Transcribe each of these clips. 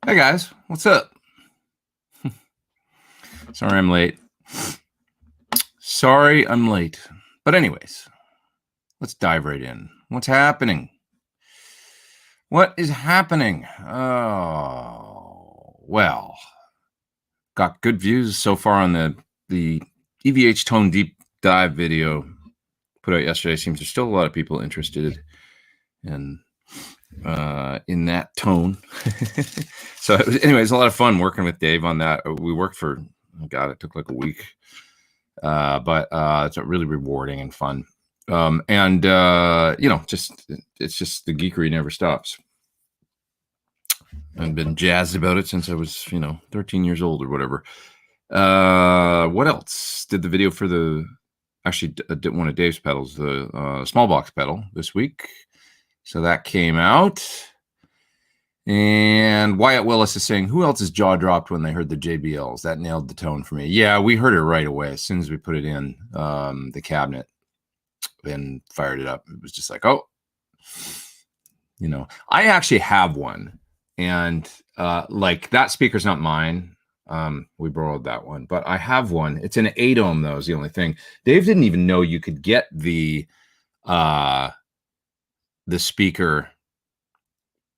Hey guys, what's up? Sorry I'm late. Sorry I'm late. But anyways, let's dive right in. What's happening? What is happening? Oh, well, got good views so far on the EVH tone deep dive video put out yesterday. Seems there's still a lot of people interested in that tone. So anyway, it's a lot of fun working with Dave on that. We worked for, oh God, it took like a week. But it's really rewarding and fun. And you know, it's just the geekery never stops. I've been jazzed about it since I was, 13 years old or whatever. What else? Did the video for did one of Dave's pedals, the small box pedal this week. So that came out. And Wyatt Willis is saying, who else's jaw dropped when they heard the JBLs? That nailed the tone for me. Yeah, we heard it right away. As soon as we put it in the cabinet and fired it up, it was just like, oh, I actually have one. And like that speaker's not mine. We borrowed that one, but I have one. It's an 8-ohm though, is the only thing. Dave didn't even know you could get the speaker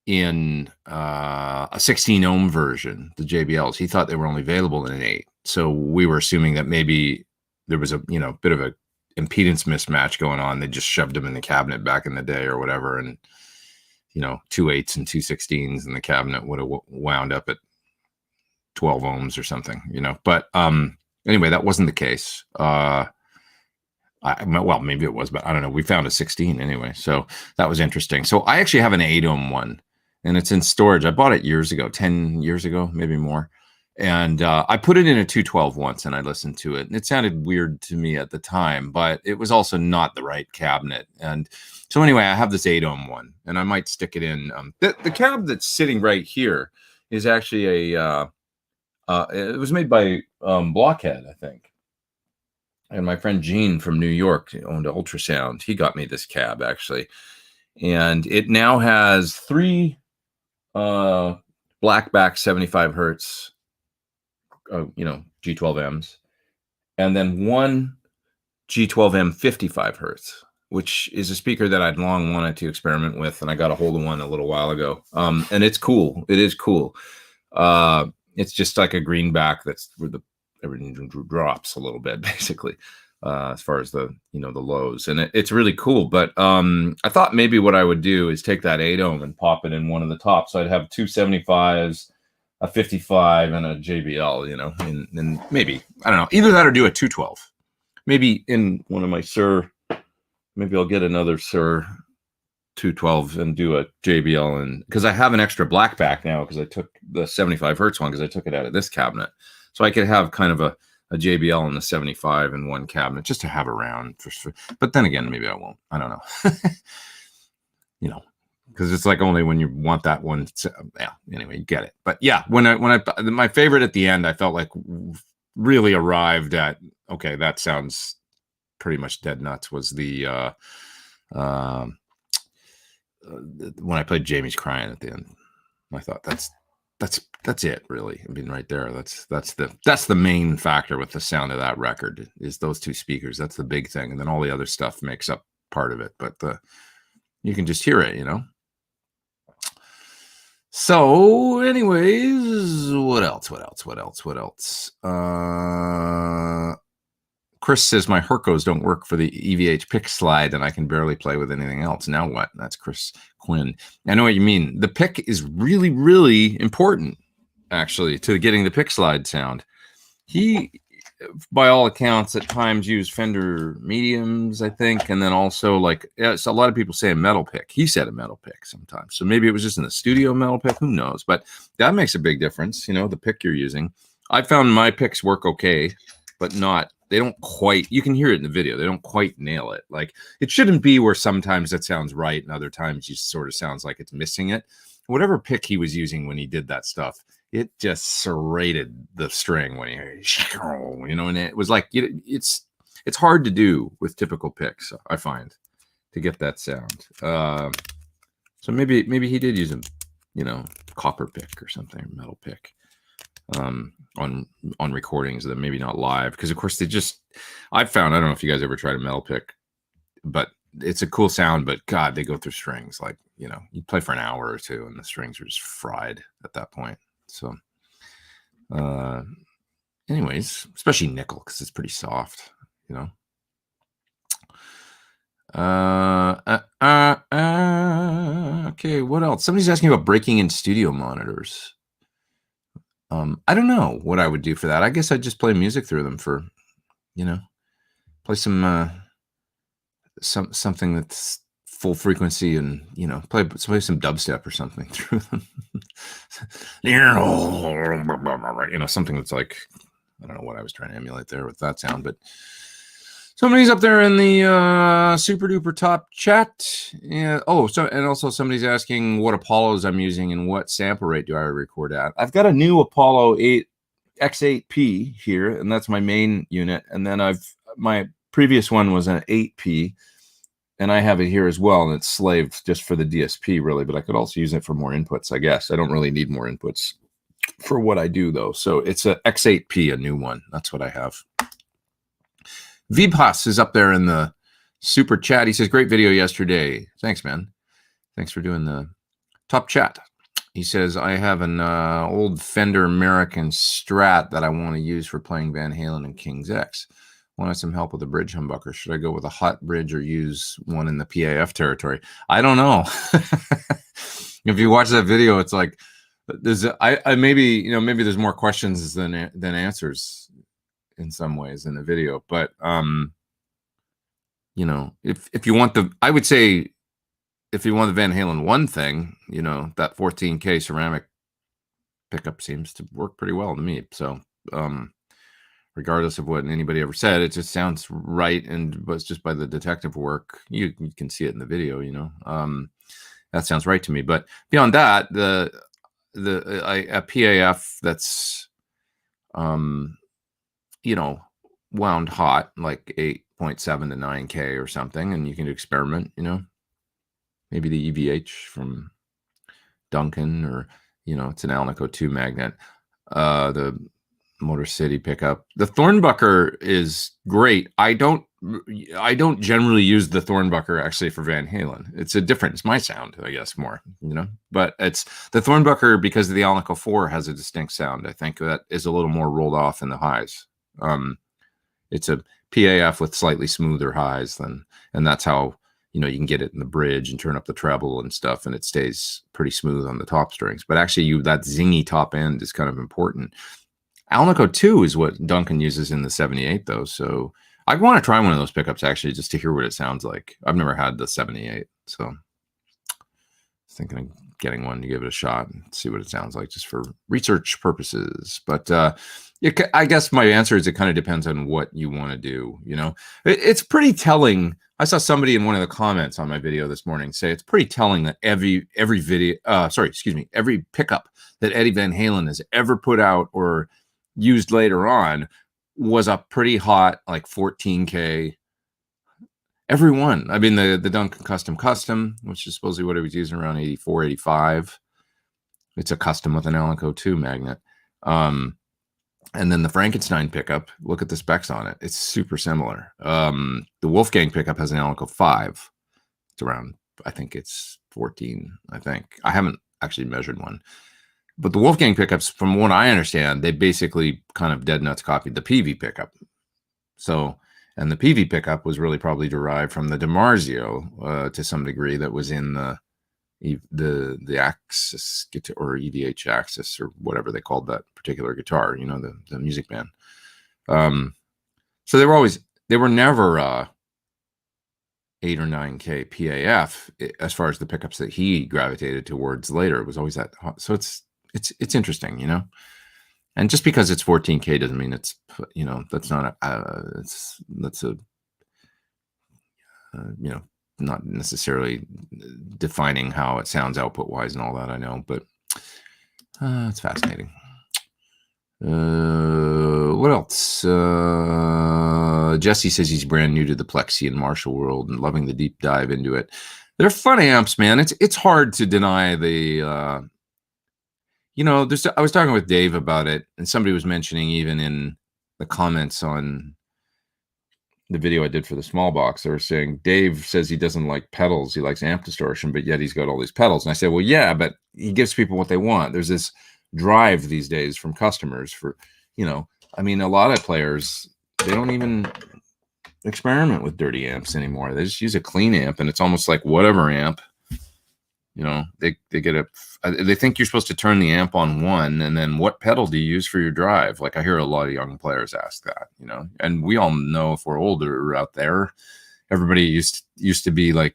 in a 16-ohm version, the JBLs. He thought they were only available in an 8. So we were assuming that maybe there was a bit of a impedance mismatch going on. They just shoved them in the cabinet back in the day or whatever, and 2 8s and 2 16s in the cabinet would have wound up at 12 ohms or something, But anyway, that wasn't the case. Well, maybe it was, but I don't know. We found a 16 anyway, so that was interesting. So I actually have an 8-ohm one, and it's in storage. I bought it years ago, 10 years ago, maybe more. And I put it in a 212 once, and I listened to it, and it sounded weird to me at the time, but it was also not the right cabinet. And so anyway, I have this 8-ohm one, and I might stick it in. The cab that's sitting right here is actually it was made by Blockhead, I think. And my friend Gene from New York owned Ultrasound. He got me this cab, actually. And it now has 3 blackback 75 hertz, G12Ms, and then 1 G12M 55 hertz, which is a speaker that I'd long wanted to experiment with. And I got a hold of one a little while ago. And it's cool. It is cool. It's just like a greenback that's where everything drops a little bit, basically, as far as the the lows, and it's really cool. But I thought maybe what I would do is take that 8-ohm and pop it in one of the tops. So I'd have 2 75s, a 55, and a JBL, and maybe, I don't know, either that or do a 212. Maybe in one of my Mxr, maybe I'll get another Mxr 212 and do a JBL, and because I have an extra blackback now, because I took the 75 hertz one because I took it out of this cabinet. So I could have kind of a JBL and the 75 in one cabinet just to have around. But then again, maybe I won't. I don't know. Because it's like only when you want that one. Yeah. Anyway, you get it. But yeah, when I my favorite at the end, I felt like really arrived at, okay, that sounds pretty much dead nuts, was the when I played Jamie's Crying at the end. I thought that's it, really. I mean, right there, that's the main factor with the sound of that record, is those 2 speakers. That's the big thing, and then all the other stuff makes up part of it, but you can just hear it. So anyways, what else? Chris says my Hercos don't work for the EVH pick slide, and I can barely play with anything else. Now what? That's Chris Quinn. I know what you mean. The pick is really, really important, actually, to getting the pick slide sound. He, by all accounts, at times used Fender mediums, I think, and then also so a lot of people say a metal pick. He said a metal pick sometimes. So maybe it was just in the studio metal pick. Who knows? But that makes a big difference, the pick you're using. I found my picks work okay, but not. They don't quite, you can hear it in the video, they don't quite nail it. Like, it shouldn't be where sometimes it sounds right and other times you sort of sounds like it's missing it. Whatever pick he was using when he did that stuff, it just serrated the string when he, and it was like, it's hard to do with typical picks, I find, to get that sound. So maybe he did use a copper pick or something, or metal pick, on recordings that maybe not live, because of course I've found, I don't know if you guys ever tried a metal pick, but it's a cool sound, but God, they go through strings like, you play for an hour or two and the strings are just fried at that point. So anyways, especially nickel, because it's pretty soft, okay, what else? Somebody's asking about breaking in studio monitors. I don't know what I would do for that. I guess I'd just play music through them for, play some something that's full frequency, and play some dubstep or something through them. Something that's like, I don't know what I was trying to emulate there with that sound, but somebody's up there in the super duper top chat. And also somebody's asking what Apollos I'm using and what sample rate do I record at. I've got a new Apollo 8 X8P here, and that's my main unit. And then my previous one was an 8P, and I have it here as well, and it's slaved just for the DSP really, but I could also use it for more inputs, I guess. I don't really need more inputs for what I do though. So it's a X8P, a new one. That's what I have. Vibhas is up there in the super chat. He says, great video yesterday. Thanks, man. Thanks for doing the top chat. He says, I have an old Fender American Strat that I want to use for playing Van Halen and King's X. Wanted some help with a bridge humbucker. Should I go with a hot bridge or use one in the PAF territory? I don't know. If you watch that video, it's like maybe there's more questions than answers in some ways in the video. But if you want I would say if you want the Van Halen 1 thing, that 14K ceramic pickup seems to work pretty well to me. So regardless of what anybody ever said, it just sounds right, but it's just by the detective work. You can see it in the video, that sounds right to me. But beyond that, a PAF that's wound hot, like 8.7 to 9K or something, and you can experiment, maybe the EVH from Duncan, or it's an Alnico 2 magnet. The Motor City pickup, the Thornbucker is great. I don't generally use the Thornbucker actually for Van Halen. It's my sound, I guess, more, but it's the Thornbucker because of the Alnico 4 has a distinct sound. I think that is a little more rolled off in the highs. It's a PAF with slightly smoother highs and that's how, you can get it in the bridge and turn up the treble and stuff, and it stays pretty smooth on the top strings. But actually that zingy top end is kind of important. Alnico 2 is what Duncan uses in the 78 though. So I want to try one of those pickups actually, just to hear what it sounds like. I've never had the 78, so I was thinking of getting one to give it a shot and see what it sounds like just for research purposes. But I guess my answer is it kind of depends on what you want to do. It's pretty telling. I saw somebody in one of the comments on my video this morning say it's pretty telling that every pickup that Eddie Van Halen has ever put out or used later on was a pretty hot, like 14K. Every one. I mean, the Duncan Custom, which is supposedly what he was using around 84, 85. It's a custom with an Alnico 2 magnet. And then the Frankenstein pickup, look at the specs on it. It's super similar. The Wolfgang pickup has an Alnico 5. It's around, I think it's 14, I think. I haven't actually measured one. But the Wolfgang pickups, from what I understand, they basically kind of dead nuts copied the PV pickup. So, and the PV pickup was really probably derived from the DiMarzio to some degree that was in the Axis guitar, or EDH Axis, or whatever they called that particular guitar, the Music Man. So they were never 8 or 9K PAF as far as the pickups that he gravitated towards later. It was always that. So it's interesting, and just because it's 14K doesn't mean it's, that's not not necessarily defining how it sounds output wise and all that, I know, but it's fascinating. What else? Jesse says he's brand new to the Plexi and Marshall world and loving the deep dive into it. They're fun amps, man. It's hard to deny the you know, I was talking with Dave about it, and somebody was mentioning even in the comments on the video I did for the small box, they were saying Dave says he doesn't like pedals, he likes amp distortion, but yet he's got all these pedals. And I said, well, yeah, but he gives people what they want. There's this drive these days from customers for, you know, I mean, a lot of players, they don't even experiment with dirty amps anymore. They just use a clean amp, and it's almost like whatever amp, you know, they get they think you're supposed to turn the amp on one, and then what pedal do you use for your drive? Like I hear a lot of young players ask that, you know, and we all know if we're older out there, everybody used to be like,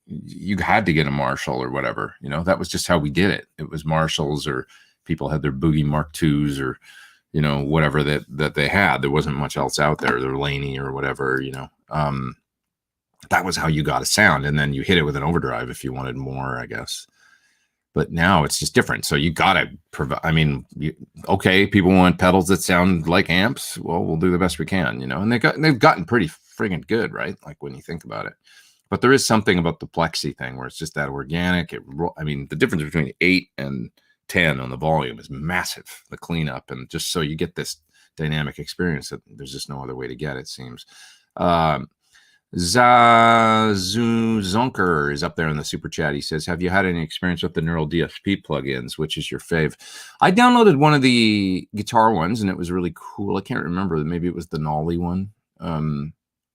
you had to get a Marshall or whatever, you know, that was just how we did it. It was Marshalls, or people had their Boogie Mark IIs, or, you know, whatever that they had. There wasn't much else out there, their Laney or whatever, you know. That was how you got a sound, and then you hit it with an overdrive if you wanted more, I guess. But now it's just different. So you gotta provide. I mean, okay, people want pedals that sound like amps. Well, we'll do the best we can, you know. And they've gotten pretty friggin' good, right? Like when you think about it. But there is something about the plexi thing where it's just that organic. I mean, the difference between 8 and 10 on the volume is massive. The cleanup, and just so you get this dynamic experience that there's just no other way to get, it seems. Zazu Zonker is up there in the super chat. He says, have you had any experience with the Neural DSP plugins? Which is your fave? I downloaded one of the guitar ones, and it was really cool. I can't remember. Maybe it was the Nolly one. And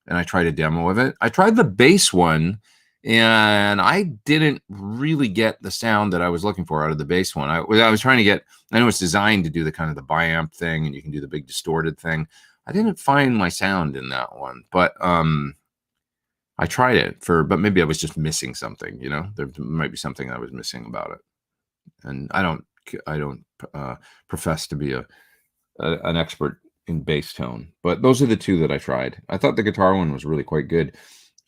I tried a demo of it. I tried the bass one, and I didn't really get the sound that I was looking for out of the bass one. I was trying to get, I know it's designed to do the kind of the biamp thing, and you can do the big distorted thing. I didn't find my sound in that one, but I tried it but maybe I was just missing something, you know. There might be something I was missing about it, and I don't profess to be an expert in bass tone, but those are the two that I tried. I thought the guitar one was really quite good.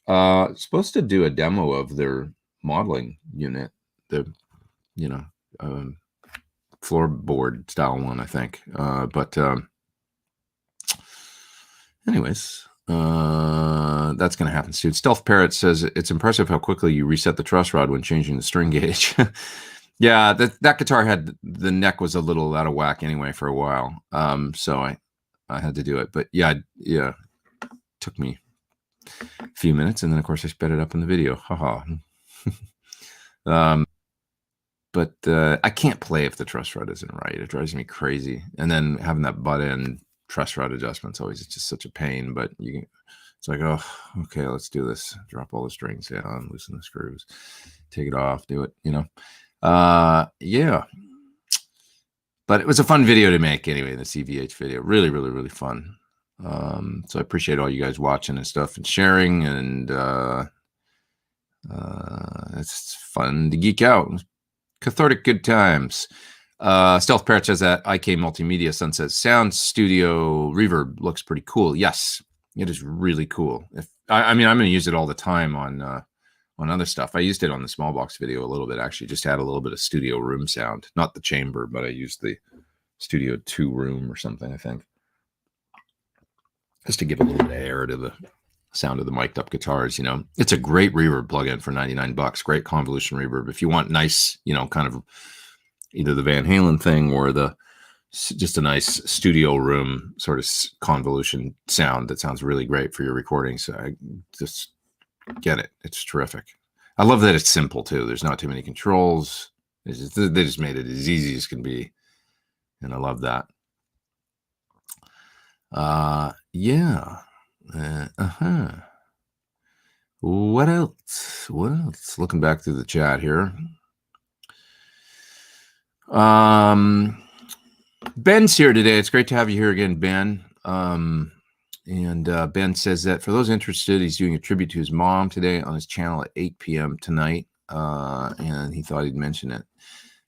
Supposed to do a demo of their modeling unit, the, you know, floorboard style one, I think. But anyways. That's going to happen soon. Stealth Parrot says it's impressive how quickly you reset the truss rod when changing the string gauge. Yeah, that guitar had, the neck was a little out of whack anyway for a while. So I had to do it. But yeah, it took me a few minutes, and then of course I sped it up in the video. Haha. But I can't play if the truss rod isn't right. It drives me crazy. And then having that butt end truss rod adjustments always, it's just such a pain. But it's like, oh, okay, let's do this. Drop all the strings down, loosen the screws, take it off, do it, you know. Yeah. But it was a fun video to make anyway, the CVH video. Really, really, really fun. So I appreciate all you guys watching and stuff and sharing, and it's fun to geek out. Cathartic good times. Stealth Parrot says that IK Multimedia Sunset Sound Studio Reverb looks pretty cool. Yes, it is really cool. I mean, I'm going to use it all the time on other stuff. I used it on the small box video a little bit, actually, just had a little bit of studio room sound. Not the chamber, but I used the Studio 2 room or something, I think. Just to give a little bit of air to the sound of the mic'd up guitars, you know. It's a great reverb plugin for $99. Great convolution reverb. If you want nice, you know, kind of either the Van Halen thing or just a nice studio room sort of convolution sound that sounds really great for your recording. So I just get it. It's terrific. I love that it's simple too. There's not too many controls. They just made it as easy as can be. And I love that. Yeah. What else? Looking back through the chat here. Ben's here today. It's great to have you here again, Ben. And Ben says that for those interested, he's doing a tribute to his mom today on his channel at 8 p.m. tonight. And he thought he'd mention it.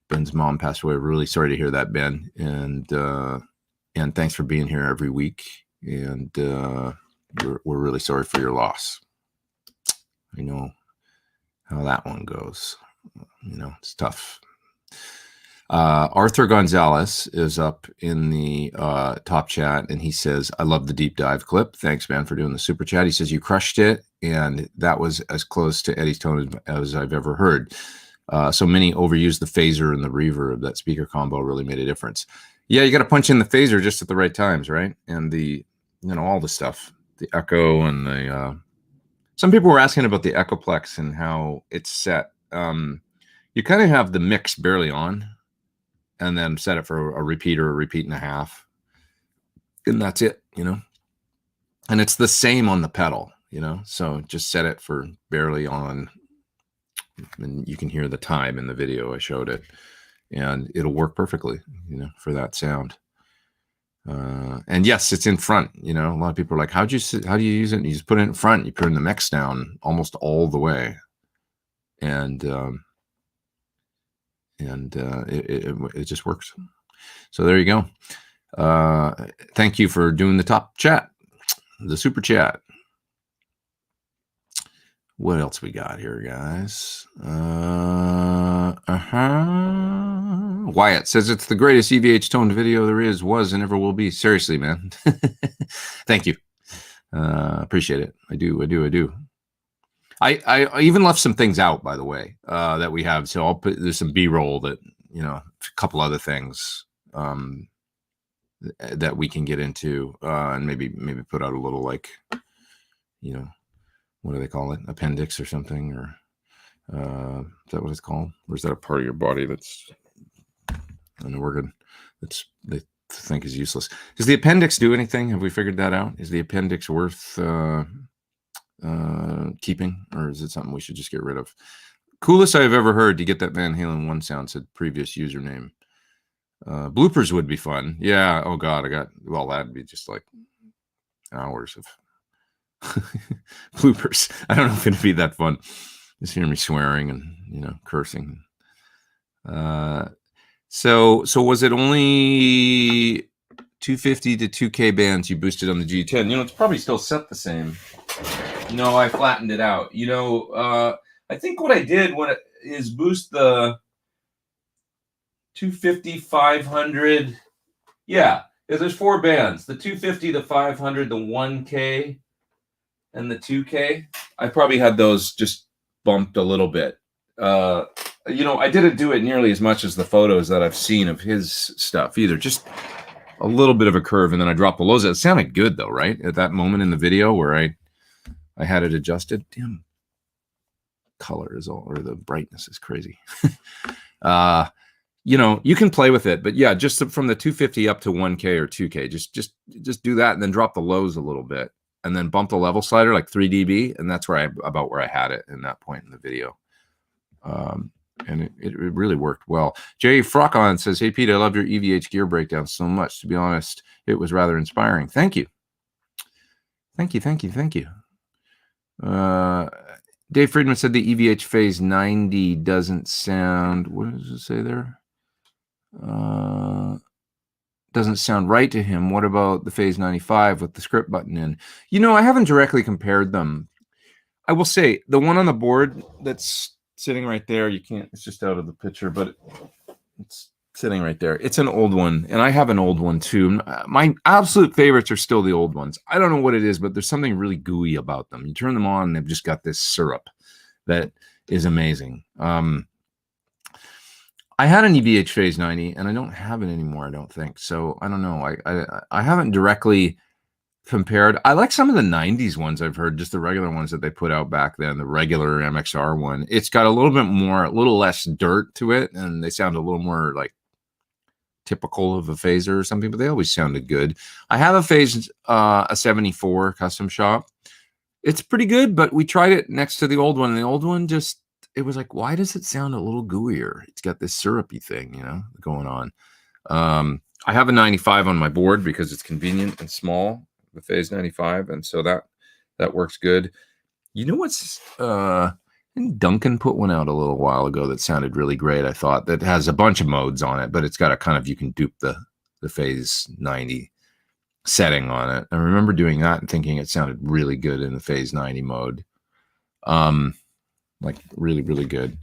Ben's mom passed away. Really sorry to hear that, Ben. And thanks for being here every week. And we're really sorry for your loss. I know how that one goes. You know, it's tough. Arthur Gonzalez is up in the top chat, and he says, I love the deep dive clip. Thanks, man, for doing the super chat. He says, you crushed it, and that was as close to Eddie's tone as I've ever heard. So many overuse the phaser and the reverb. That speaker combo really made a difference. Yeah, you got to punch in the phaser just at the right times, right? And the, all the stuff, the echo and the. Some people were asking about the Echoplex and how it's set. You kind of have the mix barely on, and then set it for a repeat or a repeat and a half, and that's it, And it's the same on the pedal, So just set it for barely on, and you can hear the time in the video. I showed it, and it'll work perfectly, for that sound. And yes, it's in front. A lot of people are like, how do you use it? And you just put it in front. You turn the mix down almost all the way, and it just works. So there you go. Thank you for doing the top chat, the super chat. What else we got here, guys? Wyatt says it's the greatest EVH toned video there is, was, and ever will be. Seriously, man. Thank you. Appreciate it. I do. I even left some things out, by the way, that we have. So I'll put, there's some B-roll that, a couple other things that we can get into, and maybe put out a little, like, what do they call it? Appendix or something, or is that what it's called? Or is that a part of your body that's an organ that's they think is useless? Does the appendix do anything? Have we figured that out? Is the appendix worth keeping, or is it something we should just get rid of? Coolest I've ever heard to get that Van Halen 1 sound, said previous username. Bloopers would be fun. Yeah. Oh God, that'd be just like hours of bloopers. I don't know if it'd be that fun. Just hear me swearing and cursing. So was it only 250 to 2K bands you boosted on the G10? It's probably still set the same. No, I flattened it out. I think what I did is boost the 250, 500. Yeah, because there's 4 bands: the 250, the 500, the 1K, and the 2K. I probably had those just bumped a little bit. I didn't do it nearly as much as the photos that I've seen of his stuff either. Just a little bit of a curve, and then I dropped the lows. It sounded good though, right? At that moment in the video where I had it adjusted. Damn, color is all, or the brightness is crazy. You can play with it, but yeah, just from the 250 up to 1K or 2K, just do that, and then drop the lows a little bit, and then bump the level slider like 3 dB, and that's where I had it in that point in the video. And it really worked well. Jay Frockon says, "Hey Pete, I love your EVH gear breakdown so much. To be honest, it was rather inspiring. Thank you. Dave Friedman said the EVH Phase 90 doesn't sound. What does it say there? Doesn't sound right to him. What about the Phase 95 with the script button in? I haven't directly compared them. I will say the one on the board that's sitting right there, you can't, it's just out of the picture, but it's sitting right there. It's an old one, and I have an old one too. My absolute favorites are still the old ones. I don't know what it is, but there's something really gooey about them. You turn them on, and they've just got this syrup that is amazing. I had an EVH Phase 90, and I don't have it anymore, I don't think. So I don't know. I haven't directly compared. I like some of the 90s ones I've heard, just the regular ones that they put out back then, the regular MXR one. It's got a little less dirt to it, and they sound a little more like typical of a phaser or something, but they always sounded good. I have a Phase, a 74 custom shop. It's pretty good, but we tried it next to the old one, and the old one just, it was like, why does it sound a little gooier? It's got this syrupy thing, going on. I have a 95 on my board because it's convenient and small, the Phase 95, and so that works good. What's Duncan put one out a little while ago that sounded really great, I thought, that has a bunch of modes on it, but it's got a kind of, you can dupe the Phase 90 setting on it. I remember doing that and thinking it sounded really good in the Phase 90 mode. Like really, really good.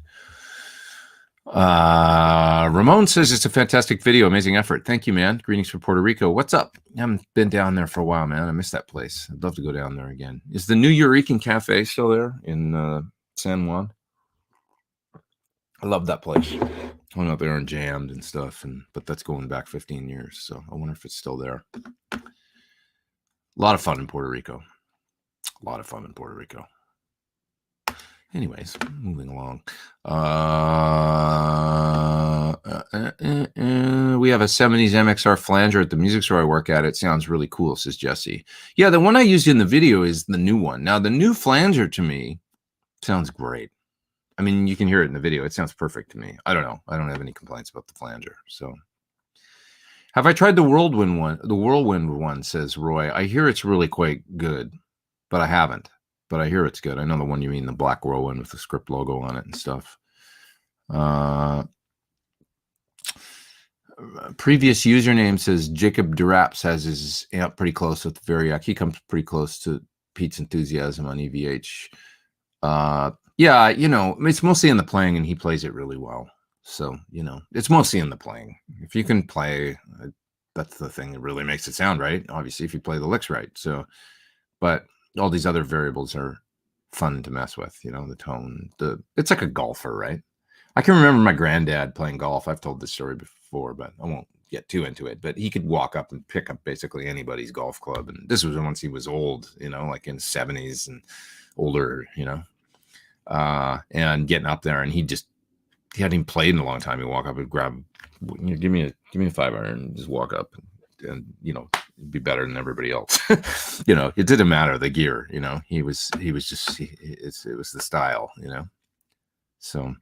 Ramon says it's a fantastic video, amazing effort. Thank you, man. Greetings from Puerto Rico. What's up? I haven't been down there for a while, man. I miss that place. I'd love to go down there again. Is the new Eureka Cafe still there in San Juan? I love that place. Hung out there and jammed and stuff, but that's going back 15 years. So I wonder if it's still there. A lot of fun in Puerto Rico. Anyways, moving along. We have a 70s Mxr Flanger at the music store I work at. It sounds really cool, says Jesse. Yeah, the one I used in the video is the new one. Now, the new Flanger to me sounds great. I mean, you can hear it in the video. It sounds perfect to me. I don't know. I don't have any complaints about the Flanger. So, have I tried the Whirlwind one? The Whirlwind one, says Roy. I hear it's really quite good, but I haven't. But I hear it's good. I know the one you mean, the black Whirlwind with the script logo on it and stuff. Previous username says Jacob Duraps has his amp pretty close with Variac. He comes pretty close to Pete's enthusiasm on EVH. Yeah, you know, it's mostly in the playing, and he plays it really well. So, you know, it's mostly in the playing. If you can play, that's the thing that really makes it sound right. Obviously, if you play the licks right. So, but all these other variables are fun to mess with, you know, the tone, it's like a golfer, right? I can remember my granddad playing golf. I've told this story before, but I won't get too into it. But he could walk up and pick up basically anybody's golf club. And this was once he was old, you know, like in his 70s and older, you know, and getting up there, and he hadn't even played in a long time. He'd walk up and grab, you know, give me a 5-iron, and just walk up and you know, be better than everybody else. You know, it didn't matter the gear, you know, it was the style, you know. So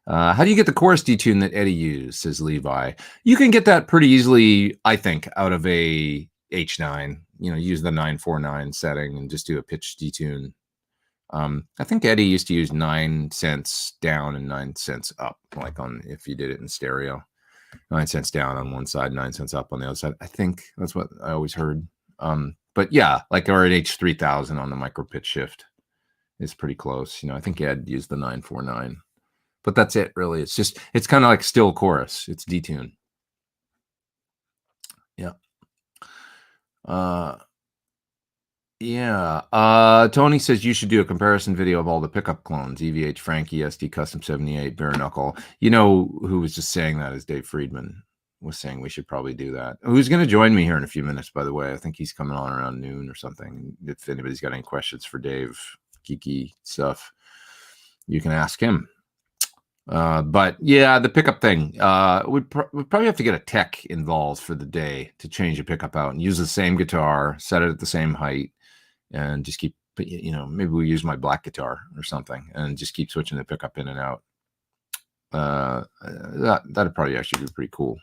how do you get the chorus detune that Eddie used, says Levi? You can get that pretty easily, I think, out of a H9, you know, use the 949 setting and just do a pitch detune. I think Eddie used to use 9 cents down and 9 cents up, like on, if you did it in stereo. 9 cents down on one side, 9 cents up on the other side. I think that's what I always heard. But yeah, like or at H3000 on the micro pitch shift is pretty close. You know, I think Ed used the 949, but that's it really. It's kind of like still chorus. It's detune. Yeah. Yeah. Tony says you should do a comparison video of all the pickup clones, EVH, Frankie, SD, Custom 78, Bare Knuckle. You know who was just saying that is Dave Friedman was saying we should probably do that. Who's going to join me here in a few minutes, by the way. I think he's coming on around noon or something. If anybody's got any questions for Dave, geeky stuff, you can ask him. But yeah, the pickup thing, we'd probably have to get a tech involved for the day to change a pickup out and use the same guitar, set it at the same height, and just keep, you know, maybe we use my black guitar or something and just keep switching the pickup in and out. That'd probably actually be pretty cool.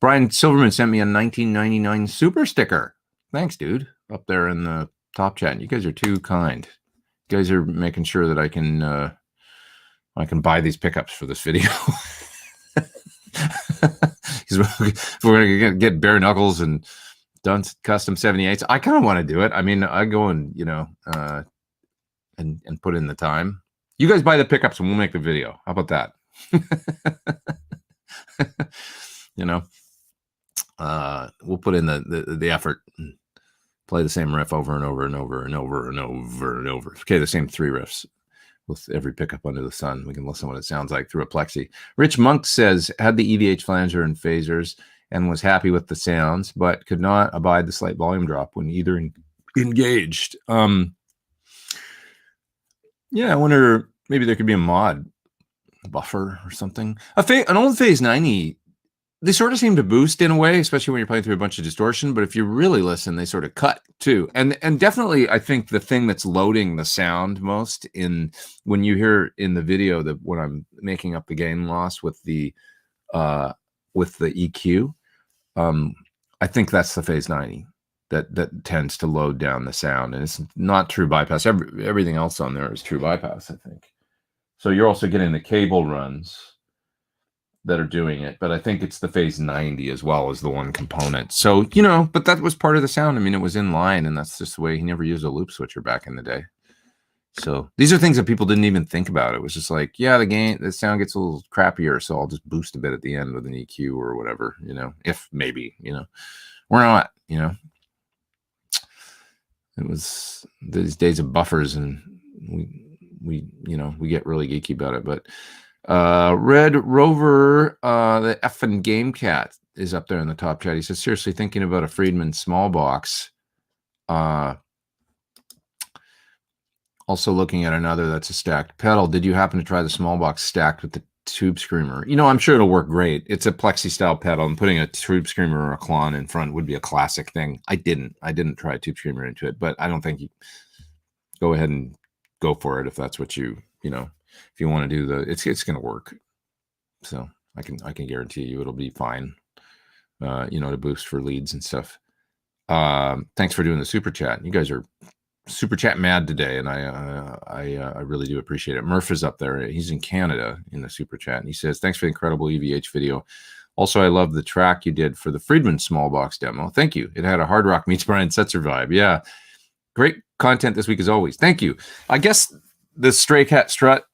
Brian Silverman sent me a 1999 super sticker. Thanks, dude. Up there in the top chat. You guys are too kind. You guys are making sure that I can buy these pickups for this video. If we're going to get bare knuckles and done custom 78s, I kind of want to do it. I mean, I go and, you know, and put in the time. You guys buy the pickups and we'll make the video. How about that? You know, we'll put in the effort and play the same riff over and over and over and over and over and over. Okay, the same 3 riffs with every pickup under the sun. We can listen to what it sounds like through a plexi. Rich Monk says, had the EVH flanger and phasers and was happy with the sounds, but could not abide the slight volume drop when either engaged. Yeah, I wonder, maybe there could be a mod buffer or something. An old Phase 90, they sort of seem to boost in a way, especially when you're playing through a bunch of distortion. But if you really listen, they sort of cut too. And definitely, I think the thing that's loading the sound most in when you hear in the video that when I'm making up the gain loss with the EQ, I think that's the Phase 90 that tends to load down the sound, and it's not true bypass. Everything else on there is true bypass, I think. So you're also getting the cable runs that are doing it, but I think it's the Phase 90 as well as the one component. So, you know, but that was part of the sound. I mean, it was in line, and that's just the way. He never used a loop switcher back in the day. So these are things that people didn't even think about. It was just like, yeah, the sound gets a little crappier, so I'll just boost a bit at the end with an EQ or whatever, you know, if maybe, you know, we're not, you know. It was these days of buffers, and we you know, we get really geeky about it. But Red Rover, the effing Game Cat is up there in the top chat. He says, seriously thinking about a Friedman small box. Also looking at another that's a stacked pedal. Did you happen to try the small box stacked with the tube screamer? You know, I'm sure it'll work great. It's a plexi style pedal, and putting a tube screamer or a Klon in front would be a classic thing. I didn't try a tube screamer into it, but I don't think you go ahead and go for it if that's what you know, if you want to do it's going to work. So I can guarantee you it'll be fine. You know, to boost for leads and stuff. Thanks for doing the super chat. You guys are super chat mad today, and I really do appreciate it. Murph is up there. He's in Canada in the super chat, and he says, thanks for the incredible EVH video. Also, I love the track you did for the Friedman small box demo. Thank you. It had a hard rock meets Brian Setzer vibe. Yeah, great content this week as always. Thank you. I guess the Stray Cat strut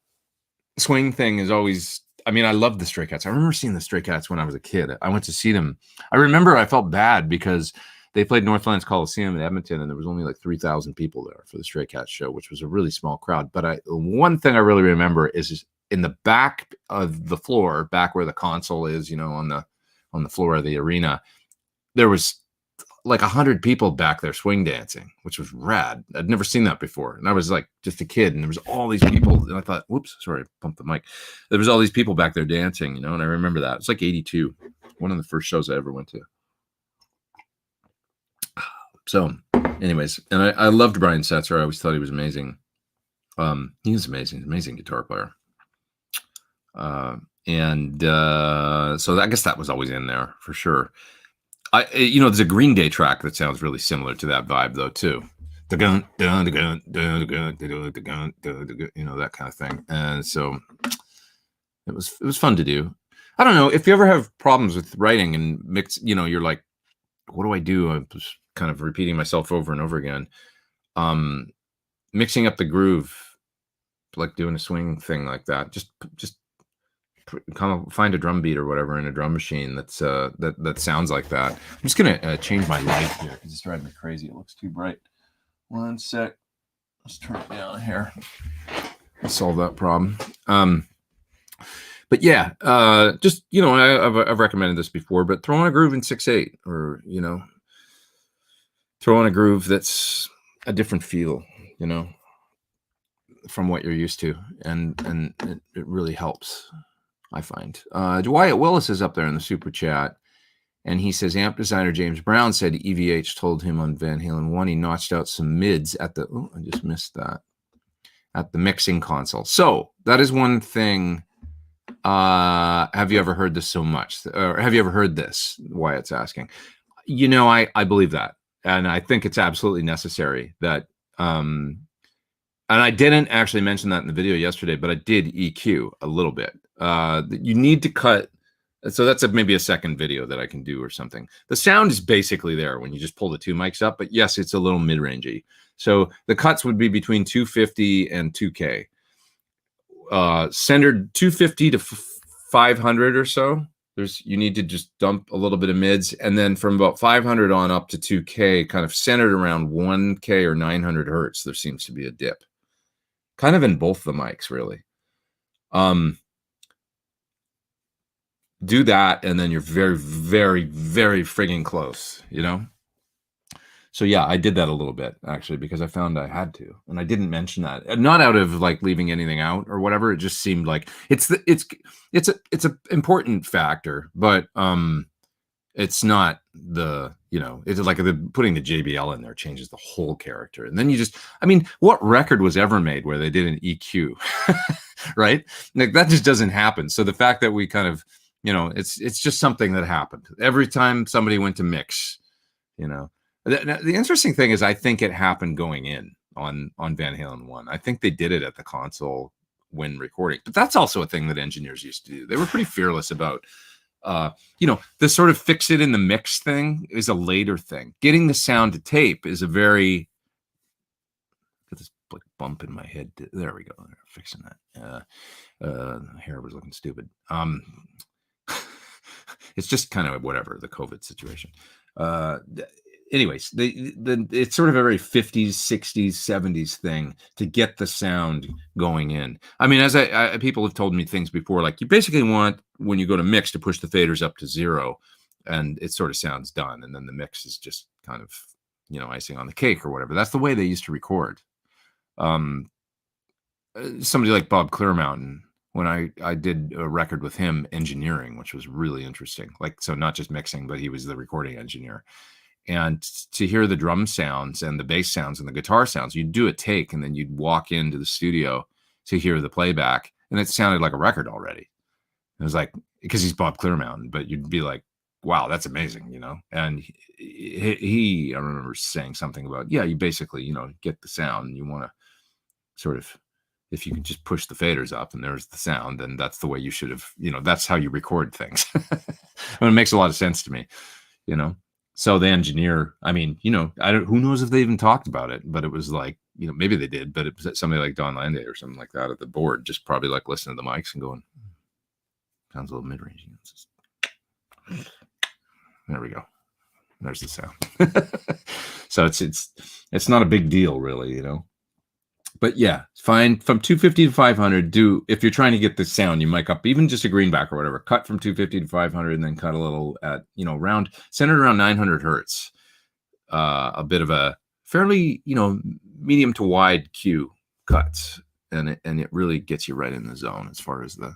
swing thing is always, I mean, I love the Stray Cats. I remember seeing the Stray Cats when I was a kid. I went to see them. I remember I felt bad because they played Northlands Coliseum in Edmonton, and there was only like 3,000 people there for the Stray Cats show, which was a really small crowd. But one thing I really remember is in the back of the floor, back where the console is, you know, on the floor of the arena, there was like 100 people back there swing dancing, which was rad. I'd never seen that before. And I was like just a kid, and there was all these people. And I thought, whoops, sorry, I bumped the mic. There was all these people back there dancing, you know, and I remember that. It's like 82, one of the first shows I ever went to. So anyways, and I loved Brian Setzer. I always thought he was amazing. He was amazing guitar player. So I guess that was always in there for sure. You know, there's a Green Day track that sounds really similar to that vibe though too. You know, that kind of thing. And so it was fun to do. I don't know if you ever have problems with writing and mix, you know, you're like, what do I do? I'm just kind of repeating myself over and over again. Mixing up the groove, like doing a swing thing like that. Just kind of find a drum beat or whatever in a drum machine that's that sounds like that. I'm just gonna change my light here because it's driving me crazy. It looks too bright. One sec. Let's turn it down here. I'll solve that problem. But yeah, just, you know, I've recommended this before, but throw on a groove in 6/8, or, you know, throw on a groove that's a different feel, you know, from what you're used to, and it really helps, I find. Wyatt Willis is up there in the super chat, and he says amp designer James Brown said EVH told him on Van Halen 1 he notched out some mids at the I just missed that at the mixing console. So that is one thing. Have you ever heard this so much, or have you ever heard this? Wyatt's asking. You know, I believe that, and I think it's absolutely necessary that. And I didn't actually mention that in the video yesterday, but I did EQ a little bit. You need to cut. So that's maybe a second video that I can do or something. The sound is basically there when you just pull the two mics up, but yes, it's a little mid-rangey. So the cuts would be between 250 and 2K. Centered 250 to 500 or so. You need to just dump a little bit of mids, and then from about 500 on up to 2K, kind of centered around 1K or 900 hertz, there seems to be a dip. Kind of in both the mics, really. Do that, and then you're very, very, very friggin' close, you know? So yeah, I did that a little bit, actually, because I found I had to, and I didn't mention that. Not out of like leaving anything out or whatever. It just seemed like it's an important factor, but it's not the, you know, it's like putting the JBL in there changes the whole character. And then you just, I mean, what record was ever made where they did an EQ, right? Like that just doesn't happen. So the fact that we kind of, you know, it's just something that happened every time somebody went to mix, you know. The interesting thing is I think it happened going in on Van Halen 1. I think they did it at the console when recording, but that's also a thing that engineers used to do. They were pretty fearless about, you know, the sort of fix it in the mix thing is a later thing. Getting the sound to tape is a very, got this like bump in my head. There we go. Fixing that. Hair was looking stupid. It's just kind of whatever, the COVID situation. anyways, it's sort of a very 50s, 60s, 70s thing to get the sound going in. I mean, as people have told me things before, like you basically want, when you go to mix, to push the faders up to 0 and it sort of sounds done. And then the mix is just kind of, icing on the cake or whatever. That's the way they used to record. Somebody like Bob Clearmountain, when I did a record with him, engineering, which was really interesting. Like, so not just mixing, but he was the recording engineer. And to hear the drum sounds and the bass sounds and the guitar sounds, you'd do a take and then you'd walk into the studio to hear the playback, and it sounded like a record already. It was like, because he's Bob Clearmountain, but you'd be like, wow, that's amazing, And he I remember saying something about, yeah, you basically, get the sound, and you want to sort of, if you can just push the faders up and there's the sound, then that's the way you should have, that's how you record things. And it makes a lot of sense to me, So the engineer, I mean, who knows if they even talked about it, but it was like, maybe they did, but it was somebody like Don Landay or something like that at the board, just probably like listening to the mics and going, sounds a little mid-range. There we go. There's the sound. So it's not a big deal really, But yeah, fine. From 250 to 500, if you're trying to get the sound, you mic up even just a greenback or whatever, cut from 250 to 500 and then cut a little at, centered around 900 hertz. A bit of a fairly, medium to wide Q cuts. And it really gets you right in the zone as far as the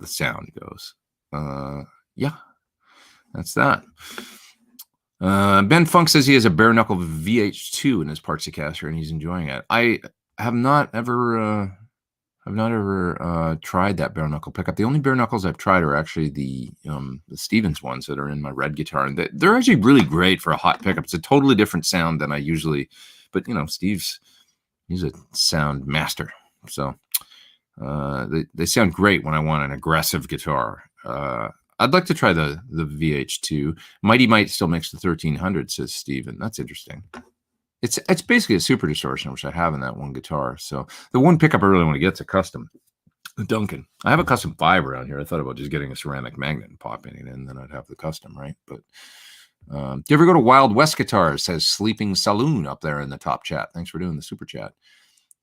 sound goes. Yeah, that's that. Ben Funk says he has a bare knuckle VH2 in his Partsicaster and he's enjoying it. I have not ever tried that bare knuckle pickup. The only bare knuckles I've tried are actually the Stevens ones that are in my red guitar, and they're actually really great for a hot pickup. It's a totally different sound than I usually, but he's a sound master, so they sound great when I want an aggressive guitar. I'd like to try the VH2. Mighty Might still makes the 1300, says Steven. That's interesting. It's basically a super distortion, which I have in that one guitar. So the one pickup I really want to get is a custom Duncan. I have a custom 5 around here. I thought about just getting a ceramic magnet and popping it in, then I'd have the custom, right? But do you ever go to Wild West Guitars? Says Sleeping Saloon up there in the top chat. Thanks for doing the super chat.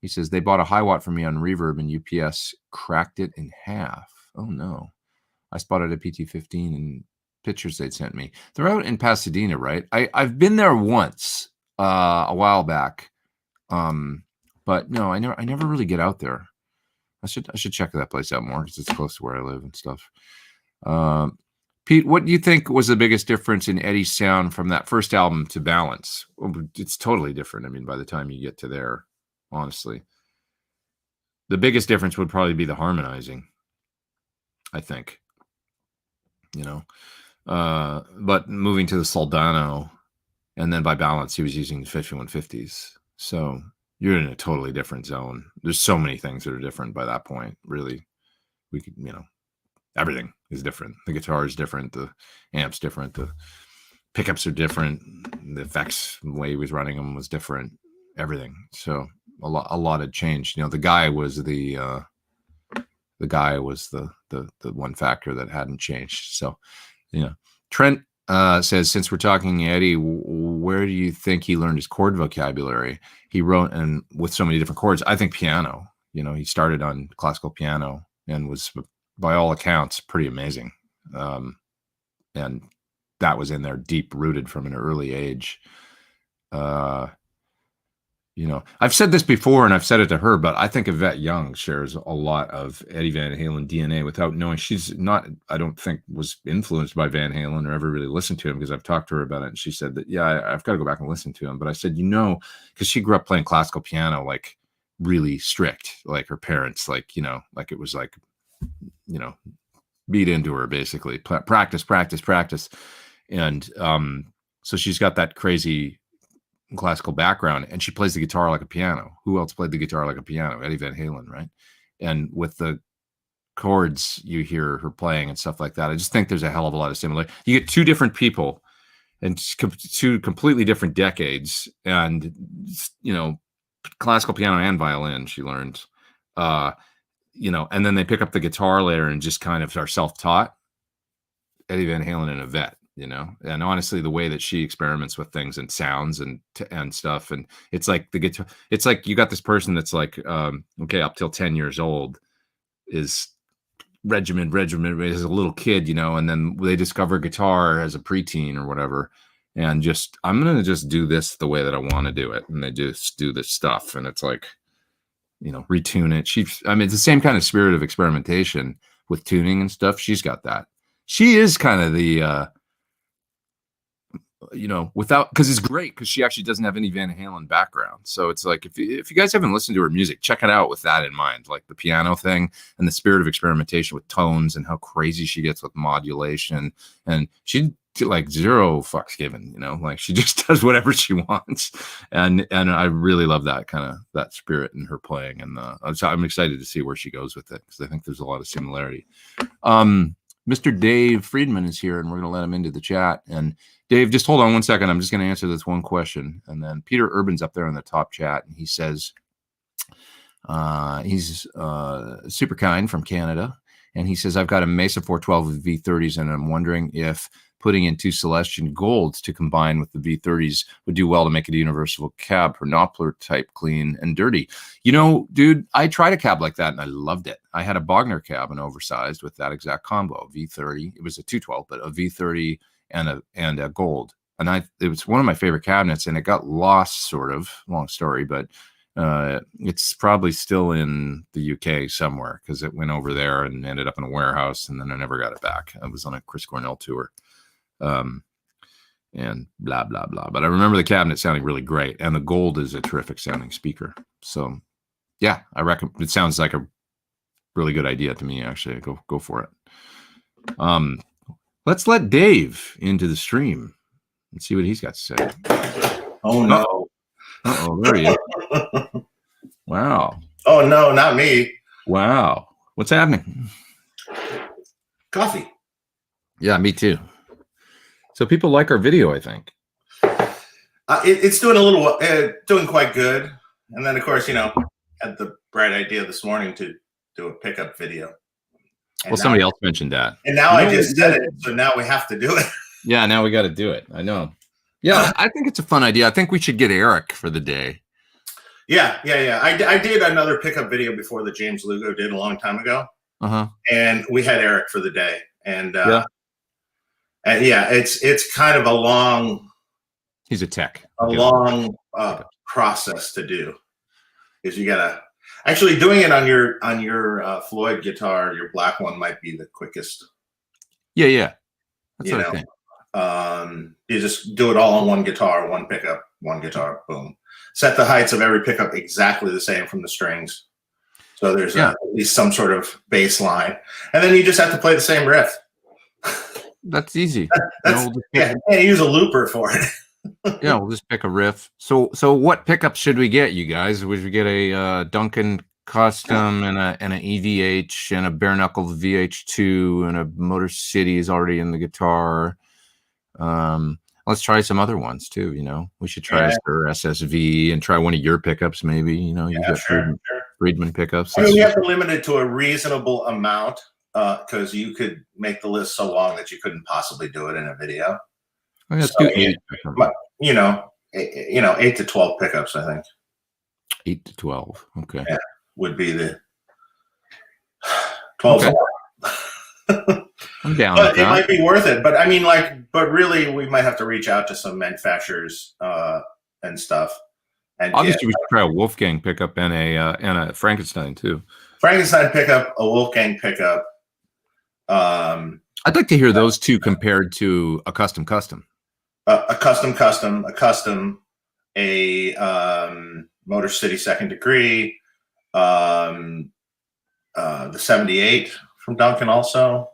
He says they bought a high watt for me on Reverb and UPS cracked it in half. Oh no. I spotted a PT15 and pictures they'd sent me. They're out in Pasadena, right? I've been there once a while back, but no, I never really get out there. I should check that place out more because it's close to where I live and stuff. Pete, what do you think was the biggest difference in Eddie's sound from that first album to Balance? Well, it's totally different. I mean, by the time you get to there, honestly, the biggest difference would probably be the harmonizing, I think. But moving to the Soldano, and then by Balance, he was using the 5150s. So you're in a totally different zone. There's so many things that are different by that point. Really, we could, everything is different. The guitar is different. The amp's different. The pickups are different. The effects, the way he was running them was different. Everything. So a lot had changed. The guy was the one factor that hadn't changed. So, Trent says, since we're talking Eddie, where do you think he learned his chord vocabulary? He wrote, and with so many different chords, I think piano. He started on classical piano and was, by all accounts, pretty amazing. And that was in there deep rooted from an early age. I've said this before and I've said it to her, but I think Yvette Young shares a lot of Eddie Van Halen DNA without knowing. She's not, I don't think, was influenced by Van Halen or ever really listened to him, because I've talked to her about it and she said that, yeah, I've got to go back and listen to him. But I said, because she grew up playing classical piano, like really strict, like her parents, like it was like, beat into her basically, practice. And so she's got that crazy classical background, and she plays the guitar like a piano. Who else played the guitar like a piano? Eddie Van Halen, right? And with the chords you hear her playing and stuff like that, I just think there's a hell of a lot of similarity. You get two different people and two completely different decades, and classical piano and violin she learned, and then they pick up the guitar later and just kind of are self-taught. Eddie Van Halen and Yvette, you know. And honestly, the way that she experiments with things and sounds and stuff, and it's like the guitar, it's like you got this person that's like, okay, up till 10 years old is regimented as a little kid, you know, and then they discover guitar as a preteen or whatever, and just, I'm gonna just do this the way that I want to do it, and they just do this stuff, and it's like, you know, retune it. I mean, it's the same kind of spirit of experimentation with tuning and stuff. She's got that. She is kind of the you know, without, because it's great because she actually doesn't have any Van Halen background. So it's like, if you guys haven't listened to her music, check it out with that in mind, like the piano thing and the spirit of experimentation with tones and how crazy she gets with modulation. And she like zero fucks given, you know, like she just does whatever she wants. And I really love that kind of, that spirit in her playing. And I'm excited to see where she goes with it, because I think there's a lot of similarity. Mr. Dave Friedman is here, and we're going to let him into the chat. And Dave, just hold on one second. I'm just going to answer this one question. And then Peter Urban's up there in the top chat, and he says, he's super kind from Canada. And he says, I've got a Mesa 412 with V30s, and I'm wondering if putting in 2 Celestion Golds to combine with the V30s would do well to make it a universal cab for Doppler type clean and dirty. You know, dude, I tried a cab like that and I loved it. I had a Bogner cab, an oversized, with that exact combo, V30. It was a 212, but a V30 and a Gold. And it was one of my favorite cabinets, and it got lost, sort of, long story, but it's probably still in the UK somewhere, because it went over there and ended up in a warehouse, and then I never got it back. I was on a Chris Cornell tour. And blah, blah, blah. But I remember the cabinet sounding really great. And the Gold is a terrific sounding speaker. So yeah, I reckon it sounds like a really good idea to me, actually. Go for it. Let's let Dave into the stream and see what he's got to say. Oh no. Uh-oh, there he is. Wow. Oh no, not me. Wow. What's happening? Coffee. Yeah, me too. So people like our video, I think. It's doing doing quite good. And then, of course, you know, had the bright idea this morning to do a pickup video. And somebody else mentioned that. And now I just said it, so now we have to do it. Yeah, now we got to do it. I know. Yeah, I think it's a fun idea. I think we should get Eric for the day. Yeah. I did another pickup video before that James Lugo did a long time ago. And we had Eric for the day. And yeah, it's kind of a long. He's a tech. Long process to do, because you gotta actually doing it on your Floyd guitar, your black one, might be the quickest. Yeah. That's what I think. You just do it all on one guitar, one pickup, one guitar, boom. Set the heights of every pickup exactly the same from the strings, so there's at least some sort of bass line, and then you just have to play the same riff. That's easy. You use a looper for it. Yeah, we'll just pick a riff. So what pickups should we get, you guys? Should we get a Duncan Custom and an EVH and a bare knuckle VH2 and a Motor City is already in the guitar? Let's try some other ones too. You know, we should try a SSV and try one of your pickups, maybe. You know, you got Friedman pickups. I mean, we have to limit it to a reasonable amount, because you could make the list so long that you couldn't possibly do it in a video. So, 8 to 12 pickups, I think. 8 to 12. Okay. Yeah, would be the 12. Okay. I'm down. But it might be worth it. But I mean, but really, we might have to reach out to some manufacturers and stuff. And obviously, we should try a Wolfgang pickup and a Frankenstein too. Frankenstein pickup, a Wolfgang pickup. I'd like to hear those two compared to a custom. A custom, a Motor City Second Degree, the 78 from Duncan also.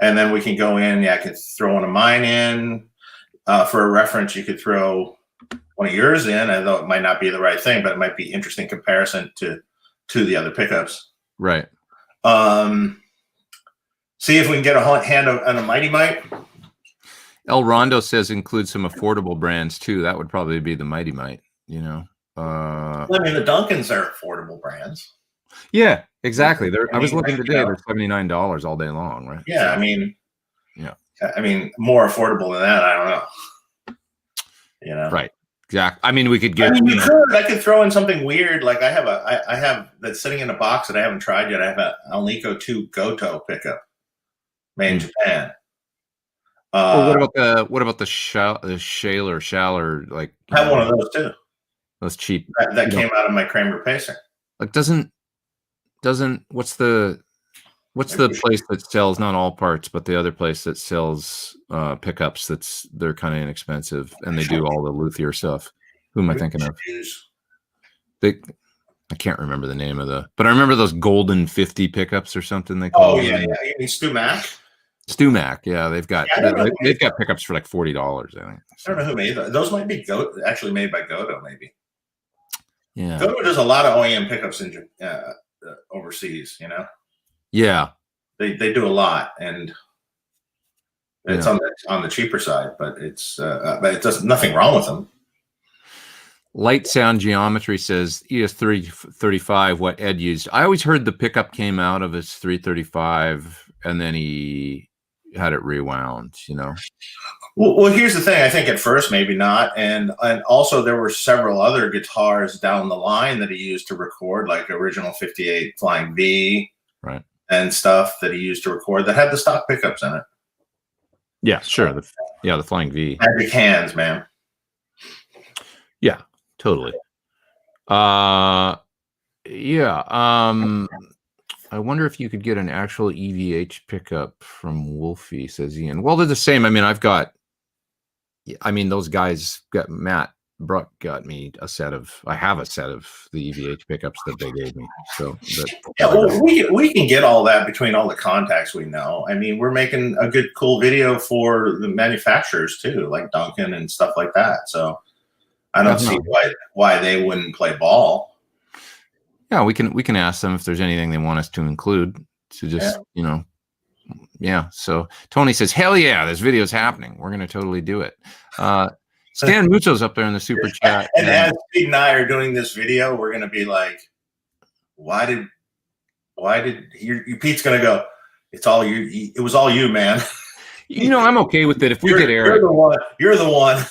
And then we can go in, I could throw one of mine in. For a reference, you could throw one of yours in, although it might not be the right thing, but it might be interesting comparison to the other pickups. Right. See if we can get a hand on a Mighty Mite. El Rondo says include some affordable brands too. That would probably be the Mighty Mite, you know. I mean, the Duncans are affordable brands. Yeah, exactly. I was looking today. They're $79 all day long, right? Yeah, so, I mean, yeah. I mean, more affordable than that, I don't know. You know, right? Exactly. I mean, we could get. I mean, I could throw in something weird. Like I have that's sitting in a box that I haven't tried yet. I have a Alnico 2 Goto pickup made in Japan. Or what about the Shaler like? I have one of those too. Those cheap that came out of my Kramer Pacer. Like doesn't what's the place that sells not all parts, but the other place that sells pickups they're kind of inexpensive and they do all the luthier stuff. Who am I thinking of? I can't remember the name of but I remember those golden 50 pickups or something they call them. Yeah. You mean Stu Mac? Stu Mac, yeah, they've got pickups for like $40, I think. I don't know who made those. Those might be actually made by Goto, maybe. Yeah, Goto does a lot of OEM pickups in overseas. You know. Yeah, they do a lot, and it's on the cheaper side, but it's but it does nothing wrong with them. Light Sound Geometry says ES335, what Ed used. I always heard the pickup came out of his 335 and then he had it rewound, you know? Well, here's the thing. I think at first, maybe not. And also there were several other guitars down the line that he used to record, like original 58 Flying V. Right. And stuff that he used to record that had the stock pickups in it. Yeah, sure. The Flying V. Magic hands, man. Yeah, totally. Yeah. I wonder if you could get an actual EVH pickup from Wolfie, says Ian. Well, they're the same. I mean, those guys got Matt Bruck got me I have a set of the EVH pickups that they gave me. So we can get all that between all the contacts we know. I mean, we're making a good, cool video for the manufacturers too, like Duncan and stuff like that. So I don't see why they wouldn't play ball. Yeah, we can ask them if there's anything they want us to include to just, you know. Yeah. So Tony says, hell yeah, this video's happening. We're going to totally do it. Stan Mucho's up there in the super chat. And as Pete and I are doing this video, we're going to be like, why did Pete's going to go, it's all you. It was all you, man. You know, I'm okay with it. If we get Eric, you're the one.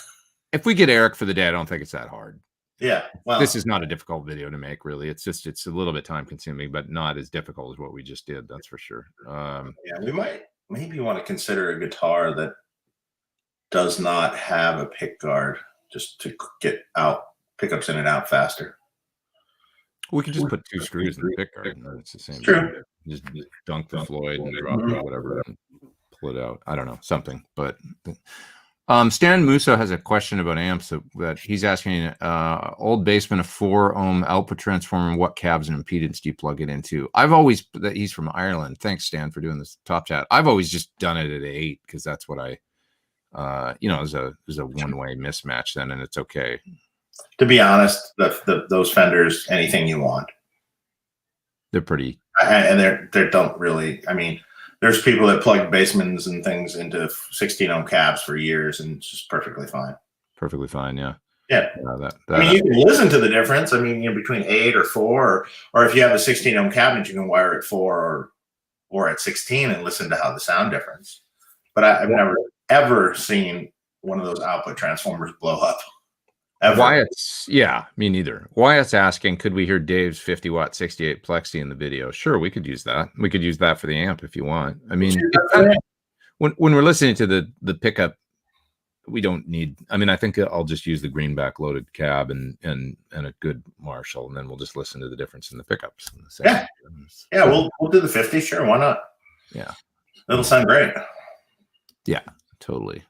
If we get Eric for the day, I don't think it's that hard. Yeah. Well, this is not a difficult video to make, really. It's a little bit time consuming, but not as difficult as what we just did. That's for sure. Yeah, we might maybe want to consider a guitar that does not have a pick guard, just to get pickups in and out faster. We could just put 2 screws in the pick guard. And it's the same. True. Just dunk the Floyd and drop it, whatever, and pull it out. I don't know, something. But Stan Musso has a question about amps that he's asking. Old Basement, a 4-ohm output transformer. What cabs and impedance do you plug it into? He's from Ireland. Thanks, Stan, for doing this top chat. I've always just done it at 8 because that's what I. There's a one-way mismatch then, and it's okay. To be honest, those Fenders, anything you want, they're pretty, and they don't really. I mean, there's people that plug basements and things into 16-ohm cabs for years, and it's just perfectly fine. Perfectly fine, yeah. Yeah. I mean, you can listen to the difference. I mean, between 8 or 4, or if you have a 16-ohm cabinet, you can wire it 4 or at 16 and listen to how the sound difference. But I've never ever seen one of those output transformers blow up. Ever. Wyatt's, yeah, me neither. Wyatt's asking, could we hear Dave's 50-watt 68 plexi in the video? Sure, we could use that. We could use that for the amp if you want. I mean, when we're listening to the pickup, we don't need. I mean, I think I'll just use the greenback loaded cab and a good Marshall, and then we'll just listen to the difference in the pickups. Yeah, we'll do the 50. Sure, why not? Yeah, it'll sound great. Yeah, totally.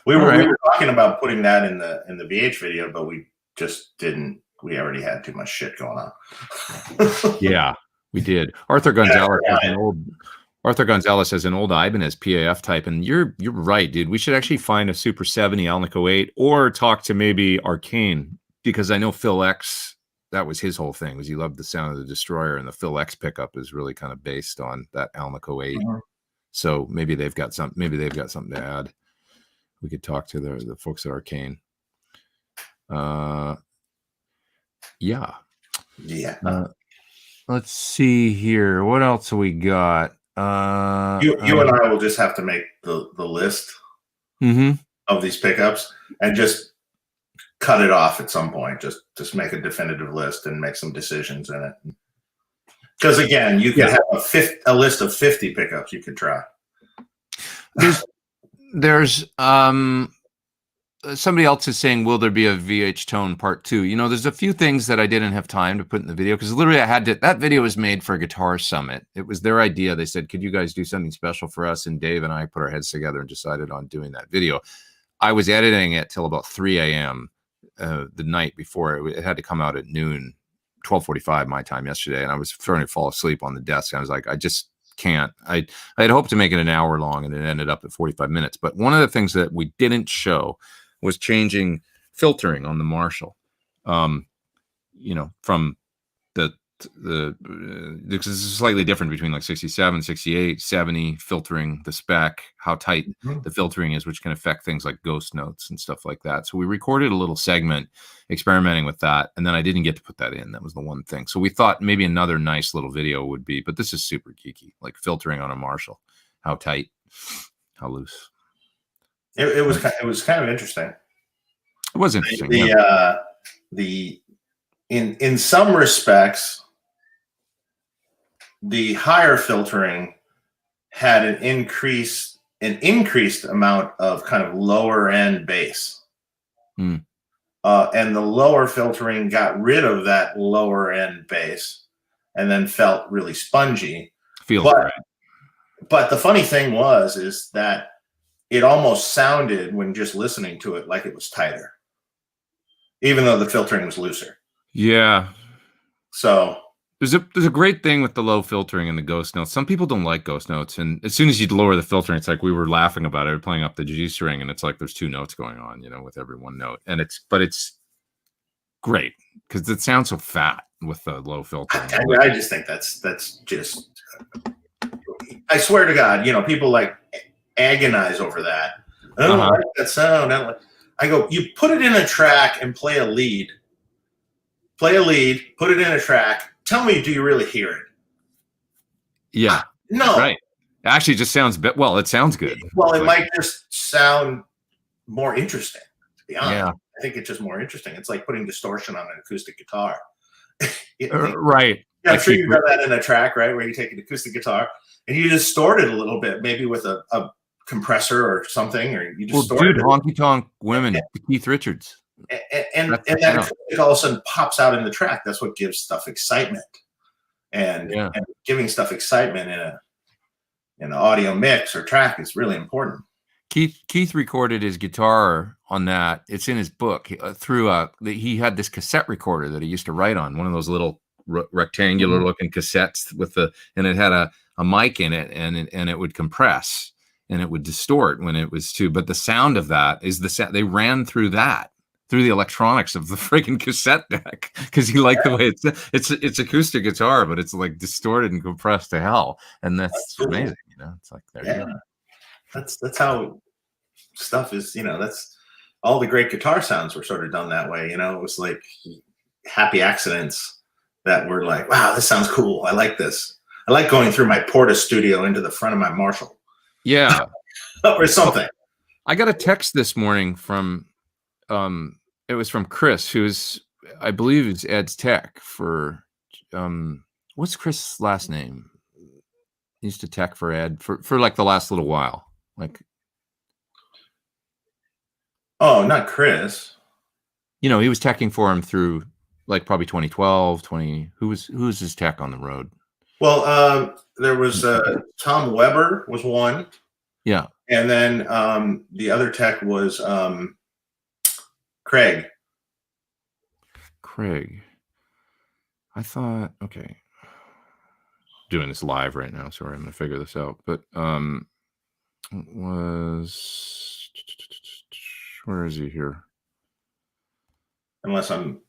We were talking about putting that in the VH video, but we just didn't. We already had too much shit going on. Yeah, we did. Arthur Gonzalez has an old Ibanez PAF type, and you're right, dude. We should actually find a Super 70 Alnico 8 or talk to maybe Arcane, because I know Phil X. That was his whole thing. Was he loved the sound of the Destroyer, and the Phil X pickup is really kind of based on that Alnico 8. Mm-hmm. So maybe they've got something to add. We could talk to the folks at Arcane. Yeah. Yeah. Let's see here. What else we got? You and I will just have to make the list of these pickups and just cut it off at some point. Just make a definitive list and make some decisions in it. Because again, you could have a list of 50 pickups you could try. There's somebody else is saying, will there be a VH Tone Part 2? You know, there's a few things that I didn't have time to put in the video because literally I had to. That video was made for Guitar Summit. It was their idea. They said, could you guys do something special for us? And Dave and I put our heads together and decided on doing that video. I was editing it till about 3 a.m. The night before. It had to come out at noon, 12:45 my time yesterday, and I was starting to fall asleep on the desk. I was like, I just can't. I had hoped to make it an hour long, and it ended up at 45 minutes. But one of the things that we didn't show was changing filtering on the Marshall. You know, from this is slightly different between like 67, 68, 70 filtering, the spec, how tight the filtering is, which can affect things like ghost notes and stuff like that. So we recorded a little segment experimenting with that, and then I didn't get to put that in. That was the one thing. So we thought maybe another nice little video would be, but this is super geeky, like filtering on a Marshall, how tight, how loose. It was kind of interesting. It was interesting. In some respects, the higher filtering had an increased amount of kind of lower end bass. And the lower filtering got rid of that lower end bass and then felt really spongy. But the funny thing is that it almost sounded, when just listening to it, like it was tighter, even though the filtering was looser. Yeah. So there's a great thing with the low filtering and the ghost notes. Some people don't like ghost notes, and as soon as you lower the filtering, it's like we were laughing about it. We're playing up the G string, and it's like there's two notes going on, you know, with every one note, and it's great because it sounds so fat with the low filtering. I just think that's just. I swear to God, you know, people like agonize over that. I don't like that sound. I go, you put it in a track and play a lead. Play a lead, put it in a track. Tell me, do you really hear it? Yeah. No. Right. It actually just sounds well, it sounds good. Well, it might just sound more interesting, to be honest. Yeah. I think it's just more interesting. It's like putting distortion on an acoustic guitar. Right. Yeah, I'm sure you've done that in a track, right? Where you take an acoustic guitar and you distort it a little bit, maybe with a compressor or something, or you distort it. Honky Tonk Women, Keith Richards. And that all of a sudden pops out in the track. That's what gives stuff excitement, and giving stuff excitement in an audio mix or track is really important. Keith recorded his guitar on that. It's in his book. He had this cassette recorder that he used to write on, one of those little rectangular looking cassettes and it had a mic in it, and it would compress and it would distort when it was but the sound of that is they ran through the electronics of the freaking cassette deck because he liked the way it's acoustic guitar, but it's like distorted and compressed to hell, and that's amazing. You know, it's like that's how stuff is. You know, that's all the great guitar sounds were sort of done that way. You know, it was like happy accidents that were like, wow, this sounds cool. I like this. I like going through my Porta Studio into the front of my Marshall. Yeah, or something. I got a text this morning from. It was from Chris, who's, I believe, is Ed's tech for, what's Chris' last name? He used to tech for Ed for like the last little while. Like, oh, not Chris. You know, he was teching for him through like probably 2012, who was his tech on the road? Well, there was Tom Weber was one. Yeah. And then the other tech was Craig. I thought, okay. Doing this live right now. Sorry, I'm going to figure this out. But where is he here? Unless I'm.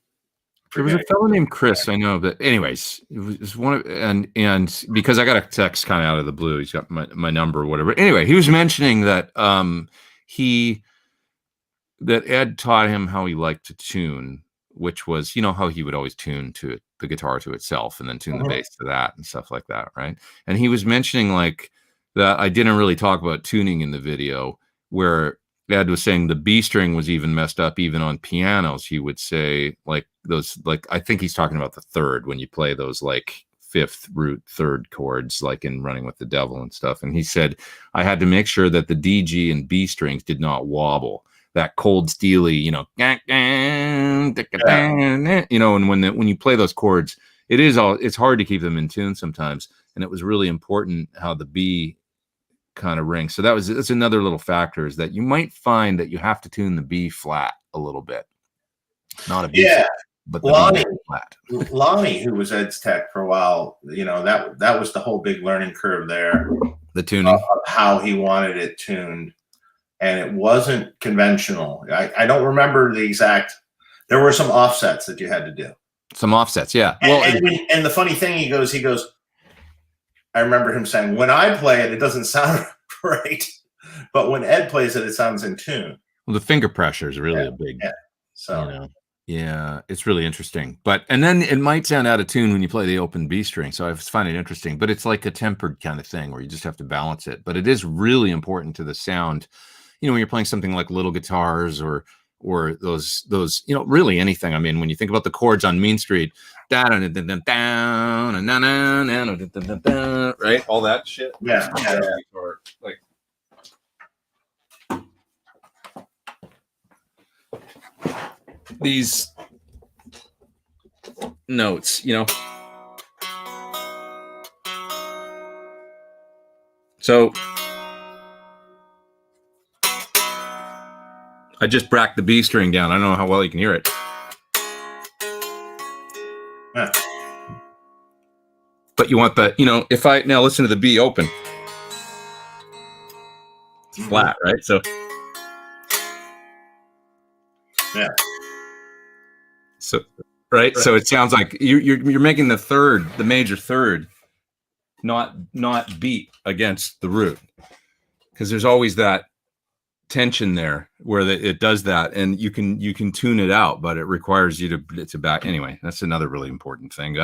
There was a fellow named Chris, I know, but anyways, it was one of, and because I got a text kind of out of the blue, he's got my number or whatever. Anyway, he was mentioning that that Ed taught him how he liked to tune, which was, you know, how he would always tune to the the guitar to itself and then tune the bass to that and stuff like that, right? And he was mentioning like that I didn't really talk about tuning in the video, where Ed was saying the B string was even messed up even on pianos. He would say like those, like I think he's talking about the third, when you play those like fifth root third chords, like in Running with the Devil and stuff. And he said I had to make sure that the D, G, and B strings did not wobble. That cold steely, you know, and when you play those chords, it's hard to keep them in tune sometimes. And it was really important how the B kind of rings. So that's another little factor, is that you might find that you have to tune the B flat a little bit. Not a B flat, but the B flat. Lonnie, who was Ed's tech for a while, you know, that was the whole big learning curve there. The tuning, how he wanted it tuned. And it wasn't conventional. I don't remember the exact. There were some offsets that you had to do. Some offsets, yeah. And the funny thing, he goes. I remember him saying, "When I play it, it doesn't sound right, but when Ed plays it, it sounds in tune." Well, the finger pressure is really a big. Yeah. So. You know, yeah, it's really interesting. And then it might sound out of tune when you play the open B string. So I find it interesting, but it's like a tempered kind of thing where you just have to balance it. But it is really important to the sound. You know, when you're playing something like little guitars or those, you know, really anything. I mean, when you think about the chords on Mean Street, right? All that shit. Yeah. Or like these notes, you know. So I just bracked the B string down. I don't know how well you can hear it. Yeah. But you want the, you know, if I now listen to the B open, it's flat, right? So yeah. So right. So it sounds like you're making the major third, not beat against the root, because there's always that tension there where it does that, and you can tune it out, but it requires you to back. Anyway, that's another really important thing.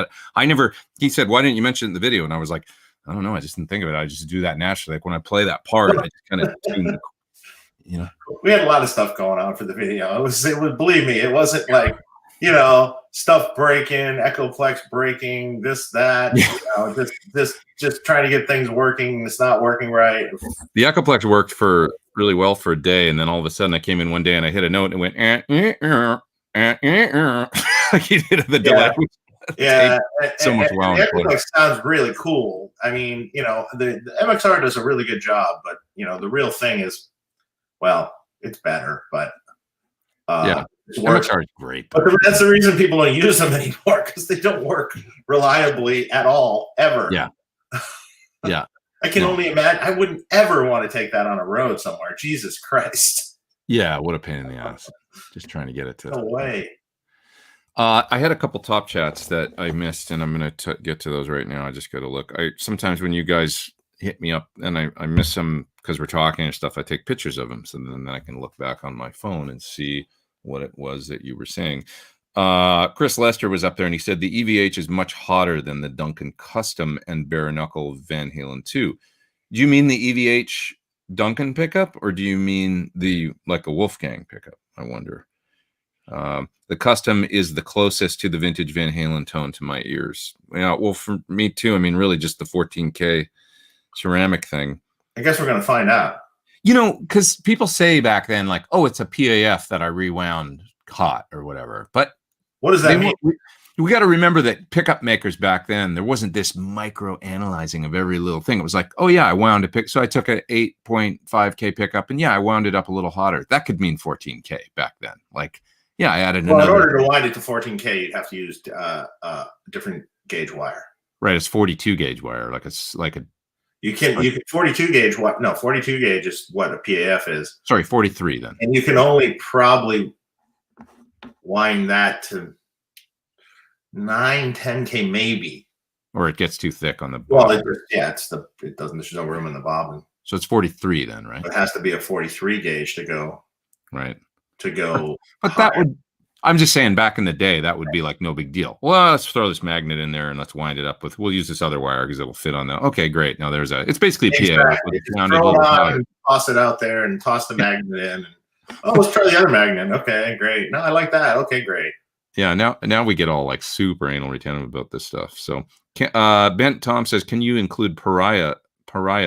He said, why didn't you mention it in the video? And I was like, I don't know, I just didn't think of it. I just do that naturally. Like when I play that part, I just kind of tune, you know. We had a lot of stuff going on for the video. It was believe me, it wasn't like, you know, stuff breaking, Echoplex breaking, this, that, you know, just trying to get things working. It's not working right. The Echoplex worked for really well for a day, and then all of a sudden I came in one day and I hit a note and it went like he did the delay. Yeah, so much wow. The Echoplex sounds really cool. I mean, you know, the MXR does a really good job, but you know, the real thing is, well, it's better, but yeah. MXR is great, but that's the reason people don't use them anymore, because they don't work reliably at all, ever. Yeah. Yeah. I can only imagine. I wouldn't ever want to take that on a road somewhere. Jesus Christ. Yeah, what a pain in the ass. Just trying to get it to. No way. I had a couple top chats that I missed, and I'm going to get to those right now. I just got to look. Sometimes when you guys hit me up and I miss them because we're talking and stuff, I take pictures of them, so then I can look back on my phone and see what it was that you were saying. Chris Lester was up there and he said the EVH is much hotter than the Duncan Custom and Bare Knuckle Van Halen 2. Do you mean the EVH Duncan pickup, or do you mean like a Wolfgang pickup? I wonder. The Custom is the closest to the vintage Van Halen tone to my ears. Yeah, well, for me too. I mean, really just the 14K ceramic thing. I guess we're going to find out. You know, because people say back then, like, oh, it's a PAF that I rewound hot or whatever. But what does that mean? We got to remember that pickup makers back then, there wasn't this micro analyzing of every little thing. It was like, oh yeah, I wound a pick. So I took an 8.5K pickup and yeah, I wound it up a little hotter. That could mean 14K back then. Like, yeah, I added another. In order to wind it to 14K, you'd have to use different gauge wire. Right, it's 42 gauge wire, like a. You can 42 gauge. What? No, 42 gauge is what a PAF is. Sorry, 43 then. And you can only probably wind that to 9-10K maybe. Or it gets too thick on the. Well, it doesn't. There's no room in the bobbin. So it's 43 then, right? It has to be a 43 gauge to go. Right. To go. But that would. I'm just saying back in the day, that would be like no big deal. Well, let's throw this magnet in there and let's wind it up with, we'll use this other wire because it'll fit on that. Okay, great. Now it's basically a PA. Exactly. Throw it on and toss it out there and toss the magnet in. And, let's try the other magnet. Okay, great. No, I like that. Okay, great. Yeah, now we get all like super anal retentive about this stuff. So Bent Tom says, can you include pariah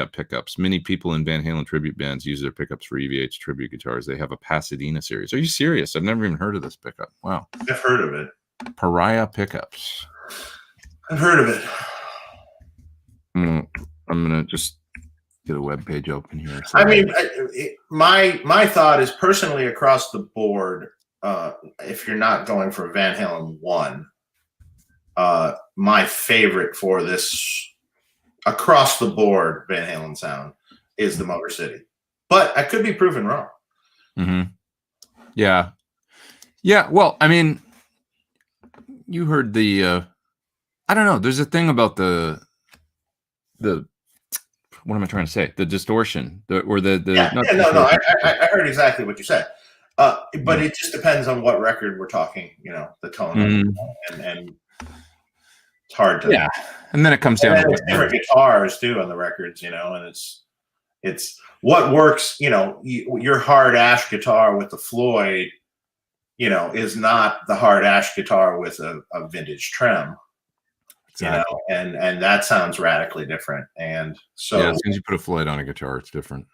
pickups? Many people in Van Halen tribute bands use their pickups for EVH tribute guitars. They have a Pasadena series. Are you serious? I've never even heard of this pickup. Wow. I've heard of it. Pariah pickups. I've heard of it. I'm gonna just get a web page open here. So I mean, my thought is personally across the board. If you're not going for Van Halen 1, my favorite for this across the board Van Halen sound is the Motor City, but I could be proven wrong. Mm-hmm. Yeah. Well, I mean, you heard the I don't know. There's a thing about the what am I trying to say? The distortion, I heard exactly what you said. But it just depends on what record we're talking. The tone, and it's hard to. Yeah, and then it comes down to different guitars too on the records, and it's what works. Your hard ash guitar with the Floyd, is not the hard ash guitar with a vintage trem. Exactly. And that sounds radically different. And so, as soon as you put a Floyd on a guitar, it's different.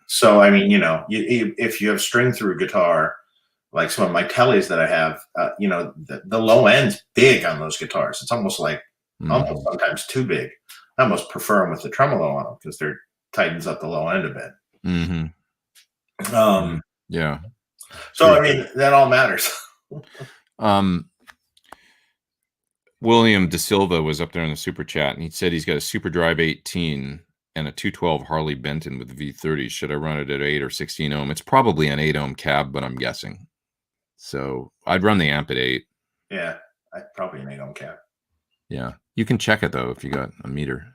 So, I mean, if you have string through guitar, like some of my tellies that I have, the low end's big on those guitars. It's almost like almost sometimes too big. I almost prefer them with the tremolo on them because they're tightens up the low end a bit. Mm-hmm. Yeah. So, I mean, that all matters. William De Silva was up there in the super chat, and he said he's got a Super Drive 18 and a 212 Harley Benton with V30. Should I run it at 8 or 16 ohm? It's probably an 8 ohm cab, but I'm guessing. So I'd run the amp at 8. Yeah, probably an 8 ohm cab. Yeah, you can check it though if you got a meter.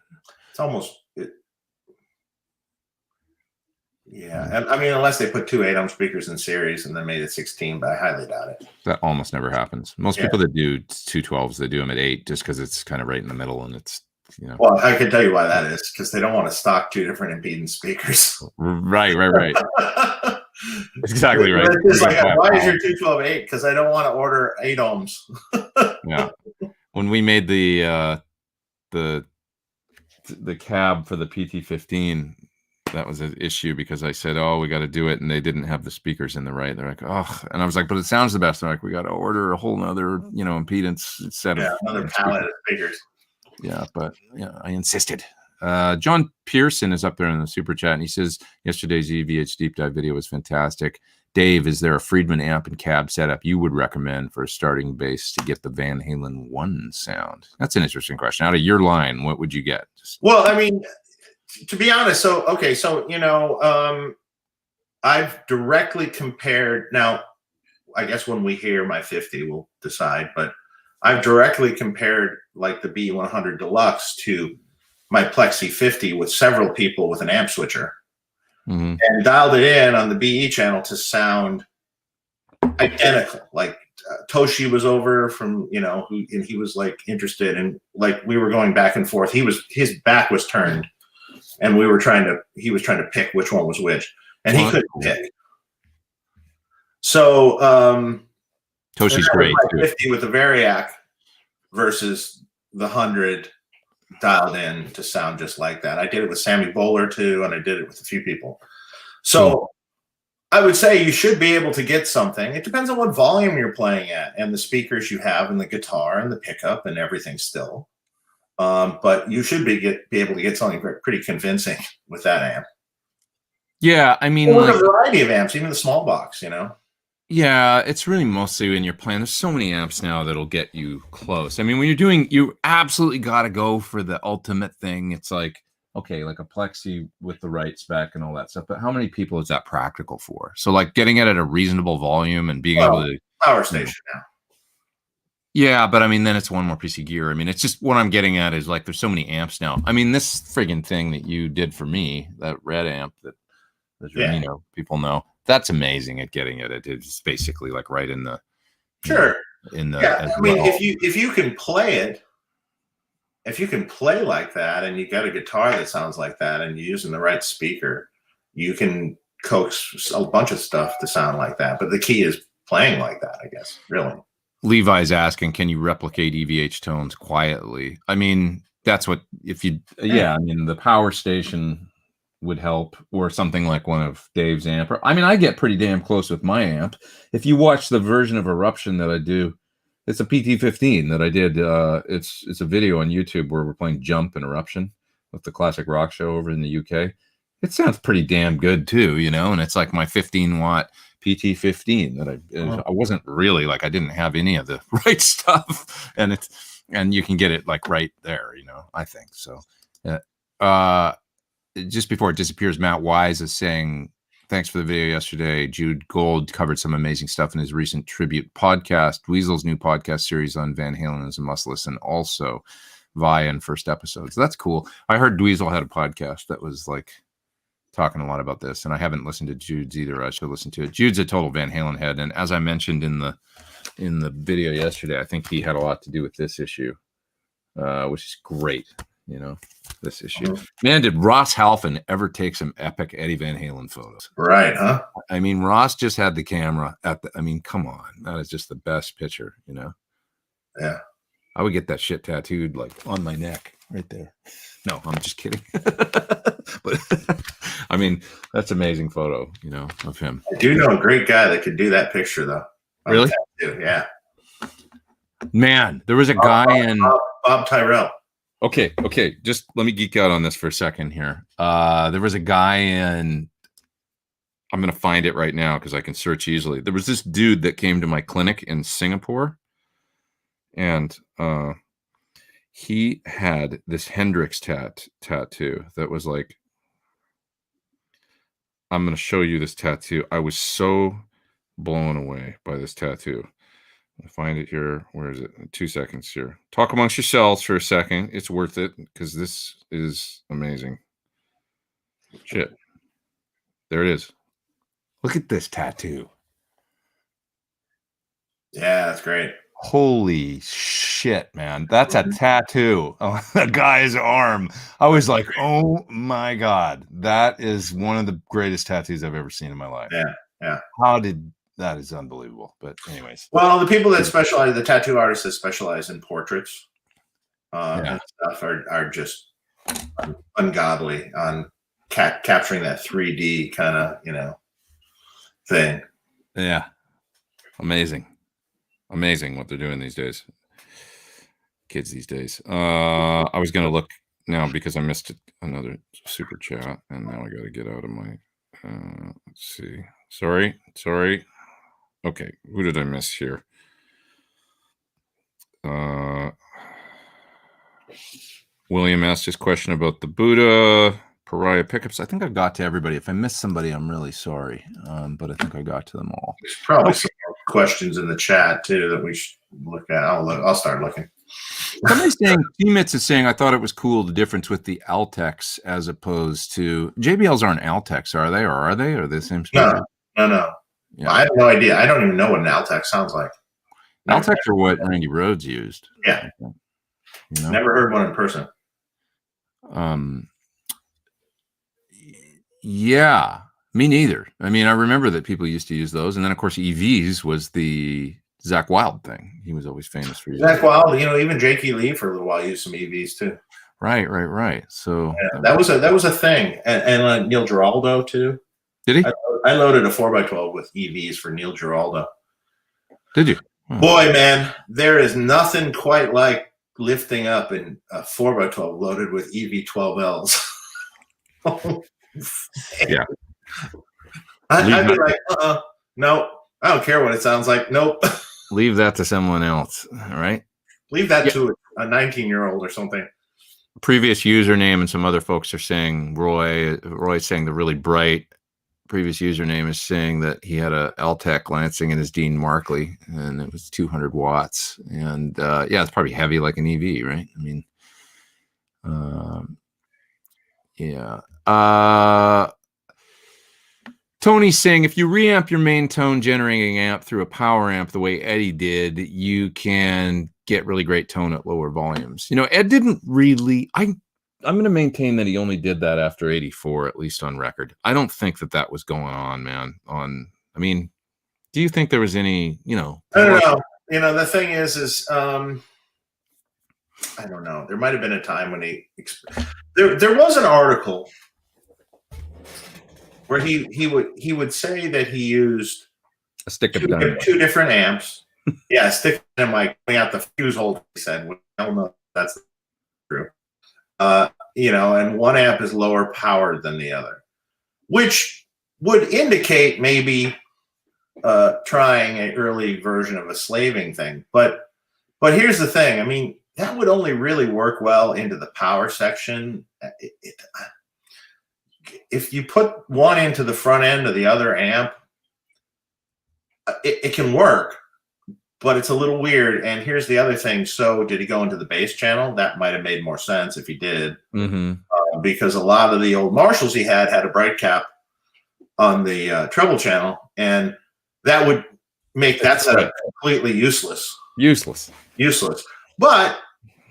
It's almost it. Yeah, I mean, unless they put 2 8 ohm speakers in series and then made it 16, but I highly doubt it. That almost never happens. Most people that do 212s, they do them at 8 just because it's kind of right in the middle and it's, Well, I can tell you why that is, because they don't want to stock 2 different impedance speakers. Right. Exactly right. It's like, why is your 212 8? Because I don't want to order 8 ohms. Yeah. When we made the cab for the PT15, that was an issue because I said, we got to do it. And they didn't have the speakers in the right. They're like, and I was like, but it sounds the best. They're like, we got to order a whole nother, impedance set of another palette of speakers. Yeah, but I insisted. John Pearson is up there in the super chat, and he says yesterday's EVH deep dive video was fantastic. Dave, is there a Friedman amp and cab setup you would recommend for a starting bass to get the Van Halen 1 sound? That's an interesting question. Out of your line, what would you get? Well, I mean, to be honest, I've directly compared. Now, I guess when we hear my 50, we'll decide, but I've directly compared like the B100 Deluxe to my Plexi 50 with several people with an amp switcher, and dialed it in on the BE channel to sound identical. Like Toshi was over from, and he was like interested, and like we were going back and forth. His back was turned, and he was trying to pick which one was which, and he couldn't pick. So Toshi's great. 50 with the Variac versus the 100 dialed in to sound just like that. I did it with Sammy Bowler too, and I did it with a few people. So I would say you should be able to get something. It depends on what volume you're playing at and the speakers you have and the guitar and the pickup and everything still. But you should be able to get something pretty convincing with that amp. Yeah, I mean, with a variety of amps, even the small box, Yeah, it's really mostly when you're playing. There's so many amps now that'll get you close. I mean, when you're doing, you absolutely got to go for the ultimate thing. It's like, okay, like a Plexi with the right spec and all that stuff. But how many people is that practical for? So like getting it at a reasonable volume and being able to power station now. Yeah, but I mean, then it's one more piece of gear. I mean, it's just what I'm getting at is like there's so many amps now. I mean, this friggin' thing that you did for me, that red amp that people know, that's amazing at getting it. It's basically like right in the Sure. In the Yeah, I mean, if you can play it, if you can play like that, and you got a guitar that sounds like that, and you're using the right speaker, you can coax a bunch of stuff to sound like that. But the key is playing like that, I guess. Really. Levi's asking, can you replicate EVH tones quietly? I mean, that's what, if you, yeah, I mean, the power station would help, or something like one of Dave's amp. I mean, I get pretty damn close with my amp. If you watch the version of Eruption that I do, it's a PT-15 that I did. It's a video on YouTube where we're playing Jump and Eruption with the Classic Rock Show over in the UK. It sounds pretty damn good too, you know, and it's like my 15-watt PT-15 that I wasn't really like, I didn't have any of the right stuff, and you can get it like right there, you know, I think so. Just before it disappears, Matt Wise is saying, thanks for the video yesterday. Jude Gold covered some amazing stuff in his recent tribute podcast, Weasel's new podcast series on Van Halen as a must listen, also via and first episodes. So that's cool. I heard Dweezil had a podcast that was like talking a lot about this, and I haven't listened to Jude's either. I should listen to it. Jude's a total Van Halen head, and as I mentioned in the video yesterday, I think he had a lot to do with this issue, which is great. You know, this issue. Man, did Ross Halfin ever take some epic Eddie Van Halen photos? Right, huh? I mean, Ross just had the camera at the, I mean, come on. That is just the best picture, you know? Yeah. I would get that shit tattooed like on my neck right there. No, I'm just kidding. But I mean, that's an amazing photo, you know, of him. I do know a great guy that could do that picture, though. Really? Yeah. Man, there was a guy in Bob Tyrell. Okay. Just let me geek out on this for a second here. There was a guy in, I'm going to find it right now because I can search easily. There was this dude that came to my clinic in Singapore, and he had this Hendrix Tat Tattoo that was like, I'm going to show you this tattoo. I was so blown away by this tattoo. I find it here. Where is it? 2 seconds here. Talk amongst yourselves for a second. It's worth it because this is amazing. Shit. There it is. Look at this tattoo. Yeah, that's great. Holy shit, man. That's a tattoo on the guy's arm. I was like, oh my God. That is one of the greatest tattoos I've ever seen in my life. Yeah. That is unbelievable. But anyways. Well, the people that specialize, the tattoo artists that specialize in portraits and stuff are just ungodly on capturing that 3D kind of, you know, thing. Yeah. Amazing what they're doing these days. Kids these days. I was going to look now because I missed another super chat, and now I got to get out of my, let's see. Sorry. Okay, who did I miss here? William asked his question about the Buddha Pariah pickups. I think I got to everybody. If I missed somebody, I'm really sorry, but I think I got to them all. There's probably some more questions in the chat too that we should look at. I'll start looking. Somebody's saying, T-Mitz is saying, I thought it was cool the difference with the Altex as opposed to JBLs aren't Altex, are they? Or are they? Or the same speaker? No. Yeah. I have no idea. I don't even know what an Altex sounds like. Altex are what Randy Rhoads used. Yeah. You know? Never heard one in person. Yeah, me neither. I mean, I remember that people used to use those. And then, of course, EVs was the Zach Wilde thing. He was always famous for using Zach Wilde. You know, even Jakey Lee for a little while used some EVs too. Right. So yeah, that was a thing. And Neil Giraldo too. Did he? I loaded a 4x12 with EVs for Neil Giraldo. Did you? Oh. Boy, man, there is nothing quite like lifting up in a 4x12 loaded with EV12Ls. Yeah. I'd be like, no, I don't care what it sounds like. Nope. Leave that to someone else. All right. Leave that to a 19-year-old or something. Previous username, and some other folks are saying Roy's saying the really bright. Previous username is saying that he had a Altec Lansing in his Dean Markley, and it was 200 watts. And yeah, it's probably heavy like an EV, right? I mean, yeah. Tony's saying if you reamp your main tone generating amp through a power amp the way Eddie did, you can get really great tone at lower volumes. Ed didn't really. I'm going to maintain that he only did that after 84, at least on record. I don't think that was going on, man. Do you think there was any, I don't know. The thing is I don't know. There might have been a time when there was an article where he would say that he used a stick of two different amps. Yeah, a stick of like pulling out the fuse holder. He said, "Well, I don't know if that's true." And one amp is lower powered than the other, which would indicate maybe trying an early version of a slaving thing. But here's the thing. I mean, that would only really work well into the power section. If you put one into the front end of the other amp, it can work, but it's a little weird. And here's the other thing. So did he go into the bass channel? That might have made more sense if he did, because a lot of the old Marshalls he had a bright cap on the treble channel, and that would make that setup completely useless. But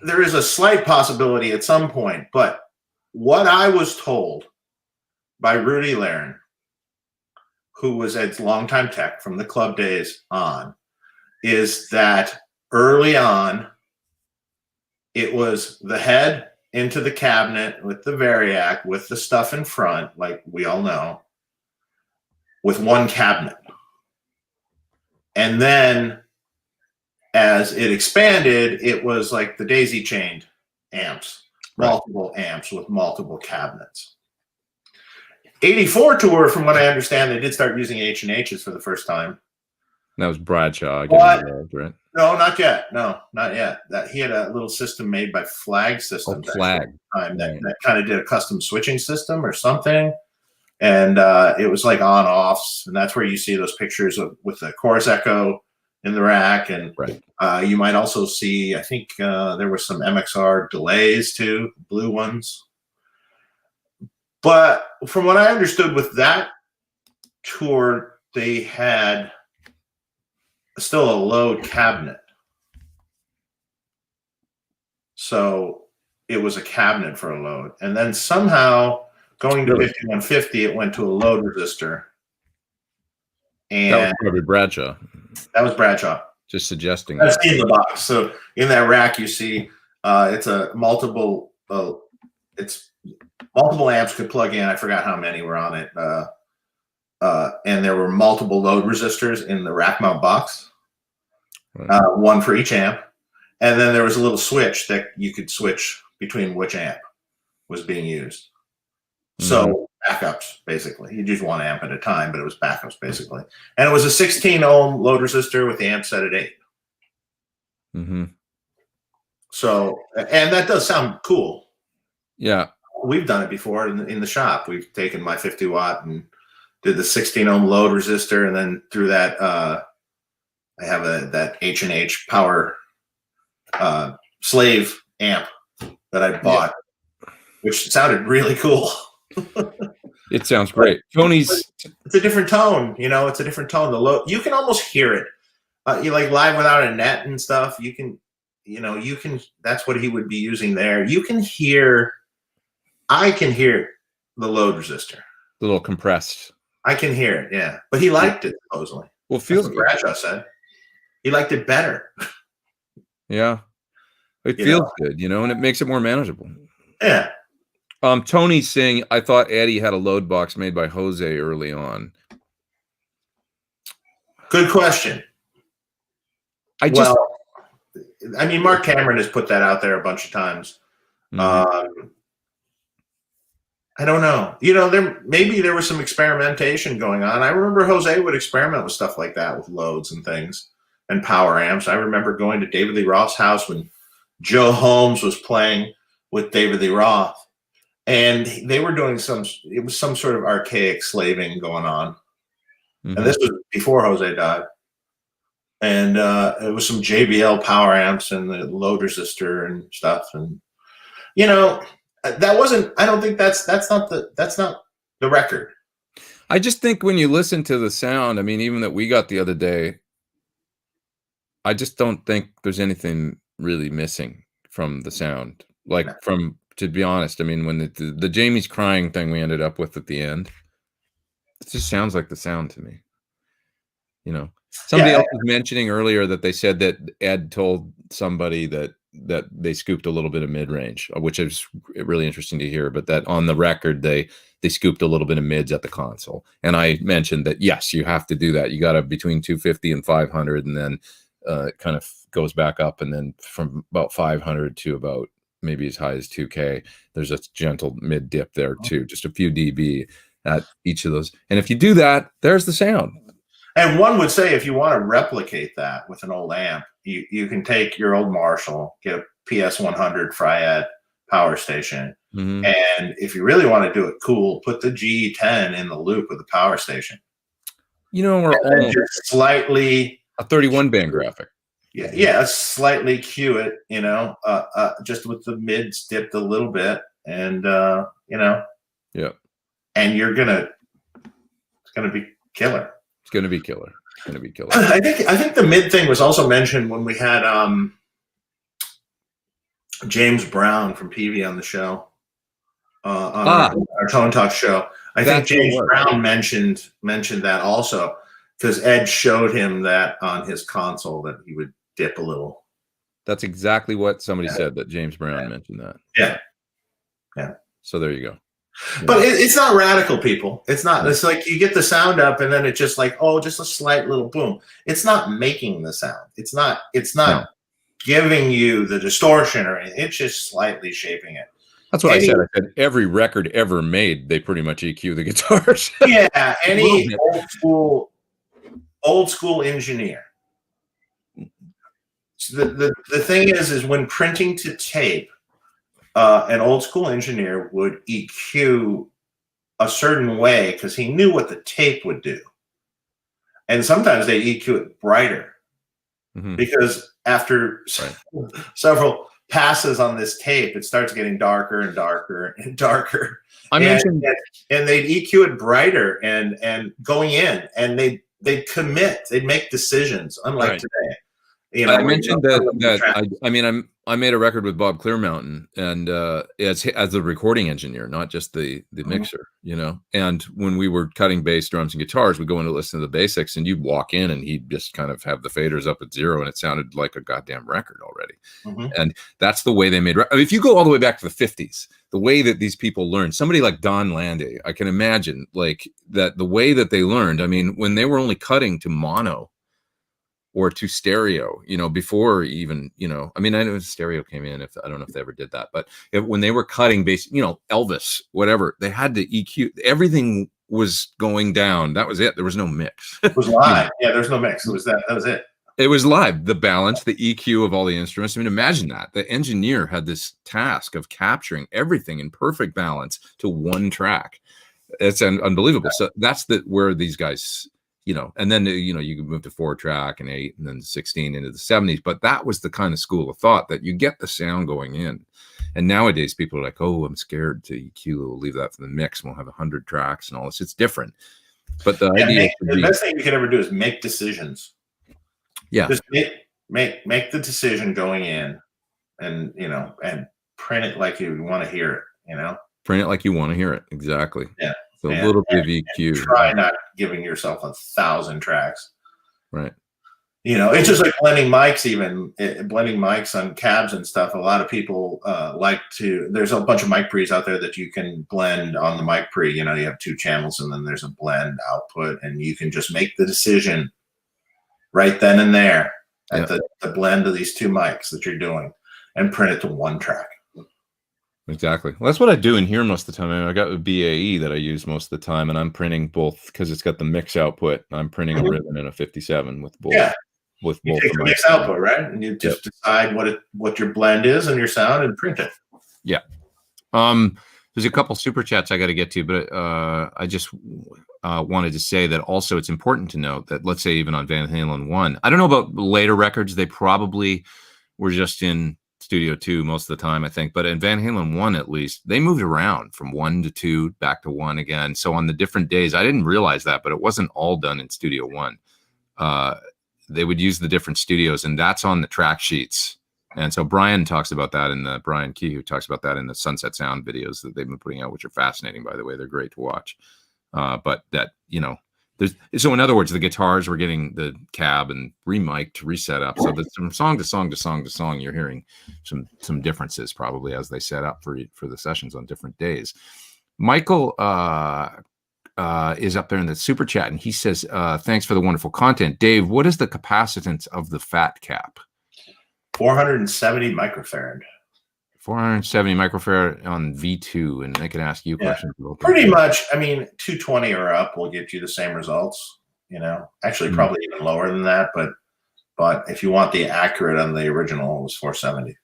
there is a slight possibility at some point. But what I was told by Rudy Laren, who was Ed's longtime tech from the club days on, is that early on, it was the head into the cabinet with the Variac, with the stuff in front, like we all know, with one cabinet. And then as it expanded, it was like the daisy-chained amps, multiple amps with multiple cabinets. 84 tour, from what I understand, they did start using H&Hs for the first time. That was Bradshaw getting involved, right? No, not yet. No, not yet. That he had a little system made by Flag Systems. Flag. That kind of did a custom switching system or something. And it was like on-offs. And that's where you see those pictures with the chorus echo in the rack. And you might also see, I think there were some MXR delays too, blue ones. But from what I understood with that tour, they had still a load cabinet. So it was a cabinet for a load. And then somehow going to 5150, it went to a load resistor. And that was probably Bradshaw. That was Bradshaw. Just suggesting I've seen the box. So in that rack, you see it's a multiple amps could plug in. I forgot how many were on it. And there were multiple load resistors in the rack mount box, one for each amp. And then there was a little switch that you could switch between which amp was being used. So backups, basically. You'd use one amp at a time, but it was backups, basically. And it was a 16 ohm load resistor with the amp set at 8. So, and that does sound cool. Yeah. We've done it before in the shop. We've taken my 50 watt and did the 16 ohm load resistor, and then through that, I have that H&H power slave amp that I bought, which sounded really cool. It sounds great. Tony's. It's a different tone, it's a different tone. The low, you can almost hear it. You like live without a net and stuff. You can, that's what he would be using there. I can hear the load resistor. A little compressed. I can hear it, yeah. But he liked it, supposedly. Well, feels good. Bradshaw said he liked it better. Yeah. It feels good, and it makes it more manageable. Yeah. Tony's saying, I thought Eddie had a load box made by Jose early on. Good question. Mark Cameron has put that out there a bunch of times. I don't know. There was some experimentation going on. I remember Jose would experiment with stuff like that with loads and things and power amps. I remember going to David Lee Roth's house when Joe Holmes was playing with David Lee Roth, and they were doing some sort of archaic slaving going on. And this was before Jose died. And it was some JBL power amps and the load resistor and stuff. And, that wasn't, I don't think that's not the record. I just think when you listen to the sound, I mean, even that we got the other day, I just don't think there's anything really missing from the sound. Like to be honest, I mean, when the Jamie's crying thing we ended up with at the end, it just sounds like the sound to me. You know, somebody else was mentioning earlier that they said that Ed told somebody that they scooped a little bit of mid-range, which is really interesting to hear, but that on the record, they scooped a little bit of mids at the console. And I mentioned that, yes, you have to do that. You got to between 250 and 500, and then it kind of goes back up. And then from about 500 to about maybe as high as 2K, there's a gentle mid dip there too, just a few dB at each of those. And if you do that, there's the sound. And one would say, if you want to replicate that with an old amp, you can take your old Marshall, get a PS100 Fryette power station, and if you really want to do it cool, put the G10 in the loop with the power station. You know, we're just slightly a 31 band graphic. Yeah, slightly cue it, you know, just with the mids dipped a little bit, and you know, and it's gonna be killer. It's gonna be killer. It's gonna be killer. I think the mid thing was also mentioned when we had James Brown from Peavey on the show, on our Tone Talk show. I think James Brown mentioned that also, because Ed showed him that on his console that he would dip a little. That's exactly what somebody said, that James Brown mentioned that. Yeah. So there you go. But it's not radical, people. It's not. It's like you get the sound up, and then it's just like, oh, just a slight little boom. It's not making the sound. It's not giving you the distortion or anything. It's just slightly shaping it. That's what I said. I said every record ever made, they pretty much EQ the guitars. Yeah, any old school engineer. So the thing is when printing to tape, an old school engineer would EQ a certain way because he knew what the tape would do. And sometimes they EQ it brighter because after several passes on this tape, it starts getting darker and darker and darker. And they'd EQ it brighter and going in, and they'd commit, they'd make decisions, unlike today. You know, I mentioned that I made a record with Bob Clearmountain, and as a recording engineer, not just the mixer, you know. And when we were cutting bass, drums, and guitars, we'd go in to listen to the basics, and you'd walk in, and he'd just kind of have the faders up at 0, and it sounded like a goddamn record already. And that's the way they made. I mean, if you go all the way back to the 50s, the way that these people learned, somebody like Don Landay, I can imagine like that the way that they learned. I mean, when they were only cutting to mono or to stereo, you know, before even, you know, I mean, I know stereo came in, I don't know if they ever did that, but when they were cutting bass, you know, Elvis, whatever, they had to EQ, everything was going down. That was it. There was no mix. It was live. Yeah, there's no mix. It was that was it. It was live. The balance, the EQ of all the instruments. I mean, imagine that. The engineer had this task of capturing everything in perfect balance to one track. It's unbelievable. So that's where these guys, you know, and then, you know, you can move to 4-track and 8 and then 16 into the 70s. But that was the kind of school of thought that you get the sound going in. And nowadays people are like, oh, I'm scared to EQ. We'll leave that for the mix. We'll have 100 tracks and all this. It's different. But the idea the best thing you can ever do is make decisions. Yeah. Just make the decision going in, and, you know, and print it like you want to hear it, you know? Print it like you want to hear it. Exactly. Yeah. So a little bit of EQ. Try not giving yourself 1,000 tracks. Right. You know, it's just like blending mics, blending mics on cabs and stuff. A lot of people there's a bunch of mic pre's out there that you can blend on the mic pre. You know, you have 2 channels and then there's a blend output, and you can just make the decision right then and there at the blend of these 2 mics that you're doing and print it to 1 track. Exactly. Well, that's what I do in here most of the time. I got a BAE that I use most of the time, and I'm printing both because it's got the mix output. I'm printing a ribbon and a 57 with both. Yeah. With both. You take the mix output, right? And you just decide what your blend is and your sound and print it. Yeah. There's a couple super chats I got to get to, but I just wanted to say that also it's important to note that, let's say even on Van Halen 1, I don't know about later records, they probably were just in Studio 2 most of the time, I think. But in Van Halen 1, at least, they moved around from 1 to 2, back to 1 again. So on the different days, I didn't realize that, but it wasn't all done in Studio 1. They would use the different studios, and that's on the track sheets. And so Brian talks about that Brian Key, who talks about that in the Sunset Sound videos that they've been putting out, which are fascinating, by the way. They're great to watch. But that, so in other words, the guitars were getting the cab and remiked, reset up. So that from song to song to song to song, you're hearing some differences probably as they set up for the sessions on different days. Michael is up there in the super chat, and he says, thanks for the wonderful content. Dave, what is the capacitance of the fat cap? 470 microfarad. 470 microfarad on V2, and they can ask you questions. Pretty much. I mean, 220 or up will get you the same results. Actually, probably even lower than that. But if you want the accurate on the original, it was 470.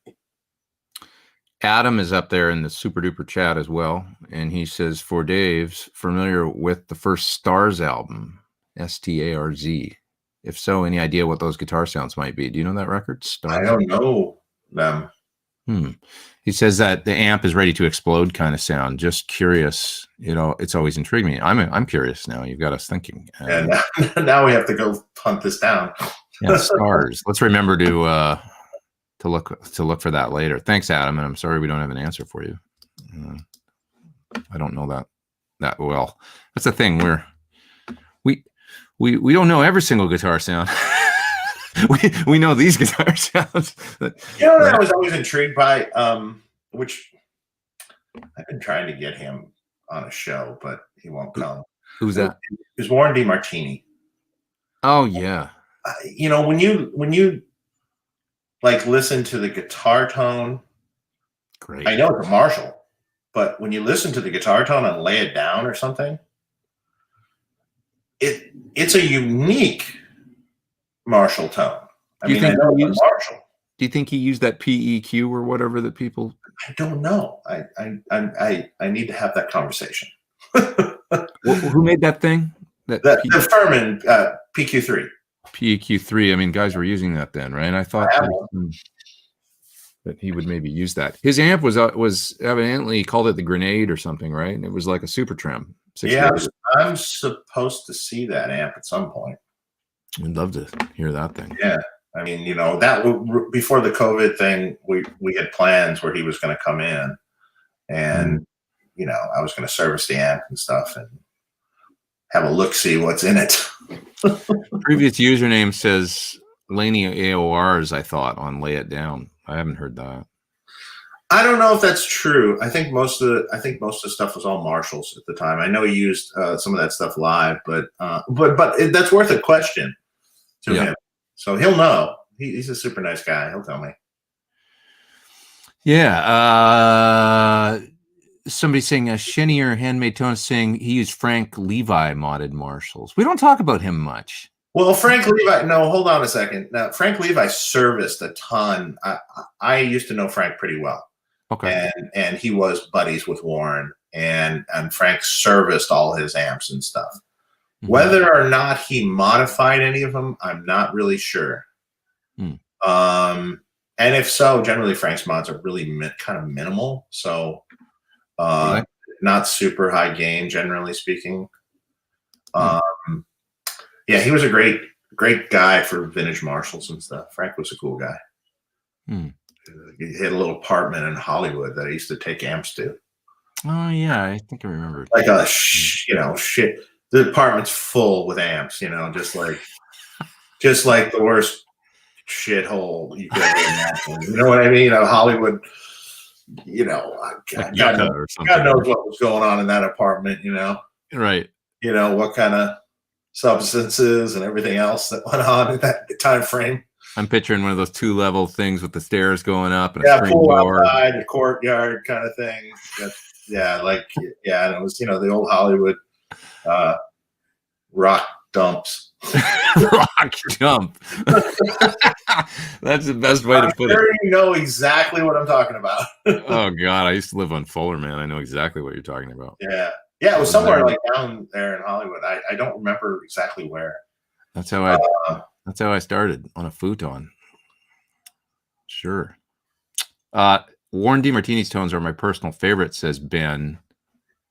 Adam is up there in the super duper chat as well, and he says, for Dave's familiar with the first Stars album, STARZ. If so, any idea what those guitar sounds might be? Do you know that record? Stars? I don't know them. He says that the amp is ready to explode kind of sound. Just curious, it's always intrigued me. I'm curious now. You've got us thinking. And now we have to go hunt this down. Yeah, Stars. Let's remember to look for that later. Thanks, Adam. And I'm sorry we don't have an answer for you. I don't know that well. That's the thing. We don't know every single guitar sound. we know these guitar sounds. That I was always intrigued by, which I've been trying to get him on a show, but he won't come. Who's that? It's Warren DeMartini. Oh yeah. When you like listen to the guitar tone, great. I know it's a Marshall, but when you listen to the guitar tone and lay it down or something, it's a unique Marshall tone. I know it's a Marshall. Do you think he used that PEQ or whatever that people? I don't know. I need to have that conversation. Who made that thing? The Furman PQ3. PEQ3. I mean, guys were using that then, right? I thought that he would maybe use that. His amp was evidently, he called it the Grenade or something, right? And it was like a super trim. Yeah, I'm supposed to see that amp at some point. I'd love to hear that thing. Yeah, I mean, that before the COVID thing, we had plans where he was going to come in, and I was going to service the amp and stuff and have a look, see what's in it. Previous username says Laney AORs. I thought on Lay It Down. I haven't heard that. I don't know if that's true. I think most of the stuff was all Marshalls at the time. I know he used some of that stuff live, but that's worth a question to him. So he'll know. He's a super nice guy. He'll tell me. Yeah. Somebody saying Shinier Handmade Tone saying he used Frank Levi modded Marshalls. We don't talk about him much. Well, Frank Levi, no, hold on a second. Now, Frank Levi serviced a ton. I used to know Frank pretty well. Okay. And he was buddies with Warren, and Frank serviced all his amps and stuff. Mm-hmm. Whether or not he modified any of them, I'm not really sure. And if so, generally Frank's mods are really kind of minimal. So not super high gain, generally speaking. Yeah, he was a great guy for vintage Marshalls and stuff. Frank was a cool guy. He had a little apartment in Hollywood that I used to take amps to. Oh yeah, I think I remember. Like a shit. The apartment's full with amps. Just like the worst shithole you could ever imagine. You know what I mean? Hollywood. God knows what was going on in that apartment. Right. What kind of substances and everything else that went on in that time frame. I'm picturing one of those 2-level things with the stairs going up and a screen pool door. outside, a courtyard kind of thing. And it was the old Hollywood rock dumps. Rock dump. That's the best way to put it. You know exactly what I'm talking about. Oh God, I used to live on Fuller, man. I know exactly what you're talking about. Yeah, it was somewhere like down there in Hollywood. I don't remember exactly where. That's how I started, on a futon. Sure. Warren DeMartini's tones are my personal favorite, says Ben.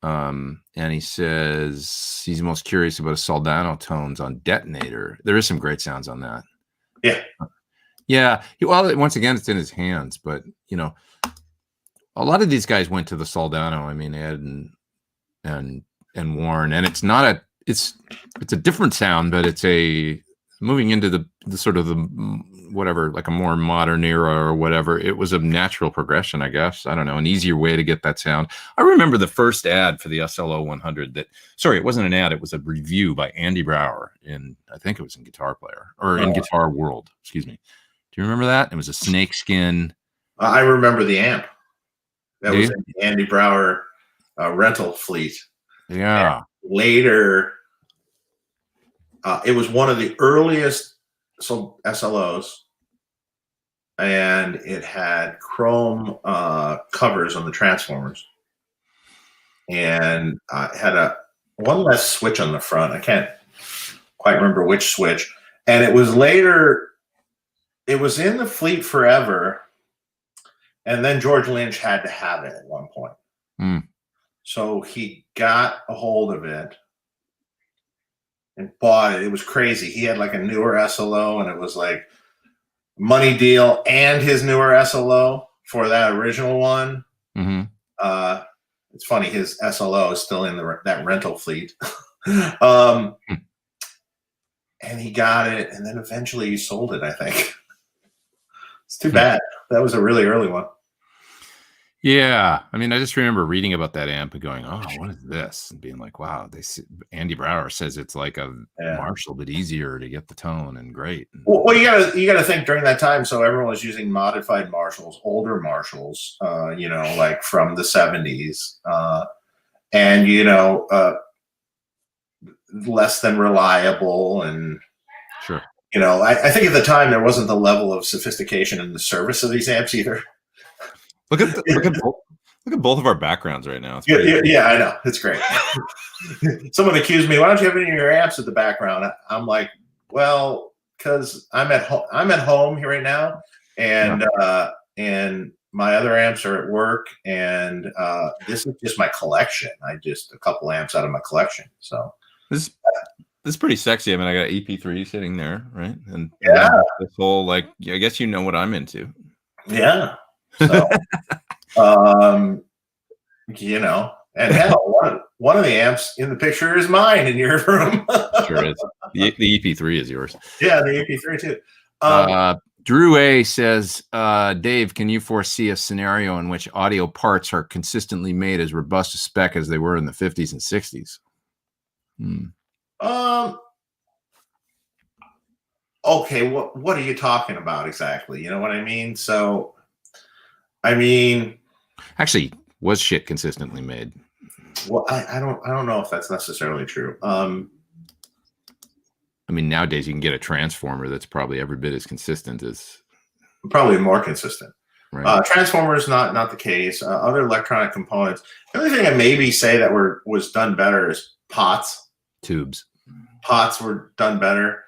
And he says he's most curious about a Soldano tones on Detonator. There is some great sounds on that. Yeah. Yeah. Well, once again, it's in his hands, but you know, a lot of these guys went to the Soldano. I mean, Ed and Warren, and it's not it's a different sound, but it's moving into the sort of the whatever, like a more modern era or whatever. It was a natural progression, I guess. I don't know, an easier way to get that sound. I remember the first ad for the SLO 100 it wasn't an ad, it was a review by Andy Brower I think it was in Guitar Player or in Guitar World, excuse me. Do you remember that? It was a snakeskin. I remember the amp. That was in the Andy Brower rental fleet. Yeah. And later, it was one of the earliest SLOs, and it had chrome covers on the transformers, and had one less switch on the front. I can't quite remember which switch. And it was later, it was in the fleet forever, and then George Lynch had to have it at one point. So he got a hold of it and bought it. It was crazy. He had like a newer SLO, and it was like money deal and his newer SLO for that original one. It's funny, his SLO is still in that rental fleet. And he got it, and then eventually he sold it, I think. It's too bad. That was a really early one. Yeah, I mean, I just remember reading about that amp and going, "Oh, what is this?" and being like, "Wow." Andy Brower says it's like a Marshall, but easier to get the tone and great. Well, you gotta think during that time. So everyone was using modified Marshalls, older Marshalls, like from the 70s, and less than reliable, and sure. I think at the time there wasn't the level of sophistication in the service of these amps either. Look at both of our backgrounds right now. Yeah, I know. It's great. Someone accused me, why don't you have any of your amps at the background? I'm like, well, because I'm at home here right now, and my other amps are at work, and this is just my collection. A couple amps out of my collection. So this is pretty sexy. I mean, I got EP3 sitting there, right? And this whole, like, I guess you know what I'm into. Yeah. So, and hell, one of the amps in the picture is mine in your room. Sure is. The EP3 is yours. Yeah, the EP3 too. Drew A says, Dave, can you foresee a scenario in which audio parts are consistently made as robust a spec as they were in the 50s and 60s? Okay, what are you talking about exactly? You know what I mean? So, I mean, actually, was shit consistently made? Well, I don't know if that's necessarily true. I mean, nowadays you can get a transformer that's probably every bit as consistent as, probably more consistent. Right. Transformers, not the case. Other electronic components. The only thing I maybe say that was done better is pots. Tubes. Pots were done better.